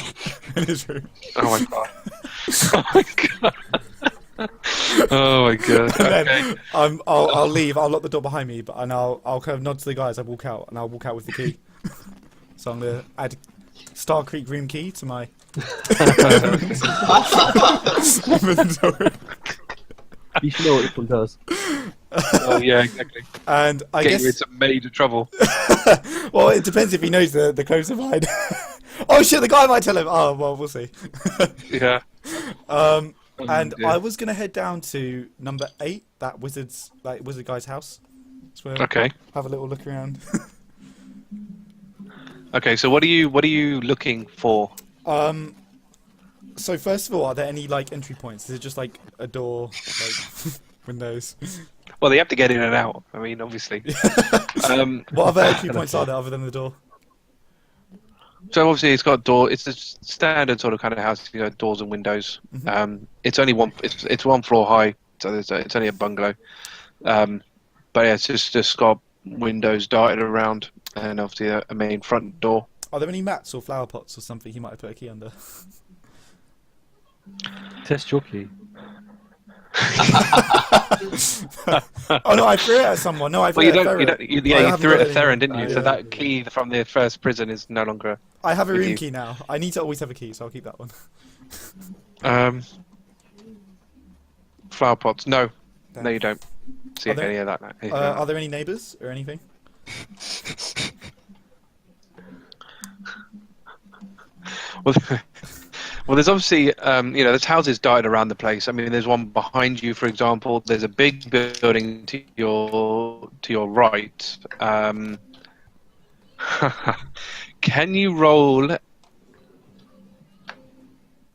in his room. Oh my god. Oh my god. Oh my god. And Okay. then I'll leave. I'll lock the door behind me, and I'll kind of nod to the guys. I walk out, and I'll walk out with the key. So I'm gonna add Starkriek room key to my inventory. You should know what this one does. Oh yeah, exactly. And I Get you guess, into major trouble. well, it depends if he knows the clothes are mine. Oh shit, the guy might tell him. Oh well, we'll see. Yeah. And yeah. I was gonna head down to number 8, that wizard guy's house. So Okay. have a little look around. Okay. So what are you looking for? So first of all, are there any like entry points? Is it just like a door, like windows? Well, they have to get in and out. I mean, obviously. What other entry points are there other than the door? So obviously it's got a door. It's a standard sort of kind of house. You got doors and windows. It's only one. It's 1 floor high, so it's only a bungalow. But yeah, it's just got windows darted around, and obviously a main front door. Are there any mats or flower pots or something he might have put a key under? Test your key. Oh no, I threw it at someone. No, I threw Well, it at Theron. you I you haven't threw it got at Theron, any- didn't you? Oh, So yeah. that key from the first prison is no longer. I have a with room you. key now. I need to always have a key, so I'll keep that one. Flower pots. No, Damn. no, you don't see Are there- any of that. No. Are there any neighbours or anything? Well, well, there's obviously, there's houses dotted around the place. I mean, there's one behind you, for example. There's a big building to your right. Can you roll a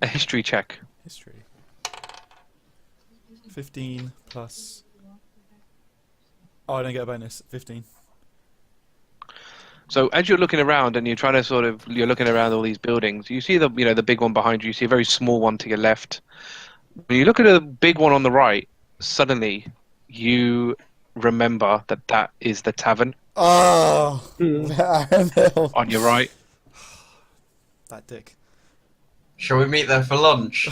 history check? History. 15 plus. Oh, I don't get a bonus. 15. So as you're looking around and you're trying to you're looking around all these buildings, you see the big one behind you. You see a very small one to your left. When you look at the big one on the right, suddenly you remember that is the tavern Oh, Aramil. on your right. That dick. Shall we meet there for lunch?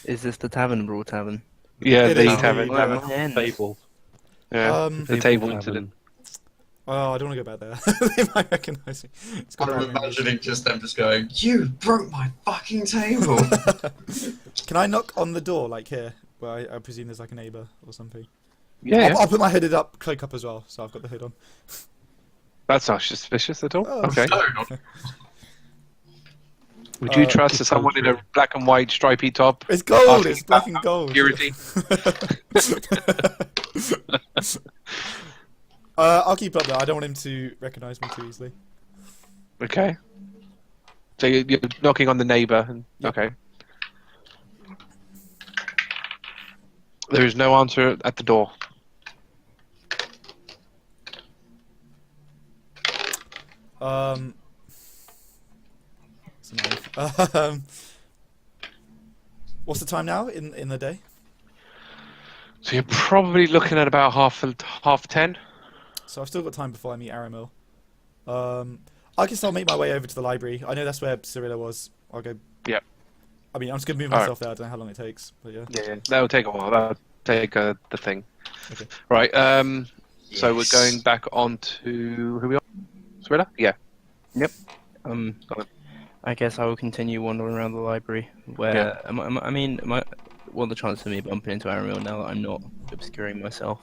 Is this the Tavern Brawl Tavern? Yeah, It the is tavern. the- tavern. When? Fable. Yeah, the table Tavern. incident. Oh, I don't want to go back there. They might recognise me. It's got I'm bad language. imagining just them just going, "You broke my fucking table." Can I knock on the door, like here, where I presume there's like a neighbour or something? Yeah, I'll put my hooded up, cloak up as well, so I've got the hood on. that's not suspicious at all. Oh. Okay. No, not Would you trust it's someone in a black and white stripy top? It's gold. Asking It's black and about gold. Security. I'll keep up there. I don't want him to recognise me too easily. Okay. So you're knocking on the neighbour. Yep. Okay. There is no answer at the door. It's annoying. What's the time now in the day? So you're probably looking at about half 10. So I've still got time before I meet Aramil. I guess I'll make my way over to the library. I know that's where Cirilla was. I'll go. Yep. I mean, I'm just gonna move All myself there. I don't know how long it takes, but yeah. Yeah, that'll take a while. That'll take the thing. Okay. Right. So we're Yes. going back on to who we are? Cirilla? Yeah. I guess I will continue wandering around the library. Where what are the chances of me bumping into Aramil now that I'm not obscuring myself?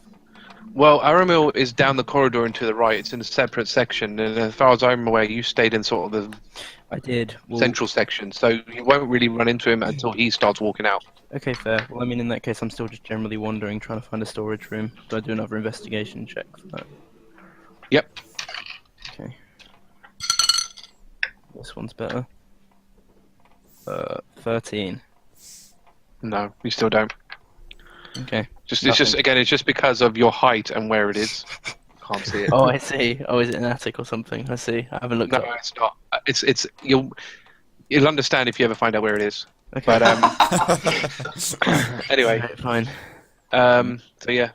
Well, Aramil is down the corridor and to the right. It's in a separate section, and as far as I'm aware, you stayed in sort of the I did. Well, central section, so you won't really run into him until he starts walking out. Okay, fair. Well, I mean, in that case, I'm still just generally wandering, trying to find a storage room. Do I do another investigation check for that? Yep. Okay. This one's better. 13. No, you still don't. Okay. It's just because of your height and where it is. Can't see it. Oh, I see. Oh, is it an attic or something? I see. I haven't looked No, up. it's not. It's you'll understand if you ever find out where it is. Okay. But anyway, Alright, fine. so yeah,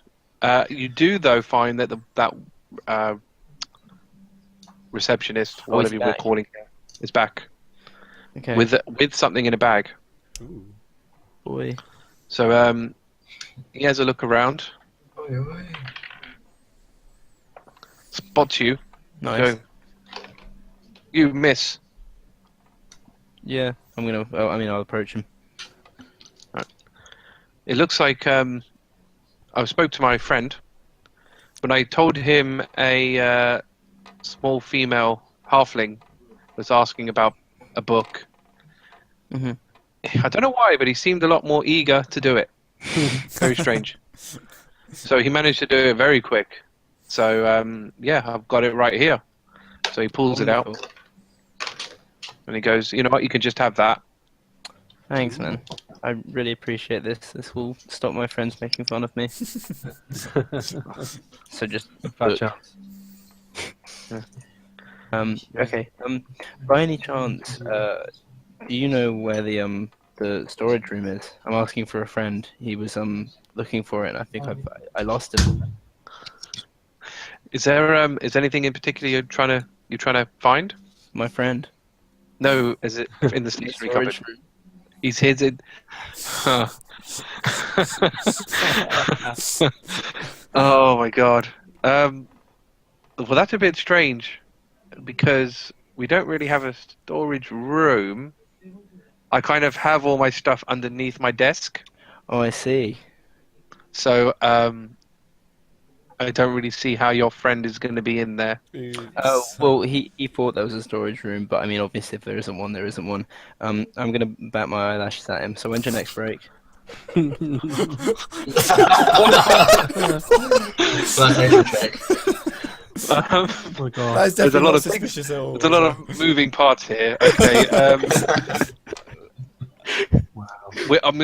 you do though find that that receptionist, Oh, he's whatever we're back. calling her, is back Okay. with something in a bag. Ooh. Boy. So he has a look around, Oi, oi. spots you, Nice. go, you miss. Yeah. I'm gonna. Oh, I mean, I'll approach him. It looks like I spoke to my friend. When I told him a small female halfling was asking about a book, hmm I don't know why, but he seemed a lot more eager to do it. Very strange. So he managed to do it very quick. So yeah, I've got it right here. So he pulls it out Wonderful. and he goes, "You know what? You can just have that." Thanks, man. I really appreciate this. This will stop my friends making fun of me. So just Fat look. chance. Okay. By any chance, do you know where the storage room is? I'm asking for a friend. He was looking for it, and I think I lost him. Is there anything in particular you're trying to find? My friend. No, is it in the stationery cupboard? Storage room. He's hidden. Huh. Oh my god. Well, that's a bit strange because we don't really have a storage room. I kind of have all my stuff underneath my desk, Oh, I see. so I don't really see how your friend is going to be in there. Oh, well, he thought there was a storage room, but I mean, obviously, if there isn't one, there isn't one. I'm gonna bat my eyelashes at him. So when's your next break? Flirtation check. Oh my god. That is There's a definitely lot not of suspicious at all. There's a lot of moving parts here. Okay. Wow.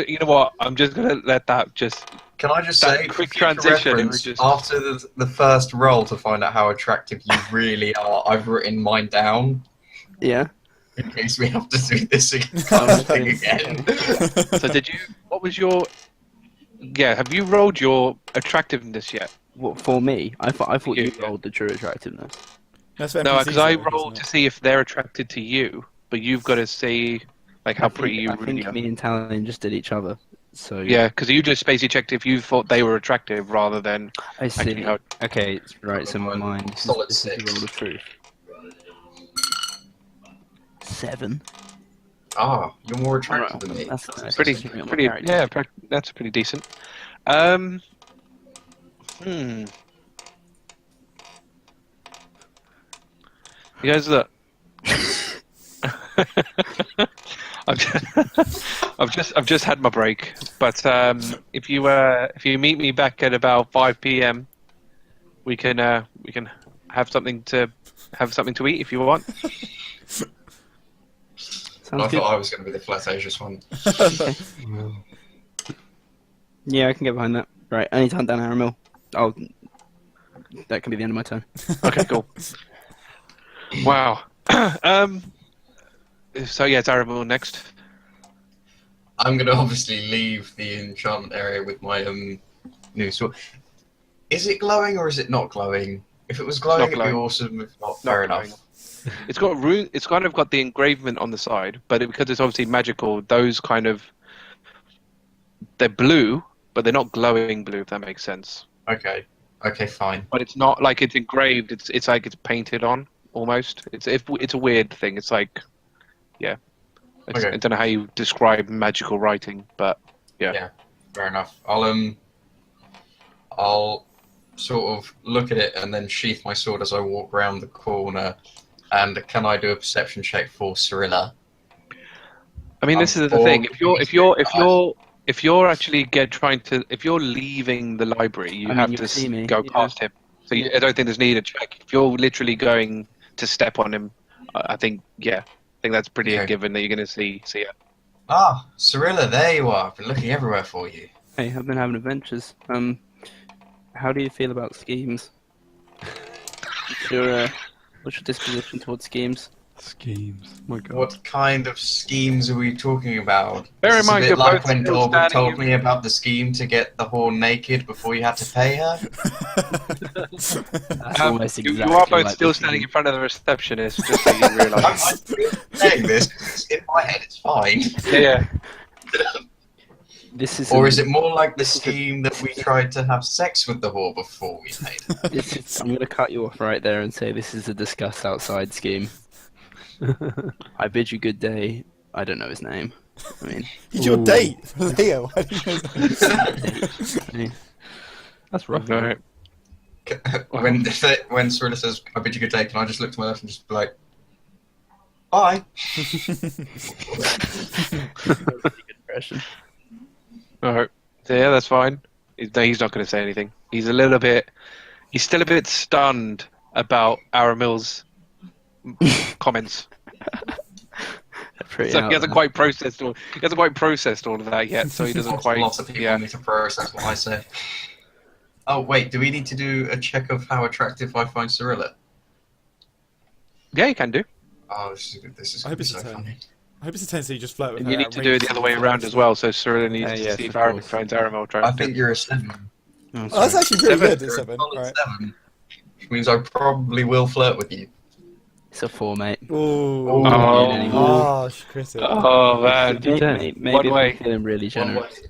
You know what? I'm just gonna let that just. Can I just That say, quick for future transition, it reference, was just- after the first roll to find out how attractive you really are, I've written mine down Yeah. in case we have to do this again. So did you? What was your? Yeah. Have you rolled your attractiveness yet? What for me? I thought you Yeah. rolled the true attractiveness. That's for No, NPCs because I though, rolled isn't to it? see if they're attracted to you, but you've got to see like how pretty you I really think are. me and Talion just did each other. So Yeah, because you just basically checked if you thought they were attractive rather than I see. actually how. Okay, right. So my mind. Solid this is the 6. roll of truth. 7. Ah, you're more attractive than me. That's nice. Pretty, That's my pretty, character. yeah, that's pretty decent. You guys look. I've just had my break, but if you meet me back at about 5 p.m., we can have something to eat if you want. Sounds I good. thought I was going to be the flirtatious one. Yeah, I can get behind that. Right, I need to hunt down Aramil. Oh, that can be the end of my turn. Okay, cool. Wow. So yeah, it's Aramil next. I'm gonna obviously leave the enchantment area with my new sword. Is it glowing or is it not glowing? If it was glowing, it'd be glowing. awesome. If not, Not fair glowing. enough. It's got it's kind of got the engravement on the side, but because it's obviously magical, those kind of they're blue, but they're not glowing blue. If that makes sense. Okay. Okay, fine. But it's not like it's engraved. It's like it's painted on almost. It's a weird thing. It's like, yeah. Okay. I don't know how you describe magical writing, but yeah. Fair enough. I'll sort of look at it and then sheath my sword as I walk round the corner. And can I do a perception check for Cirilla? I mean, this is the thing. If you're actually if you're leaving the library, you have to go past him. So I don't think there's need a check. If you're literally going to step on him, I think that's pretty a given that you're going to see it. Ah, Cirilla, there you are. I've been looking everywhere for you. Hey, I've been having adventures. How do you feel about schemes? What's your disposition towards schemes? Schemes. My God. What kind of schemes are we talking about? Bear in Is this mind a you're bit like both when still Dorgan standing told in- me about the scheme to get the whore naked before you had to pay her? That's almost You exactly are both like still the standing scheme. in front of the receptionist, just so you realise. I'm saying this because in my head it's fine. Yeah. This is Or is it more like the scheme that we tried to have sex with the whore before we paid her? I'm going to cut you off right there and say this is a discuss outside scheme. I bid you good day. I don't know his name. I mean, He's your Ooh. date, Leo. Why do you know his name? That's rough. Right. when Cirilla says, I bid you good day, can I just look to my left and just be like, bye? good impression. All right. So yeah, that's fine. He's not going to say anything. He's still a bit stunned about Aramil's comments. Pretty So out he hasn't there. quite processed all of that yet. So he doesn't quite. Lots of people need to process what I say. Oh, wait, do we need to do a check of how attractive I find Cirilla? Yeah, you can do. Oh, this is I hope gonna be it's so a 10. funny. I hope it's a 10 so you just flirt with And her. you need to do it the other way around as well. So Cirilla needs to yes, see if of Aramil course. finds Aramil I attractive. think you're a 7. Oh, Oh, that's sorry. actually pretty Seven. good. You're a Seven. solid Right. 7. Which means I probably will flirt with you. It's a 4, mate. Ooh. Oh. Harsh critic. Oh man. Maybe One if way. I'm feeling really generous.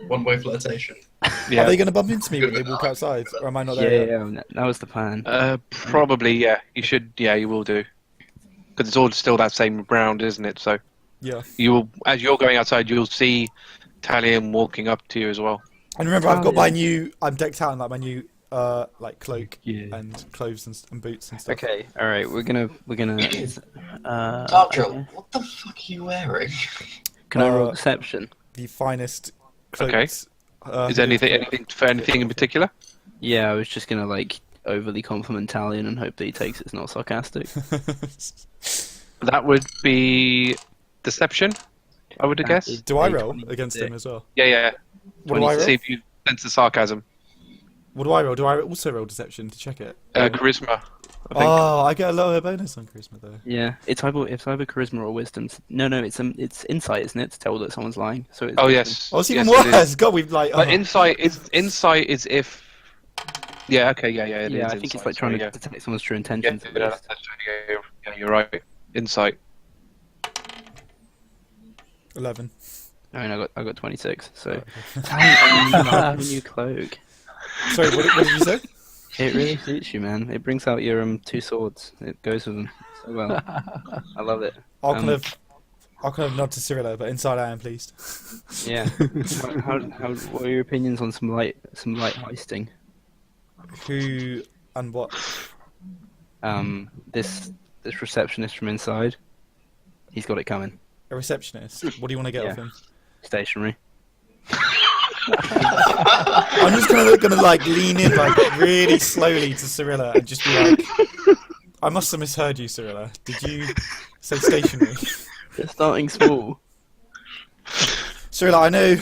One-way flirtation. Are Yeah. they going to bump into me when they walk outside? Or am I not Yeah, there yet? yeah, that was the plan. Probably. Yeah. You should. Yeah, you will do. Because it's all still that same round, isn't it? So Yeah. you will, as you're going outside, you'll see Talion walking up to you as well. And remember, I've got my yeah. new... I'm decked out in like my new like cloak Yeah. and clothes and boots and stuff. Okay, all right, we're gonna. Darkdrill, okay. what the fuck are you wearing? Can I roll Uh, deception? The finest cloaks. Is anything in particular? Yeah, I was just gonna like overly compliment Talion and hope that he takes it's not sarcastic. That would be deception, I would guess. is Do I a roll 26. against him as well? Yeah. What do I roll? See if you sense the sarcasm. What do I roll? Do I also roll deception to check it? Charisma, I think. Oh, I get a lower bonus on charisma though. Yeah, it's either charisma or wisdom. No, it's insight, isn't it, to tell that someone's lying? So it's Oh wisdom. yes. Oh, it's even Yes, it is. worse. God, we've like. But oh. insight is if. Yeah. Okay. Yeah. It Yeah, is I think it's insight, like trying sorry, to detect someone's true Yeah. intentions. Yeah, you're right. Insight. 11. I mean, I got 26. So Oh, I have a new cloak. Sorry, what did you say? It really suits you, man. It brings out your 2 swords. It goes with them so well. I love it. I'll kind of nod to Cirilla, but inside I am pleased. Yeah. What are your opinions on some light heisting? Who and what? This receptionist from inside. He's got it coming. A receptionist. What do you want to get off him? Stationary. I'm just gonna like lean in like really slowly to Cirilla and just be like, I must have misheard you, Cirilla. Did you say stationary? They're starting small. Cirilla, I know.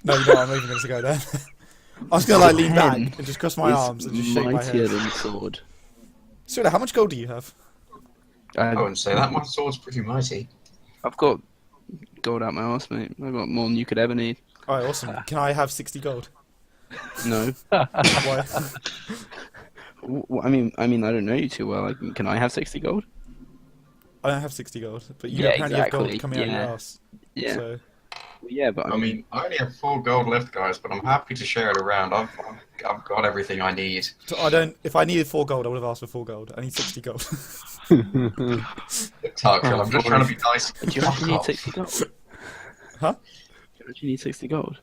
No, you know what, I'm even going to go there. I was gonna like lean back Pen and just cross my is arms and just shake my mightier head. than sword. Cirilla, how much gold do you have? I wouldn't say that. My sword's pretty mighty. I've got gold out my arse, mate. I got more than you could ever need. All right, awesome. Can I have 60 gold? No. Why? I mean, I don't know you too well. Like, can I have 60 gold? I don't have 60 gold, but you Yeah, apparently have gold exactly. coming out of your Yeah. ass. Yeah. So, Well, yeah, but I mean, I only have 4 gold left, guys, but I'm happy to share it around. I've got everything I need. so I don't. If I needed 4 gold, I would have asked for 4 gold. I need 60 gold. Tarkriel, I'm just trying to be nice. do you actually need 60 gold? Huh? Do you actually need 60 gold?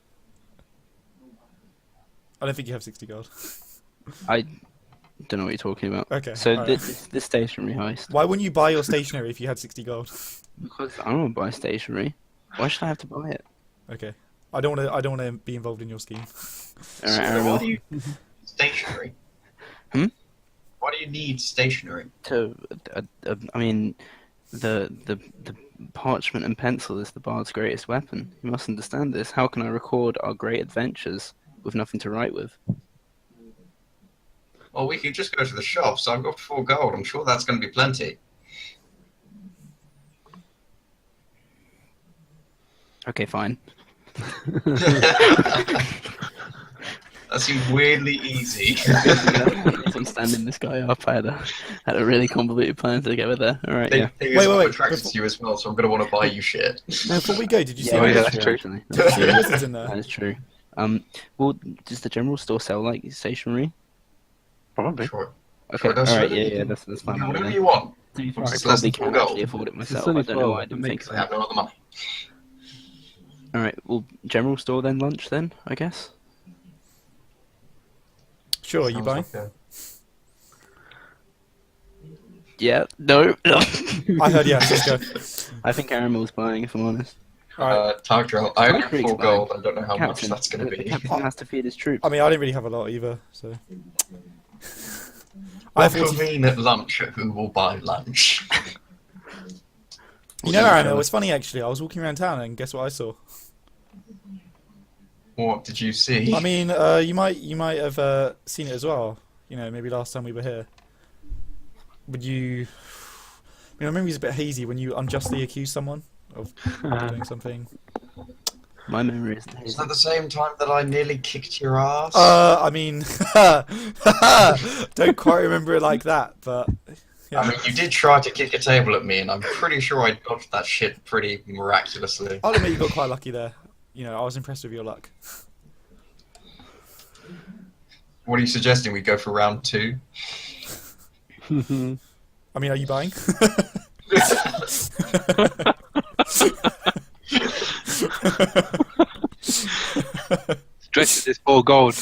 I don't think you have 60 gold. I don't know what you're talking about. Okay. So alright. this stationery heist. Why wouldn't you buy your stationery if you had 60 gold? Because I don't want to buy stationery. Why should I have to buy it? Okay. I don't want to. I don't want to be involved in your scheme. Alright, So Aramil. why do you stationary? Hmm? Why do you need stationary? I mean, the parchment and pencil is the bard's greatest weapon. You must understand this. How can I record our great adventures with nothing to write with? Well, we can just go to the shop, so I've got 4 gold. I'm sure that's going to be plenty. Okay, fine. That seems weirdly easy. I'm standing this guy up. I had a really convoluted plan to get with there. All right, yeah. Thing is, Wait, I'm wait, attracted before- to you as well, so I'm going to want to buy you shit. Now, before we go, did you see Yeah, any that's true. Actually. did you see any wizards in there? That is true. Well, does the general store sell like stationery? Probably. Sure. Okay, Sure, that's all right, true. yeah, that's fine. Whatever you want. To be fair, It's I just less probably than can 4 actually gold. afford it myself. only I don't know why I 12, didn't that think makes so. I have no other money. All right, well, general store then lunch then, I guess. Sure, are you Sounds buying? like a- Yeah, no. I heard yes. Let's go. I think Aramil's buying, if I'm honest. Alright. Tarkriel, I only have Starkriek's 4 buying. gold. I don't know how much Captain, that's going to the be. captain has to feed his troops. I mean, I didn't really have a lot either, so. I What have 40. convene at lunch? Who will buy lunch? You know, Aaron, it was funny actually. I was walking around town and guess what I saw? What did you see? I mean, you might have seen it as well. You know, maybe last time we were here. Would you? I mean, my memory's a bit hazy when you unjustly accuse someone of doing something. My memory is Is that the same time that I nearly kicked your ass? I mean, don't quite remember it like that, but yeah. I mean, you did try to kick a table at me, and I'm pretty sure I dodged that shit pretty miraculously. I'll admit you got quite lucky there. You know, I was impressed with your luck. What are you suggesting? We go for round 2? I mean, are you buying? Stretch this 4 gold.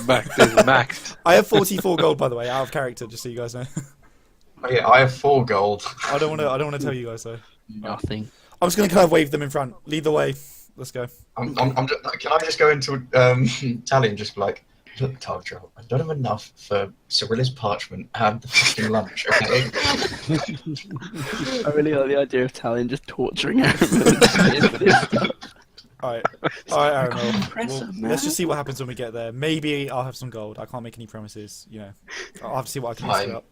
Max. I have 44 gold, by the way, out of character, just so you guys know. Oh, yeah, I have 4 gold. I don't want to tell you guys though. nothing. I'm just gonna kind of wave them in front. Lead the way. Let's go. Can I just go into Talion and just be like, look, Tarkriel, I don't have enough for Cirilla's parchment and the fucking lunch, okay? I really like the idea of Talion just torturing Aramil. Alright, Aramil. Impressive, man. Let's just see what happens when we get there. Maybe I'll have some gold. I can't make any promises, you know. I'll have to see what I can Fine. muster up.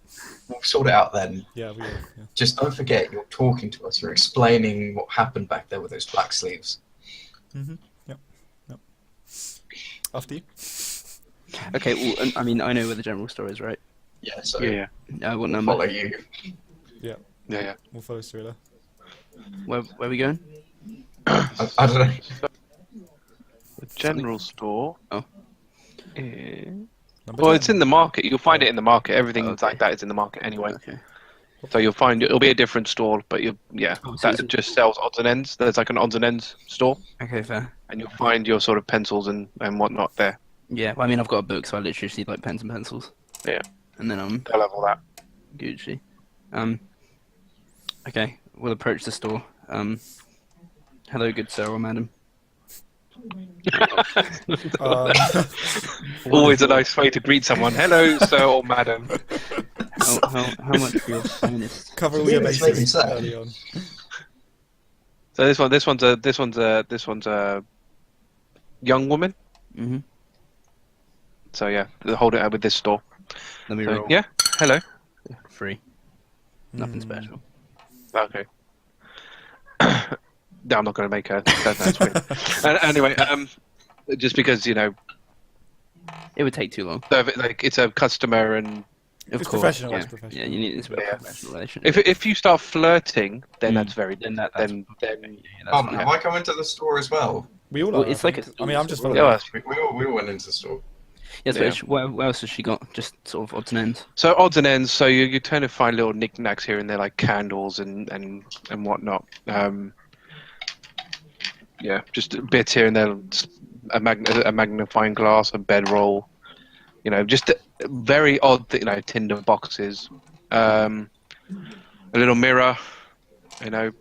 We'll sort it out then. Yeah, we will. Yeah. Just don't forget, you're talking to us. You're explaining what happened back there with those black sleeves. Yep. After you. Okay, well, I mean, I know where the general store is, right? Yeah, so Yeah. What we'll number? follow you. Yeah. We'll follow Cirilla. Where are we going? I don't know. The general store. Oh. Number Well, 10. it's in the market. You'll find it in the market. Everything Okay. like that is in the market anyway. Okay. So you'll find it'll be a different store, but Oh, so that it's- just sells odds and ends. There's like an odds and ends store, Okay, fair. and you'll find your sort of pencils and whatnot there. Yeah, well, I mean, I've got a book, so I literally just need like pens and pencils. Yeah. And then They'll have all that. Gucci. Okay, we'll approach the store. Hello, good sir or madam. Um, Always a nice way to greet someone. Hello, sir or madam. How much for your finest? cover all your It's making bases sense. early on. So this one's a young woman. Mm-hmm. So yeah, they'll hold it out with this store. Let me So, roll. yeah. Hello. Free. Nothing Mm. special. Okay. No, I'm not going to make her. That's weird. Anyway, just because It would take too long. so like it's a customer, and Of It's course, professional, Yeah. it's professional. Yeah, you need this Yeah. professional relationship. if you start flirting, then that's very then different. that's Then that's Oh, fine. have I come into the store as well? We all Well, are. it's I like think. a I mean, I'm just store. following. yeah. We all went into the store. Yeah, so Yeah. what else has she got? Just sort of odds and ends. So odds and ends. So you tend to find little knickknacks here and there, like candles and whatnot. Yeah, just bits here and there. A magnifying glass, a bedroll. Just very odd. Tinder boxes. A little mirror.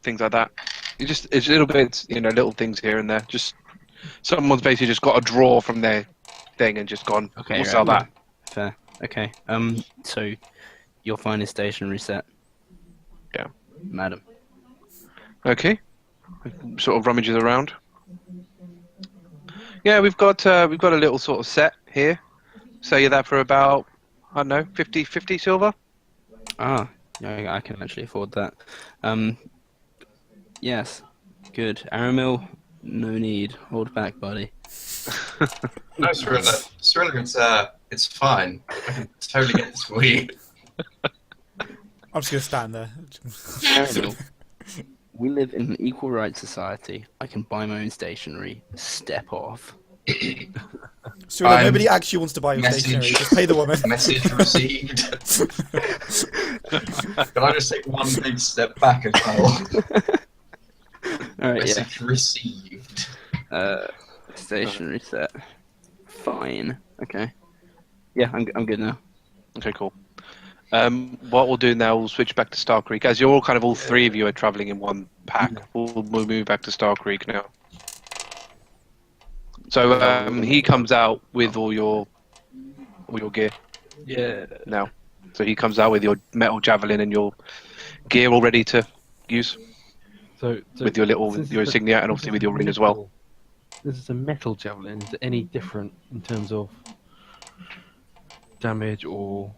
Things like that. It's little bits. Little things here and there. Just someone's basically just got a drawer from their thing and just gone. Okay, We'll right. sell that. Fair. Okay. So your finest stationery set. Yeah. Madam. Okay. Sort of rummages around. Yeah, we've got a little sort of set here. Sell you that for about, I don't know, 50 silver. Ah, yeah, I can actually afford that. Yes. Good. Aramil, no need. Hold back, buddy. No, Cirilla, it's fine. I can totally get this for you. I'm just gonna stand there. Aramil, we live in an equal rights society. I can buy my own stationery. Step off. So I'm- nobody actually wants to buy your Message. stationery. Just pay the woman. Message received. Can I just take one big step back as well? Alright, Message received. yeah. Stationery set. Fine. Okay. Yeah, I'm good now. Okay, cool. What we'll do now, we'll switch back to Starkriek. As you're all three of you are traveling in one pack, we'll move back to Starkriek now. So he comes out with all your gear Yeah. now. So he comes out with your metal javelin and your gear all ready to use, So with your insignia and obviously with your ring as well. This is a metal javelin. Is it any different in terms of damage or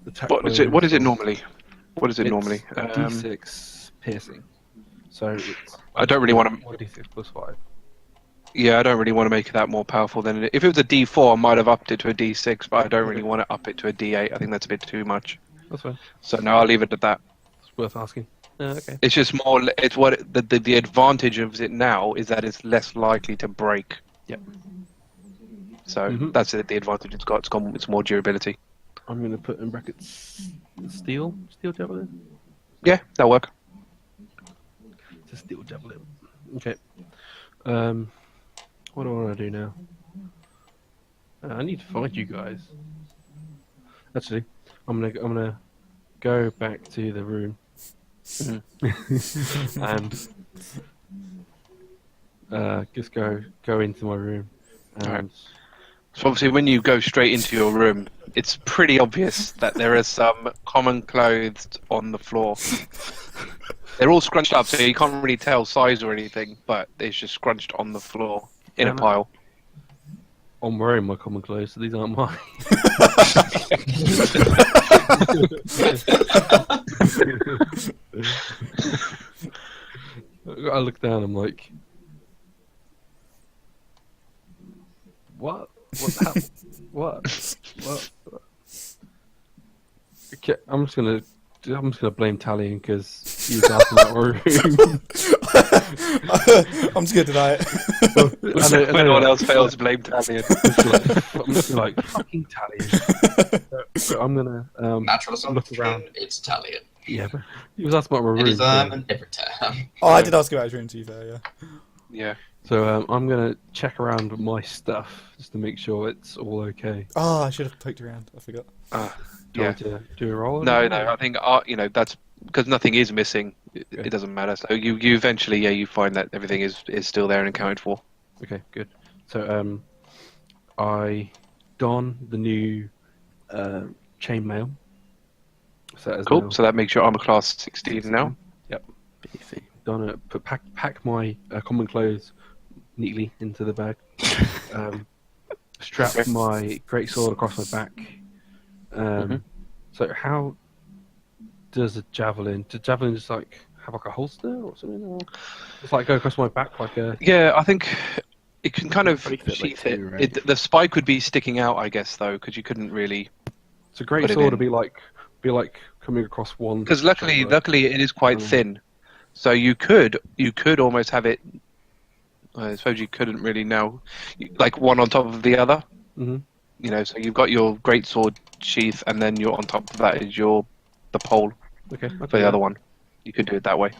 attack? What is it? What is it bonus? normally? What is it It's normally? a D6 piercing. So it's I don't really want to. 1d6 plus 5. Yeah, I don't really want to make it that more powerful than it. If it was a D4, I might have upped it to a D6, but I don't really want to up it to a D8. I think that's a bit too much. That's fine. So no, I'll leave it at that. It's worth asking. Okay. It's just more. It's what the advantage of it now is that it's less likely to break. Yep. So Mhm. that's it. The advantage it's got. It's more durability. I'm going to put in brackets steel javelin. Yeah, that'll work. It's a steel javelin. Okay. What do I want to do now? I need to find you guys. Actually, I'm gonna go back to the room and just go into my room. And Alright. So obviously, when you go straight into your room, it's pretty obvious that there are some common clothes on the floor. They're all scrunched up, so you can't really tell size or anything, but it's just scrunched on the floor in a Damn it. pile. I'm wearing my common clothes, so these aren't mine. I look down. I'm like, what? What? Okay, I'm just gonna blame Talion because he was asking about my room. I'm just gonna deny it. When no one else fails, blame Talion. I'm just like fucking Talion. So I'm gonna Natural look assumption, around. it's Talion. Yeah, but he was asking about my room. Anytime so- and every time. Oh, I did ask about his room to you there, yeah. Yeah. So I'm gonna check around with my stuff just to make sure it's all okay. Oh, I should have poked around. I forgot. Do you Yeah. want me to do a roll? No, I think that's because nothing is missing. It doesn't matter. So you eventually, you find that everything is still there and accounted for. Okay, good. So I don the new chainmail. Set as Cool. now. So that makes your armor class 16 now. Beefy. Don it. Pack my common clothes neatly into the bag. Strap my greatsword across my back. Mhm. So how does a javelin? Does javelin just like have like a holster or something, or just like go across my back like a. Yeah, I think it can kind of Probably fit, like, sheath it. two, right? The spike would be sticking out, I guess, though, because you couldn't really. It's a great Put it sword to in. be like coming across one. Because luckily it is quite Mm. thin, so you could almost have it. I suppose you couldn't really now, like one on top of the other. Mm-hmm. You know, so you've got your great sword sheath, and then you're on top of that is the pole Okay. for the other one. You could do it that way.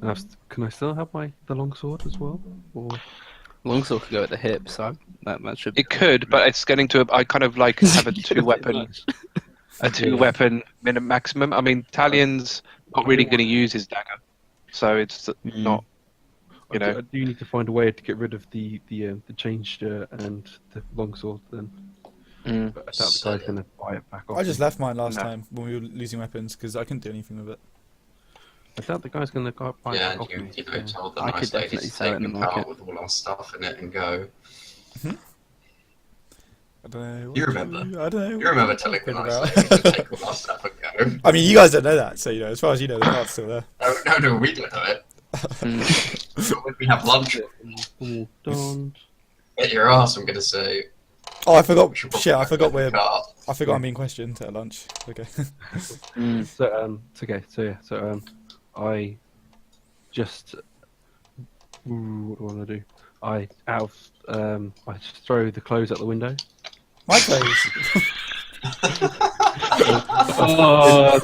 And can I still have the long sword as well? Or Longsword could go at the hip, so that should. It could, but it's getting to. I kind of like have a two weapon minimum maximum. I mean, Talion's not really going to use his dagger, so it's not. You know, I do need to find a way to get rid of the changed and the long sword then. But I doubt the guy's going to buy it back off. I just me. left mine last No. time when we were losing weapons because I couldn't do anything with it. I doubt the guy's going to buy it Yeah, back off and me. you know, so- told the I could nice lady definitely to sell it take in the the cart market. with all our stuff in it and go. I don't know. You remember? I don't know. You remember what telling the you're nice talking lady to take all our stuff and go. I mean, you guys don't know that, so as far as you know, the cart's still there. No, we don't know it. When we have lunch, All done. get your ass, I'm going to say. Oh, I forgot. We should Shit, I probably forgot go to the cart. I forgot I'm being questioned at lunch. Okay. So it's okay. So I just what do I want to do? I just throw the clothes out the window. My clothes. Oh,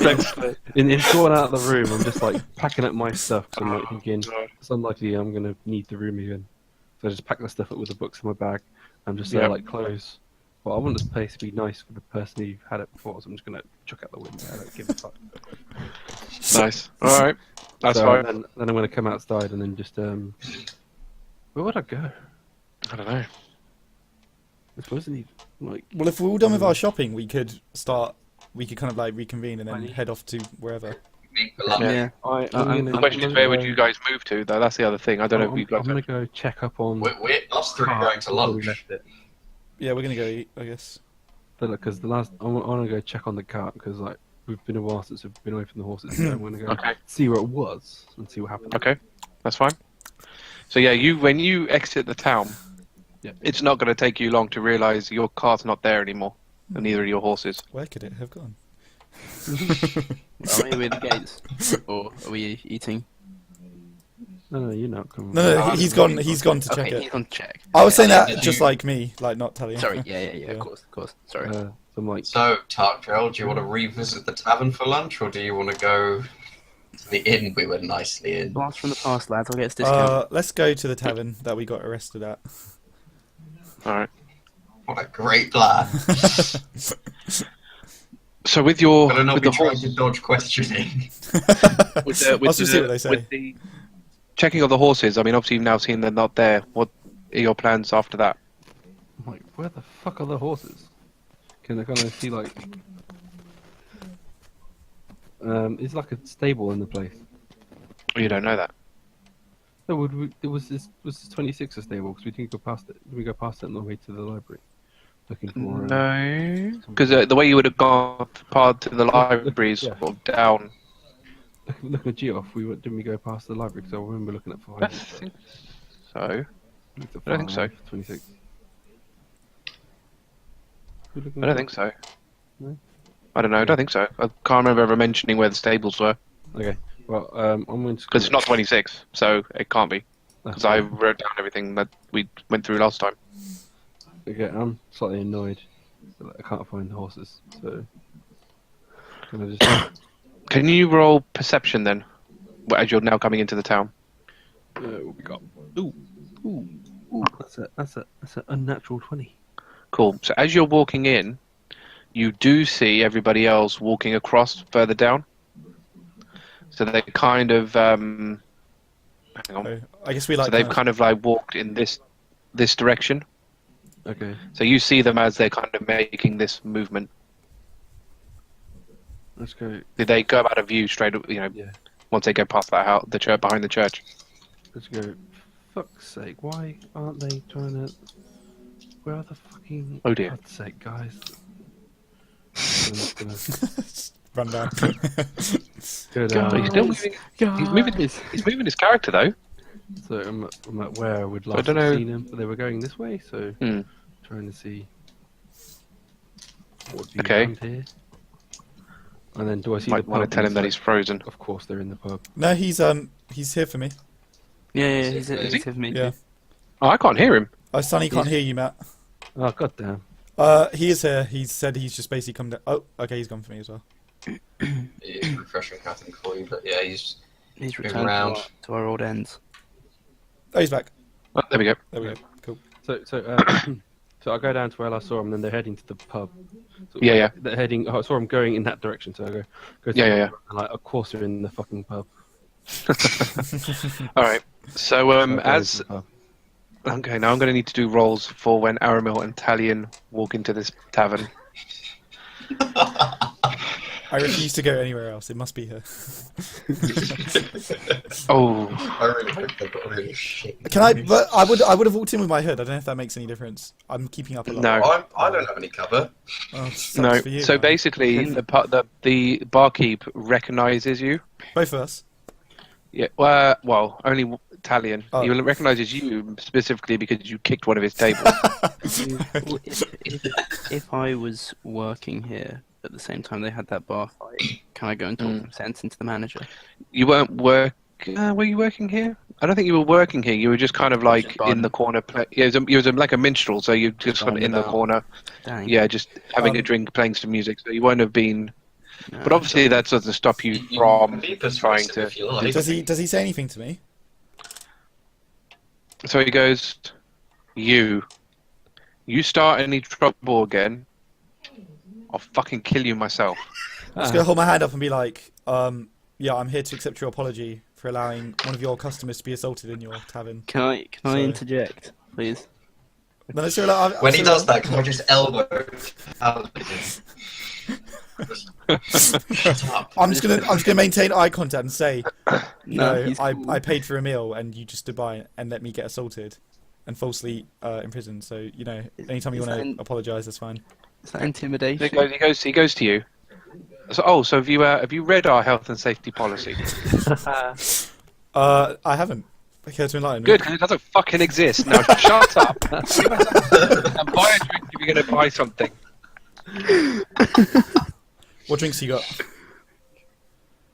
in sorting out the room, I'm just like packing up my stuff. Cause I'm like thinking it's unlikely I'm gonna need the room again. So I just pack the stuff up with the books in my bag. I'm just Yep. like clothes. Well, I want this place to be nice for the person who had it before, so I'm just gonna chuck out the window. I don't give a fuck. Nice. All right, that's So fine. then I'm gonna come outside and then just where would I go? I don't know. I suppose I need like Well, if we're all done with our shopping, we could start. We could kind of like reconvene and then Funny. head off to wherever. Meet for lunch. Yeah. I'm The The question is, where would you guys move to? Though that's the other thing. I don't know if you I'm guys. gonna go check up on. Us three are going to before we lunch. left it. Yeah, we're gonna go eat, I guess. Because I want to go check on the cart because like we've been a while since we've been away from the horses. So I'm gonna go Okay. see where it was and see what happened. Okay, that's fine. So yeah, when you exit the town, Yeah. it's not going to take you long to realise your car's not there anymore, and neither are your horses. Where could it have gone? Are we at the gates, or are we eating? No, you're not coming. No, he's gone. He's gone to check Okay, it. he's on check. I was saying that Did just you- like me, like not Talion. Sorry, yeah, Yeah. of course. Sorry. So I'm like, So, Tarkdrell, do you want to revisit the tavern for lunch, or do you want to go to the inn we were nicely in? Blast from the past, lads. I'll get us discount. Let's go to the tavern that we got arrested at. All right. What a great plan. So with your Better not with be the trying horse, to dodge questioning. with I'll just see what they say. with the checking of the horses. I mean, obviously you've now seen they're not there. What are your plans after that? I'm like, where the fuck are the horses? Can I kind of see like, it's like a stable in the place. You don't know that. No, was this 26 a stable? Because we didn't go past it. Did we go past it on the way to the library? Looking for. No, because the way you would have gone part to the library is Yeah. sort of down. Looking at Geoff, didn't we go past the library? Because I remember looking at 5. I think so. Looked at I don't think so. 26. I don't think so. No? I don't know. I don't think so. I can't remember ever mentioning where the stables were Okay. Well, I'm going to. because it's not 26, so it can't be. Because I wrote down everything that we went through last time. Okay, I'm slightly annoyed that I can't find the horses. So. Can I just. Can you roll perception then, as you're now coming into the town? What we got? Ooh. That's an unnatural 20. Cool. So as you're walking in, you do see everybody else walking across further down. So they kind of hang on. So, I guess we like. So they've kind of like walked in this direction. Okay. So you see them as they're kind of making this movement. Let's go. They go out of view straight, Yeah. once they go past that house, the church behind the church. Let's go. Fuck's sake! Why aren't they trying to? Where are the fucking? Oh dear. God's sake, guys! I'm just gonna... run down. Good, God, he's still moving. He's moving his character though. So I'm at where I would I last don't have know. seen him, but they were going this way, so Hmm. trying to see what would be Okay. around here. And then do I see Might the want to pub? tell him that inside? he's frozen. Of course, they're in the pub. No, he's here for me. Yeah, Is it- he's with me. Yeah. Oh, I can't hear him. Sonny can't hear you, Matt. Oh goddamn! He is here. He said he's just basically come down. Oh, okay, he's gone for me as well. It's refreshing having for you, but yeah, he's He's Moving returned around. to our old ends. Oh, he's back. Oh, there we go. There we go. Cool. So so I go down to where I saw him, and then they're heading to the pub. So Yeah. They're heading. Oh, I saw him going in that direction, so I go. To Yeah, the yeah. pub, and like, of course, they're in the fucking pub. All right. So So I go as to the pub. okay, now I'm going to need to do rolls for when Aramil and Talion walk into this tavern. I refuse to go anywhere else. It must be here. Oh, I really hope they've got really shit. Can I? But I would have walked in with my hood. I don't know if that makes any difference. I'm keeping up a lot. No. I don't have any cover. Oh, sucks no. for you, So man. basically, the barkeep recognizes you. Both of us. Yeah. Well, only Talion. Oh. He recognizes you specifically because you kicked one of his tables. Well, if I was working here at the same time they had that bar fight, can I go and talk some sense into the manager? You weren't were you working here? I don't think you were working here. You were just kind of like Just in the corner. Yeah, you was like a minstrel, so you just kind of in the about. corner. Dang. Yeah, just having a Um, drink, playing some music. So you won't have been. No. But obviously, that doesn't stop you from Be trying persuasive to. if you like. Does he say anything to me? So he goes, You start any trouble again, I'll fucking kill you myself. I'm just gonna hold my hand up and be like, yeah, I'm here to accept your apology for allowing one of your customers to be assaulted in your tavern. Can I Sorry. interject, please? No, Cirilla, When he does that, can I just elbow Paladin? Shut up. I'm just gonna maintain eye contact and say, you No, know, he's cool. I paid for a meal and you just stood by and let me get assaulted and falsely imprisoned. So you know, anytime you Is want that to in- apologise, that's fine. Is that intimidation? He goes to you. So have you read our health and safety policy? I haven't. Care to enlighten me? Good, because it doesn't fucking exist. Now shut up and buy a drink if you're going to buy something. What drinks you got?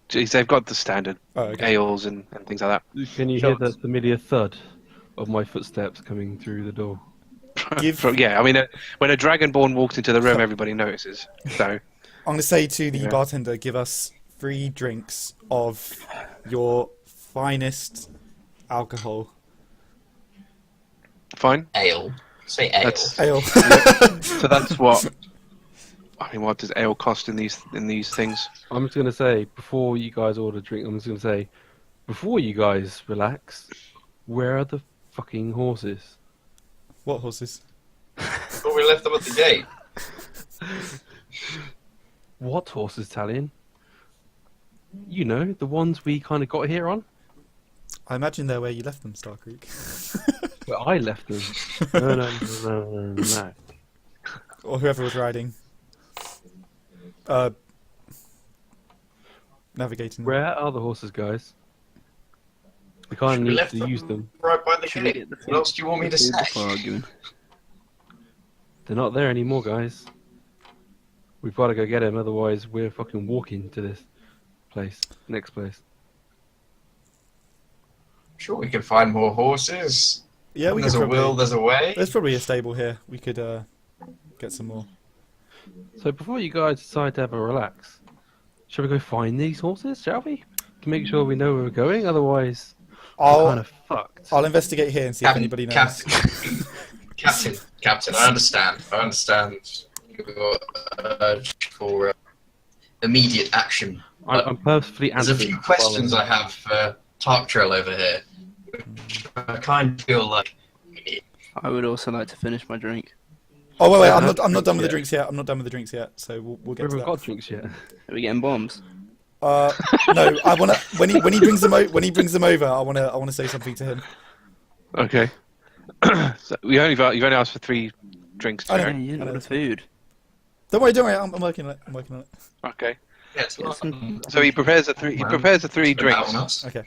Jeez, they've got the standard Oh, okay. ales and things like that. Can you hear the familiar thud of my footsteps coming through the door? Yeah, I mean, when a Dragonborn walks into the room, everybody notices. So I'm going to say to the Yeah. bartender, give us 3 drinks of your finest alcohol. fine. Ale. Say ale. That's Ale. so. That's what. I mean, what does ale cost in these things? I'm just gonna say before you guys order a drink, I'm just gonna say before you guys relax, where are the fucking horses? What horses? Thought we left them at the gate. What horses, Talion? You know, the ones we kind of got here on. I imagine they're where you left them, Starkriek. Where I left them. No. Or whoever was riding. Navigating. Where are the horses, guys? We kind of We need left to them use them. right by the Should we gate. get the What else do you want me to food say? before arguing? They're not there anymore, guys. We've got to go get them, otherwise we're fucking walking to this place, next place. Sure, we can find more horses. Yeah, we When there's could a will, probably. there's a way. There's probably a stable here. We could get some more. So before you guys decide to have a relax, shall we go find these horses, shall we? To make sure we know where we're going, otherwise we're kind I'll of fucked. I'll investigate here and see if anybody knows. Captain, I understand. I understand your urge for immediate action. I'm perfectly There's a answering. few questions I have for Tarktrail over here. I kind of feel like I would also like to finish my drink. Oh wait, I'm Uh, not done with the yeah. drinks yet. I'm not done with the drinks yet. So we'll We get to haven't that. got drinks yet. Are we getting bombs? No, I wanna when he brings them over, I wanna say something to him. Okay. So you've only asked for 3 drinks. I know. Yeah, you didn't order food. Don't worry. I'm working on it. Okay. Yeah, it's Get some- So he prepares the three. He prepares the three Spit that drinks. on us. Okay.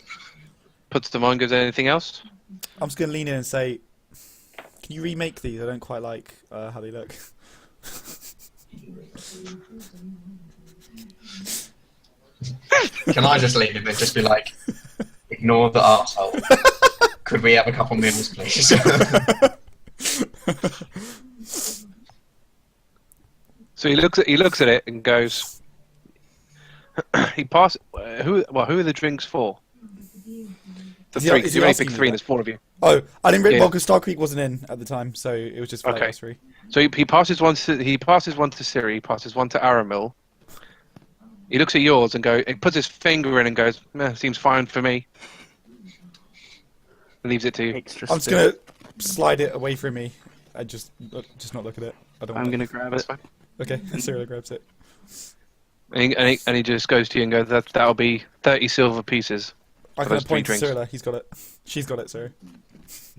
Puts them on. Goes anything else? I'm just gonna lean in and say, can you remake these? I don't quite like how they look. Can I just leave him and just be like, ignore the arsehole. Could we have a couple meals, please? So he looks at it and goes. He passes. Who are the drinks for? The Is he- three. is Because he you only asking pick you three, and that? there's four of you. Oh, I didn't Yeah. well because Starkriek wasn't in at the time, so it was just for Okay. us three. So he passes one to Cirilla, he passes one to Aramil. He looks at yours and he puts his finger in and goes, seems fine for me. And leaves it to you. Extra I'm just spill. gonna slide it away from me and just not look at it. I don't. I'm Want gonna grab That's it. fine. it. Okay, Cirilla grabs it. And he just goes to you and goes, that'll be 30 silver pieces. I For can those three point to drinks. Cirilla. He's got it. She's got it. Sorry.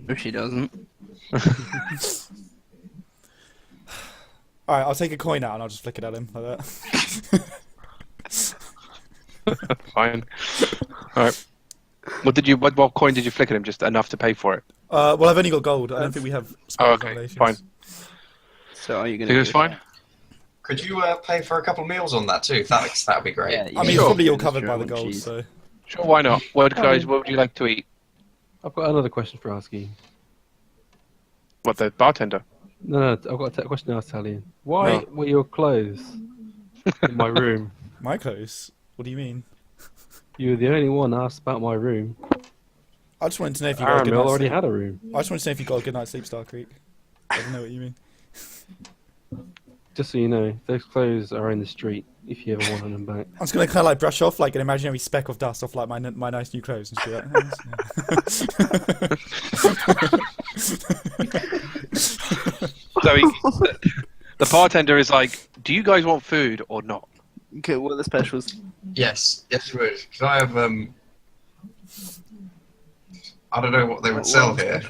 No, she doesn't. All right, I'll take a coin out and I'll just flick it at him like that. Fine. Alright. What coin did you flick at him? Just enough to pay for it? Well, I've only got gold. I don't think we have. Oh, okay. Relations. Fine. So are you He gonna? goes, do fine. that? Could you pay for a couple meals on that too? That'd be great. Yeah, I mean, sure. probably all Just covered by the want gold. cheese. So Sure, why not? What would you like to eat? I've got another question for asking. What, the bartender? No, I've got a question to ask Talion. Why No. were your clothes in my room? my clothes. What do you mean? You were the only one asked about my room. I just wanted to know if you got a good Aramil night's already sleep. had a room. I just wanted to know if you got a good night's sleep, Starkriek. I don't know what you mean. Just so you know, those clothes are in the street if you ever wanted them back. I'm just gonna kind of like brush off like an imaginary speck of dust off like my nice new clothes and just be like. So the bartender is like, do you guys want food or not? Okay, what are the specials? Yes, we would. Could I have I don't know what they would What sell was here.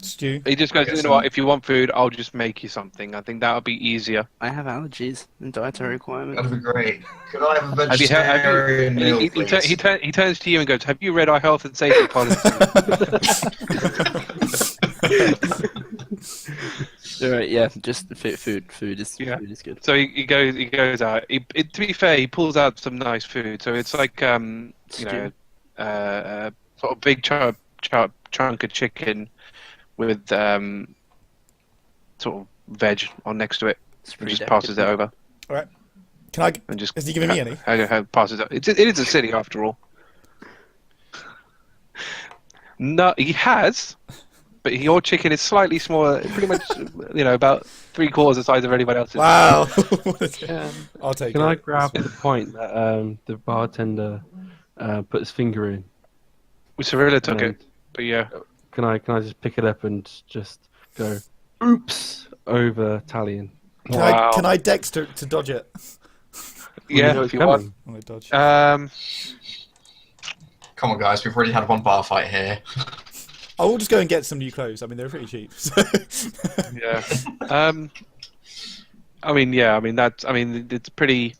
Stew. He just goes, Get you know what, if you want food, I'll just make you something. I think that would be easier. I have allergies and dietary requirements. That'd be great. Could I have a Have you vegetarian meal, he please? turns to you and goes, have you read our health and safety policy? Alright, yeah, just food. Food is Yeah. good. So he goes out. To be fair, he pulls out some nice food. So it's like Stew. sort of big chunk of chicken with sort of veg on next to it. It's And pretty just passes it over Can I? and just Is he giving me any? passes it. It is a city after all. No, he has, but your chicken is slightly smaller. Pretty much, about 3/4 the size of anyone else's. Wow. What is it? I'll take Can it. I grab the point that the bartender put his finger in? Cirilla took And it, but yeah. Can I just pick it up and just go, oops, over Talion? Wow. Can I dex to dodge it? Yeah, You know if it's you want. coming. I'm gonna dodge. Come on, guys. We've already had one bar fight here. I will just go and get some new clothes. I mean, they're pretty cheap. So. Yeah. It's pretty.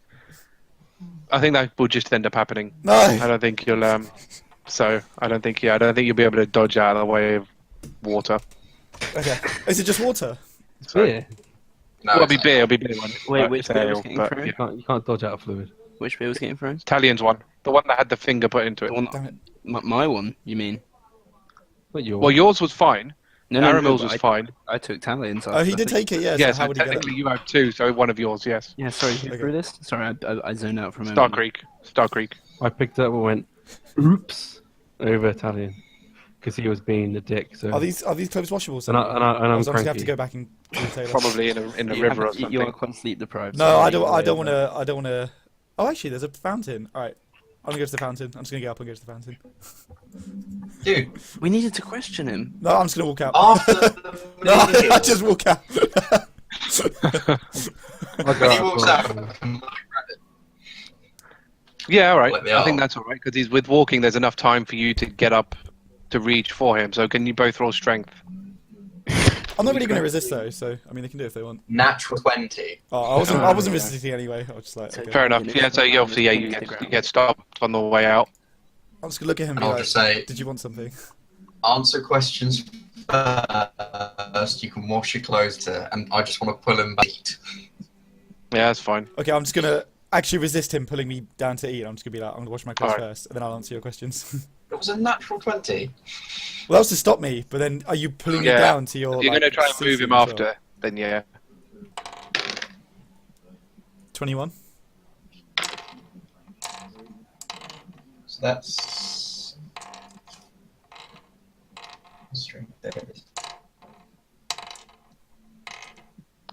I think that will just end up happening. No. I don't think you'll. So I don't think you'll be able to dodge out of the way of water. Okay. Is it just water? It's Sorry. beer. No, It'll be beer. It'll be beer one. Wait, But which it's beer was ale, getting but, thrown? yeah. You can't dodge out of fluid. Which beer was getting thrown? Talion's one, the one that had the finger put into The it. one, Damn it. my one, you mean? Not yours. Well, yours was fine. No, Aramil's but was fine. I took Talion's. Oh, he did take it. Yeah. Yeah, So how so would he get technically it? you have two, so one of yours, yes. Yeah, sorry, who Okay. threw this? Sorry, I zoned out for a moment. Starkriek. I picked it up and went, oops, over Talion. Because he was being the dick. So. Are these clothes washable? And I'm Or cranky. was I obviously have to go back and to the tailor? Probably in a You river or haven't- something. You are quite sleep deprived. No, so I you don't. I don't worry want about to. I don't want to. Oh, actually, there's a fountain. All right, I'm gonna go to the fountain. I'm just gonna get up and go to the fountain. Dude, it. We needed to question him. No, I'm just gonna walk out. after the No, meal, I just walk out. when he walks out, can I grab it? Yeah, all right. Let me I think out. that's all right because he's with walking. There's enough time for you to get up to reach for him. So can you both roll strength? I'm not really going to resist though, so I mean they can do it if they want. Natural 20. Oh, I wasn't resisting anyway. I was just like, So okay. Fair enough. Yeah, so you obviously, yeah, you get stopped on the way out. I'm just gonna look at him and And be I'll like, just say, "Did you want something?" answer questions first. You can wash your clothes to, and I just want to pull him back. Yeah, that's fine. Okay, I'm just gonna actually resist him pulling me down to eat. I'm just gonna be like, "I'm gonna wash my clothes Alright. first, and then I'll answer your questions." It was a natural 20. Well, that was to stop me, but then are you pulling me Yeah. down to your? If you're like, going to try and move ceiling him as well? after, then yeah. 21. So that's. Strength, there it is.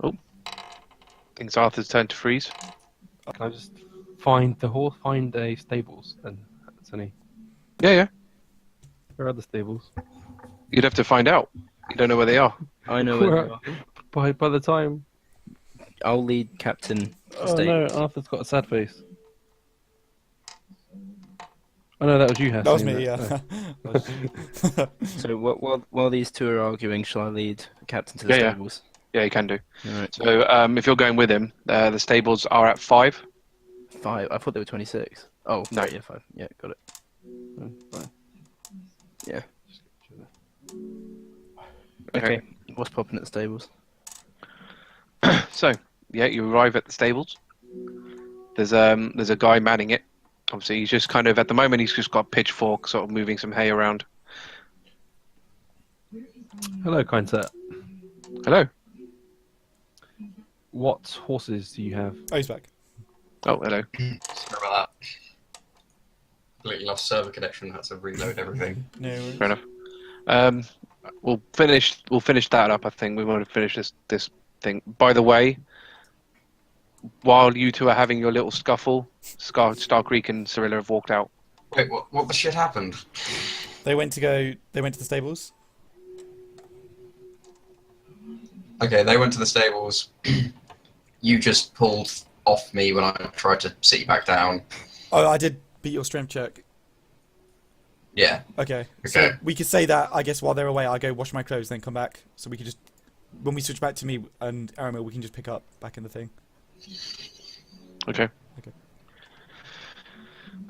I think it's Arthur's turn to freeze. Can I just find a stables and that's any? Yeah, yeah. Where are the stables? You'd have to find out. You don't know where they are. I know where they are. By the time. I'll lead Captain to Oh no, Arthur's got a sad face. Oh no, that was you, Haiss. That was saying me. that. Yeah. So while these two are arguing, shall I lead Captain to the Yeah, yeah. stables? Yeah, you can do. Alright. So if you're going with him, the stables are at 5. 5. I thought they were 26. Oh, No. right, yeah, 5. Yeah, got it. Fine. Yeah. Okay. What's popping at the stables? So yeah, you arrive at the stables. There's a guy manning it. Obviously, he's just kind of at the moment he's just got a pitchfork, sort of moving some hay around. Hello, kind sir. Hello. What horses do you have? Oh, he's back. Oh, hello. Sorry about that. Completely lost server connection. Had to reload everything. No worries. Fair enough. We'll finish that up. I think we want to finish this thing. By the way, while you two are having your little scuffle, Starkriek and Cirilla have walked out. Wait, what the shit happened? They went to the stables. Okay, they went to the stables. You just pulled off me when I tried to sit you back down. Oh, I did beat your strength check. Yeah. Okay. So Okay. we could say that, I guess, while they're away, I go wash my clothes, then come back. So we could just, when we switch back to me and Aramil, we can just pick up back in the thing. Okay. Okay.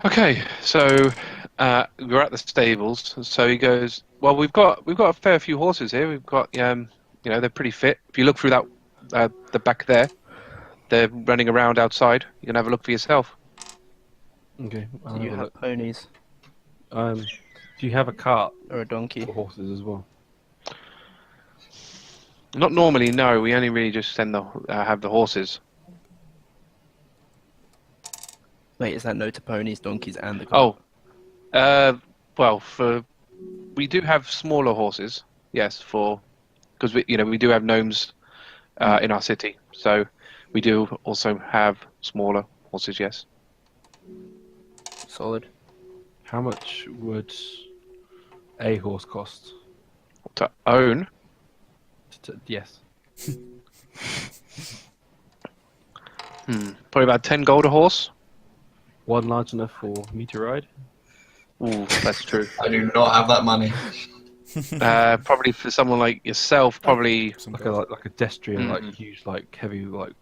Okay. So we're at the stables. So he goes, well, we've got a fair few horses here. We've got they're pretty fit. If you look through that the back there, they're running around outside. You can have a look for yourself. Okay. Do you have ponies Do you have a cart or a donkey? for horses as well? Not normally, no. We only really just have the horses. Wait, is that no to ponies, donkeys, and the cart? Oh, well, we do have smaller horses, yes, because we do have gnomes in our city, so we do also have smaller horses, yes. Solid. How much would a horse cost? To own, Yes. probably about 10 gold a horse. One large enough for me to ride? Ooh, that's true. I do not have that money. Probably for someone like yourself, probably. Like a destrian, like Mm. huge, like heavy, like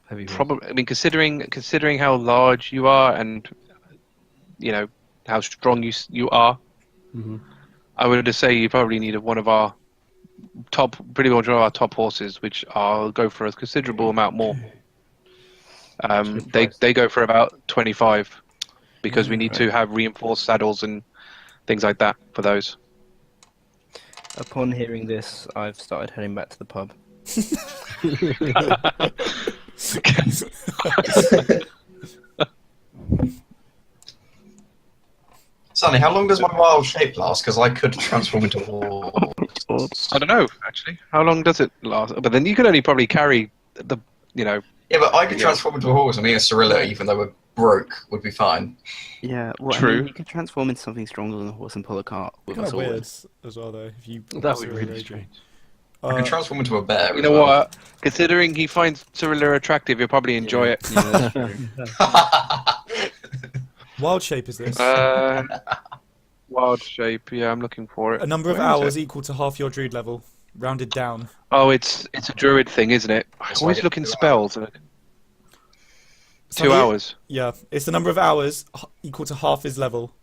heavy horse. Probably. I mean, considering how large you are and how strong you are, Mm-hmm. I would just say you probably need one of our pretty much one of our top horses, which go for a considerable amount more. They go for about 25 because we need to have reinforced saddles and things like that for those. Upon hearing this, I've started heading back to the pub. Sonny, how long does my wild shape last? Because I could transform into a horse. I don't know actually. How long does it last? But then you could only probably carry the. Yeah, but I could transform into a horse, and me and Cirilla, even though we're broke, would be fine. Yeah, well, I True. mean, you can transform into something stronger than a horse and pull a cart with Kind a of weird sword. as well, though. If you That would be really strange. I can transform into a bear. You as know well. what? Considering he finds Cirilla attractive, you'll probably enjoy it. Yeah, that's true. Wild shape is this? Wild shape. Yeah, I'm looking for it. A number of Where is hours it? equal to half your druid level. rounded down. Oh, it's a druid thing, isn't it? I That's always why I look get in 2 spells. So 2 he- hours. Yeah, it's the number of hours equal to half his level.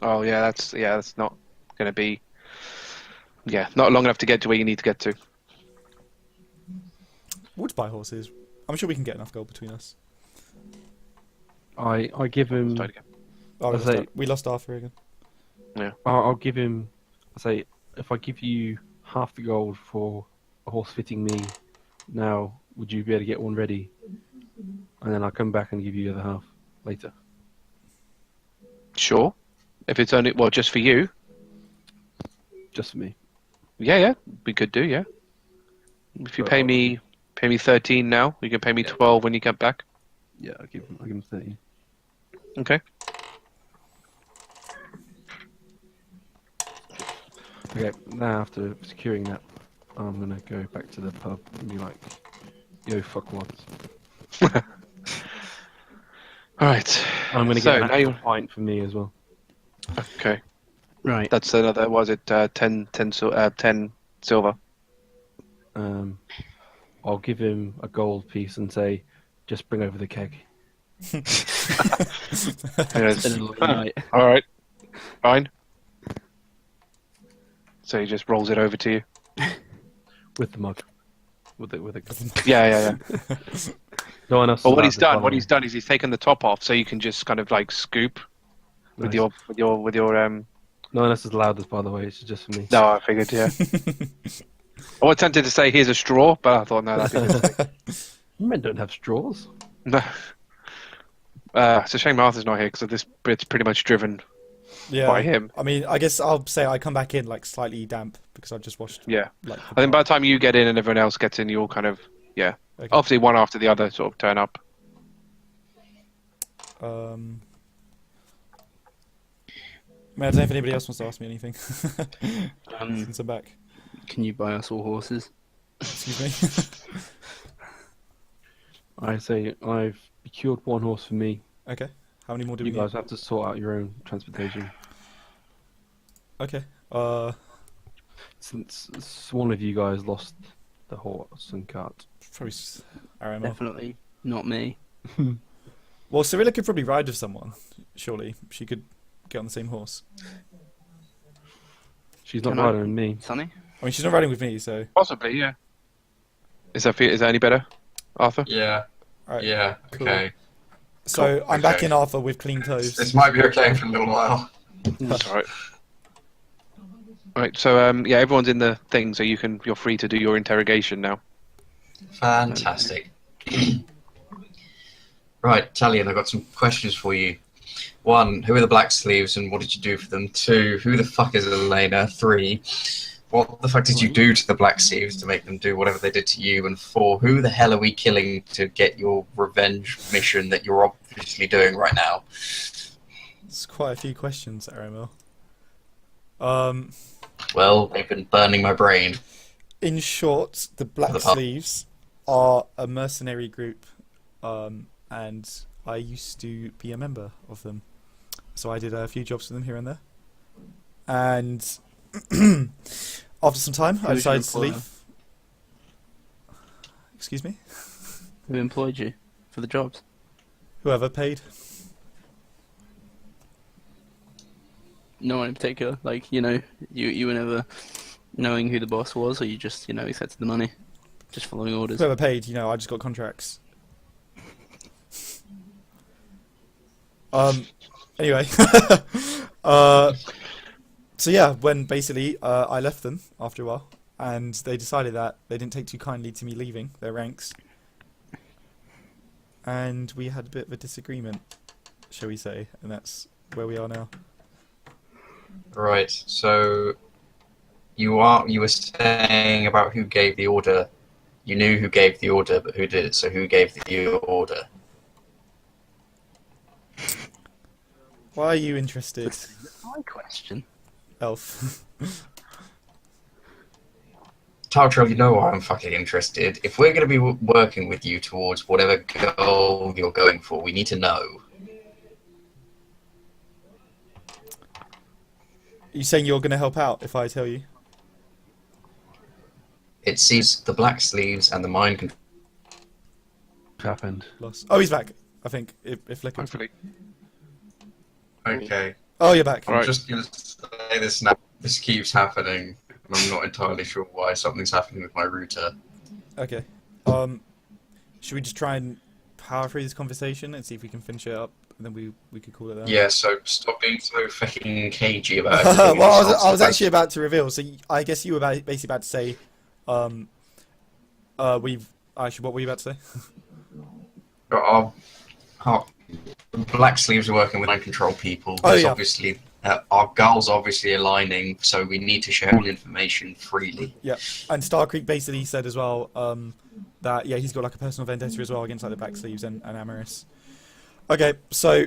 Oh yeah, that's not going to be. Yeah, not long enough to get to where you need to get to. Would buy horses. I'm sure we can get enough gold between us. I give him. Start again. Oh, I say- we lost Arthur again. I'll give him. I say, if I give you half the gold for a horse fitting me now, would you be able to get one ready? And then I'll come back and give you the other half later. Sure. If it's only just for you. Just for me. Yeah, we could do. Yeah. If you pay me 13 now, you can pay me 12 when you get back. Yeah, I'll give him 30. Okay. Okay, now after securing that, I'm gonna go back to the pub and be like, yo, fuckwads. All right. I'm gonna So, get an now actual you- pint for me as well. Okay. Right. That's another. Was it 10 silver? I'll give him a gold piece and say, just bring over the keg. It's been a long night. All right. Fine. So he just rolls it over to you. With the mug. With it. Yeah. No one else. But is what he's allowed to done, follow. is he's taken the top off, so you can just kind of like scoop with Nice. your. No one else is allowed this, by the way. It's just for me. No, I figured. Yeah. I was tempted to say here's a straw, but I thought no, that'd be Men don't have straws. no. It's a shame Arthur's not here because this bit's pretty much driven Yeah. by him. I mean, I guess I'll say I come back in like slightly damp because I've just washed. Yeah. Like, I think by the time you get in and everyone else gets in, you'll kind of Okay. obviously one after the other sort of turn up. I don't know if anybody else wants to ask me anything Um, since I'm back. can you buy us all horses? Excuse me. I say I've procured one horse for me. Okay. How many more do You we guys need? have to sort out your own transportation. Okay. Since one of you guys lost the horse and cart. Probably Aramil. Definitely not me. Well, Cirilla could probably ride with someone. Surely she could get on the same horse. She's not Can I- riding with me. Sonny? I mean, she's not riding with me, so Possibly, yeah. Is that any better, Arthur? Yeah. Alright, Yeah. cool. Okay. So Cool, I'm back okay. in Arthur with clean clothes. This might be okay for a little while. That's all right. Right. So yeah, everyone's in the thing, so you're free to do your interrogation now. Fantastic. Right, Talion, I've got some questions for you. 1, who are the Black Sleeves and what did you do for them? 2, who the fuck is Elena? 3, what the fuck did you do to the Black Sleeves to make them do whatever they did to you? And 4, who the hell are we killing to get your revenge mission that you're obviously doing right now? It's quite a few questions, Aramil. Well, they've been burning my brain. In short, the Black The pub. Sleeves are a mercenary group, and I used to be a member of them. So I did a few jobs for them here and there. And after some time, I Who's your decided to employer? leave. Excuse me? Who employed you for the jobs? Whoever paid. No one in particular. Like, you were never knowing who the boss was, or you just, accepted the money? Just following orders? Whoever paid, I just got contracts. Anyway. So yeah, when basically I left them after a while, and they decided that they didn't take too kindly to me leaving their ranks. And we had a bit of a disagreement, shall we say, and that's where we are now. Right, so you were saying about who gave the order. You knew who gave the order, but who did it? So who gave the order? Why are you interested, My question. Elf? Tartrell, you know why I'm fucking interested. If we're going to be working with you towards whatever goal you're going for, we need to know. You saying you're going to help out if I tell you? it sees the black sleeves and the mind control. Happened. Lost. Oh, he's back. I think if flickered. Hopefully. Okay. Oh, you're back. I'm Right. just going to say this now. This keeps happening, and I'm not entirely sure why something's happening with my router. Okay. Should we just try and power through this conversation and see if we can finish it up, and then we could call it there. Yeah, so stop being so fucking cagey about everything. Well, I was actually about to reveal. So I guess you were basically about to say, we've actually what were you about to say? Our black sleeves are working with mind control people. Oh, There's yeah. obviously our goals obviously aligning, so we need to share all information freely. Yeah, and Starkriek basically said as well that he's got like a personal vendetta as well against like the Black Sleeves and Amaris. Okay, so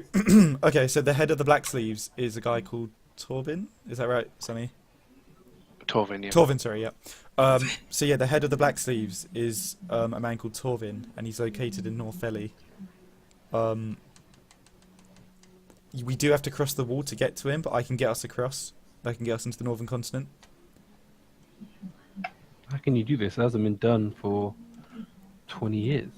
so the head of the Black Sleeves is a guy called Torvin. Is that right, Sonny? Torvin, yeah. Torvin, sorry, yeah. The head of the Black Sleeves is a man called Torvin, and he's located in North Valley. We do have to cross the wall to get to him, but I can get us across. I can get us into the northern continent. How can you do this? It hasn't been done for 20 years.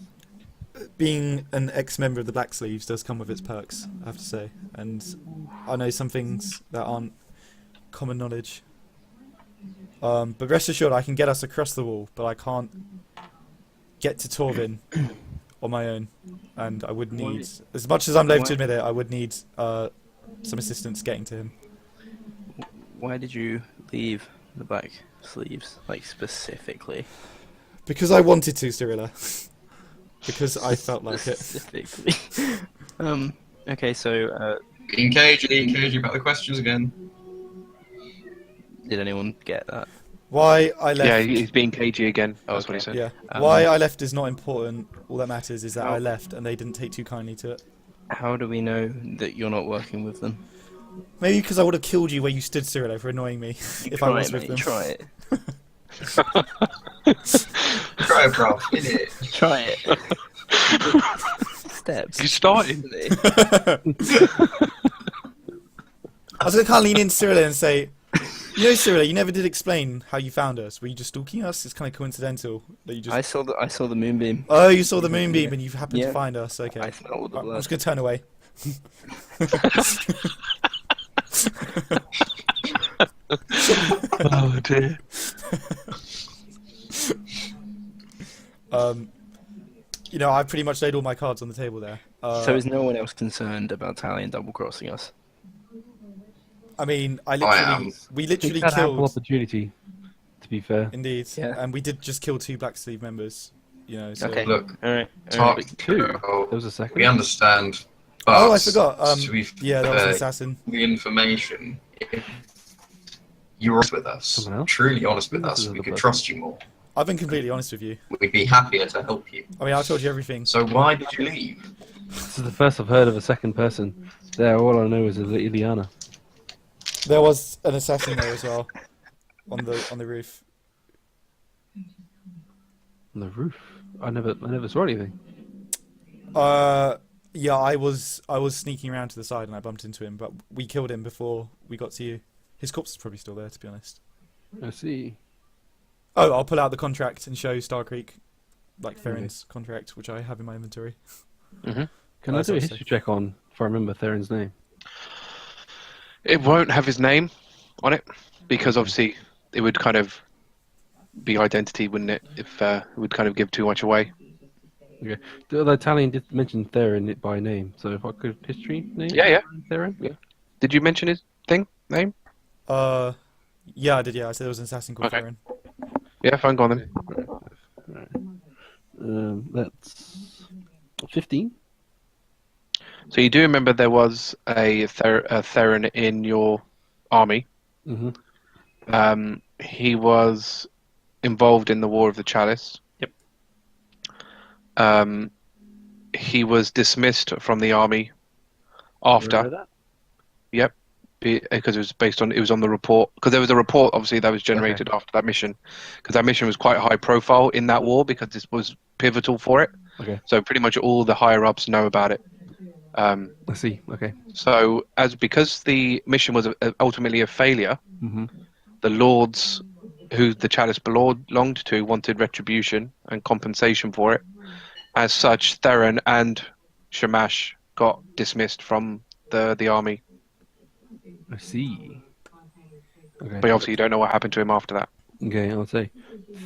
Being an ex-member of the Black Sleeves does come with its perks, I have to say. And I know some things that aren't common knowledge. But rest assured, I can get us across the wall, but I can't get to Torvin on my own. And I would need, as much as I'm loath to admit it, I would need some assistance getting to him. Why did you leave the Black Sleeves, like, specifically? Because I wanted to, Cirilla. Because I felt like it. Specifically. Okay, so, Being cagey about the questions again. did anyone get that? Why I left... Yeah, he's being cagey again. That's what he said. Yeah. Why I left is not important. All that matters is that I left and they didn't take too kindly to it. How do we know that you're not working with them? Maybe because I would have killed you where you stood, Cirilla, for annoying me if I was with them. Try it. Try it, bro. In it. Try it. Steps. You started. I was going to kind of lean into Cirilla and say, you know, Cirilla, you never did explain how you found us. Were you just stalking us? It's kind of coincidental that you just... I saw the moonbeam. Oh, you saw the moonbeam and you happened to find us. Okay. I smelled the I'm blood. just going to turn away. Oh dear. I pretty much laid all my cards on the table there. So is no one else concerned about Talion double-crossing us? I mean, am. we literally We've had ample killed... opportunity, to be fair. Indeed. Yeah. And we did just kill 2 Black Sleeve members. So... Okay. Look, Alright. talk Two. There was a second. We understand. But Oh, I forgot. to be Yeah, that was an fair, assassin. the information. If you were honest with us, Someone else? truly honest with This us, is we the could person. trust you more. I've been completely honest with you. We'd be happier to help you. I mean, I told you everything. So why did you leave? This is the first I've heard of a second person. There, all I know is Ileana. There was an assassin there as well, on the roof. On the roof. I never saw anything. Yeah, I was sneaking around to the side and I bumped into him, but we killed him before we got to you. His corpse is probably still there, to be honest. I see. Oh, I'll pull out the contract and show Starkriek, like Theron's contract, which I have in my inventory. Can Oh, I that's do a what I history check on if I remember Theron's name? It won't have his name on it because obviously it would kind of be identity, wouldn't it? If it would kind of give too much away. Okay. Although Talion did mention Theron by name, so if I could history name? Yeah. Theron? Yeah. Did you mention his name? Yeah, I did. Yeah, I said there was an assassin called Okay. Theron. Yeah, fine, go on then. Right. That's 15. So you do remember there was a Theron in your army. Mm-hmm. He was involved in the War of the Chalice. Yep. He was dismissed from the army after. That? Yep. Because it was on the report. Because there was a report, obviously, that was generated after that mission. Because that mission was quite high profile in that war because this was pivotal for it. Okay. So pretty much all the higher ups know about it. I see. Okay. So because the mission was ultimately a failure, Mm-hmm. the lords who the chalice belonged to wanted retribution and compensation for it. As such, Theron and Shamash got dismissed from the army. I see. Okay. But obviously, you don't know what happened to him after that. Okay, I'll say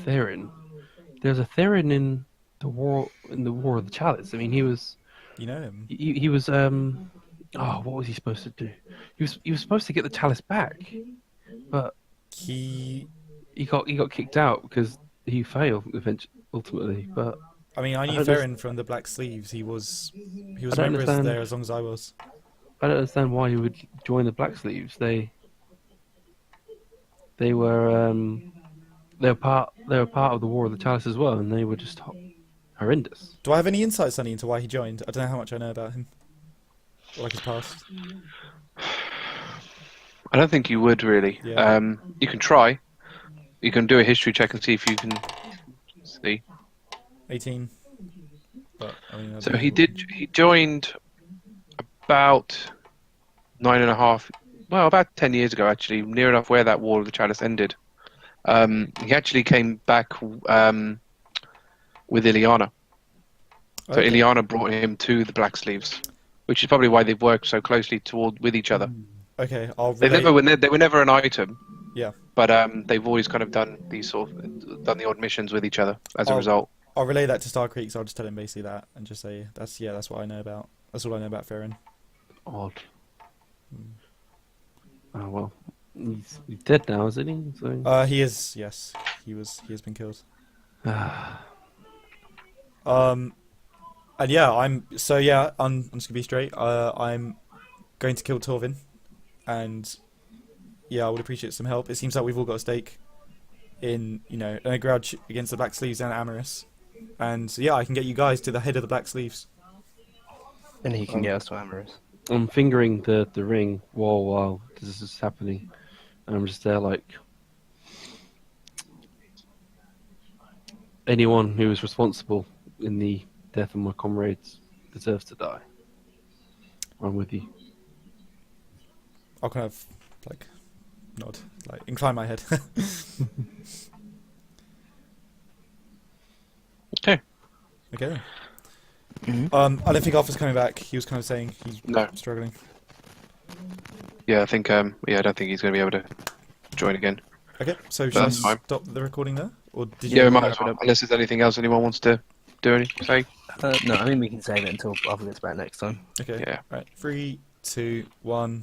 Theron. There's a Theron in the War of the Chalice. I mean, he was You know him. he was oh, what was he supposed to do? He was supposed to get the chalice back, but He. he got kicked out because he failed ultimately. But I mean, I knew don't Theron from the Black Sleeves. He was I a don't member understand. there as long as I was. I don't understand why he would join the Black Sleeves. They were part of the War of the Chalice as well, and they were just horrendous. Do I have any insight, Sonny, into why he joined? I don't know how much I know about him. Or like his past. I don't think you would really. Yeah. You can try. You can do a history check and see if you can see. 18. But I mean, So he joined about 9.5, well, about 10 years ago actually, near enough where that War of the Chalice ended. He actually came back with Ileana. So Okay. Ileana brought him to the Black Sleeves, which is probably why they've worked so closely with each other. Okay, I'll They relate. were never an item. Yeah. But they've always kind of done the odd missions with each other as a Oh. result. I'll relay that to Starkriek, so I'll just tell him basically that, and just say that's what I know about. That's all I know about Theron. Odd. Oh well, he's dead now, isn't he? So. He is. Yes, he has been killed. And yeah, I'm just gonna be straight. I'm going to kill Torvin, and yeah, I would appreciate some help. It seems like we've all got a stake in, a grudge against the Black Sleeves and Amaris, and so, yeah, I can get you guys to the head of the Black Sleeves. And he can get us to Amaris. I'm fingering the ring while this is happening, and I'm just there like, anyone who is responsible in the death of my comrades deserves to die. I'm with you. I'll kind of nod, incline my head. Okay. Okay. Mhm. I don't think Arthur's coming back. He was kind of saying he's No. struggling. Yeah, I think. I don't think he's going to be able to join again. Okay, so should I That's fine. stop the recording there, or did Yeah, we might wrap as it well. up? Unless there's anything else anyone wants to do. Say. No, I mean we can save it until Arthur gets back next time. Okay. Yeah. Right. 3, 2, 1.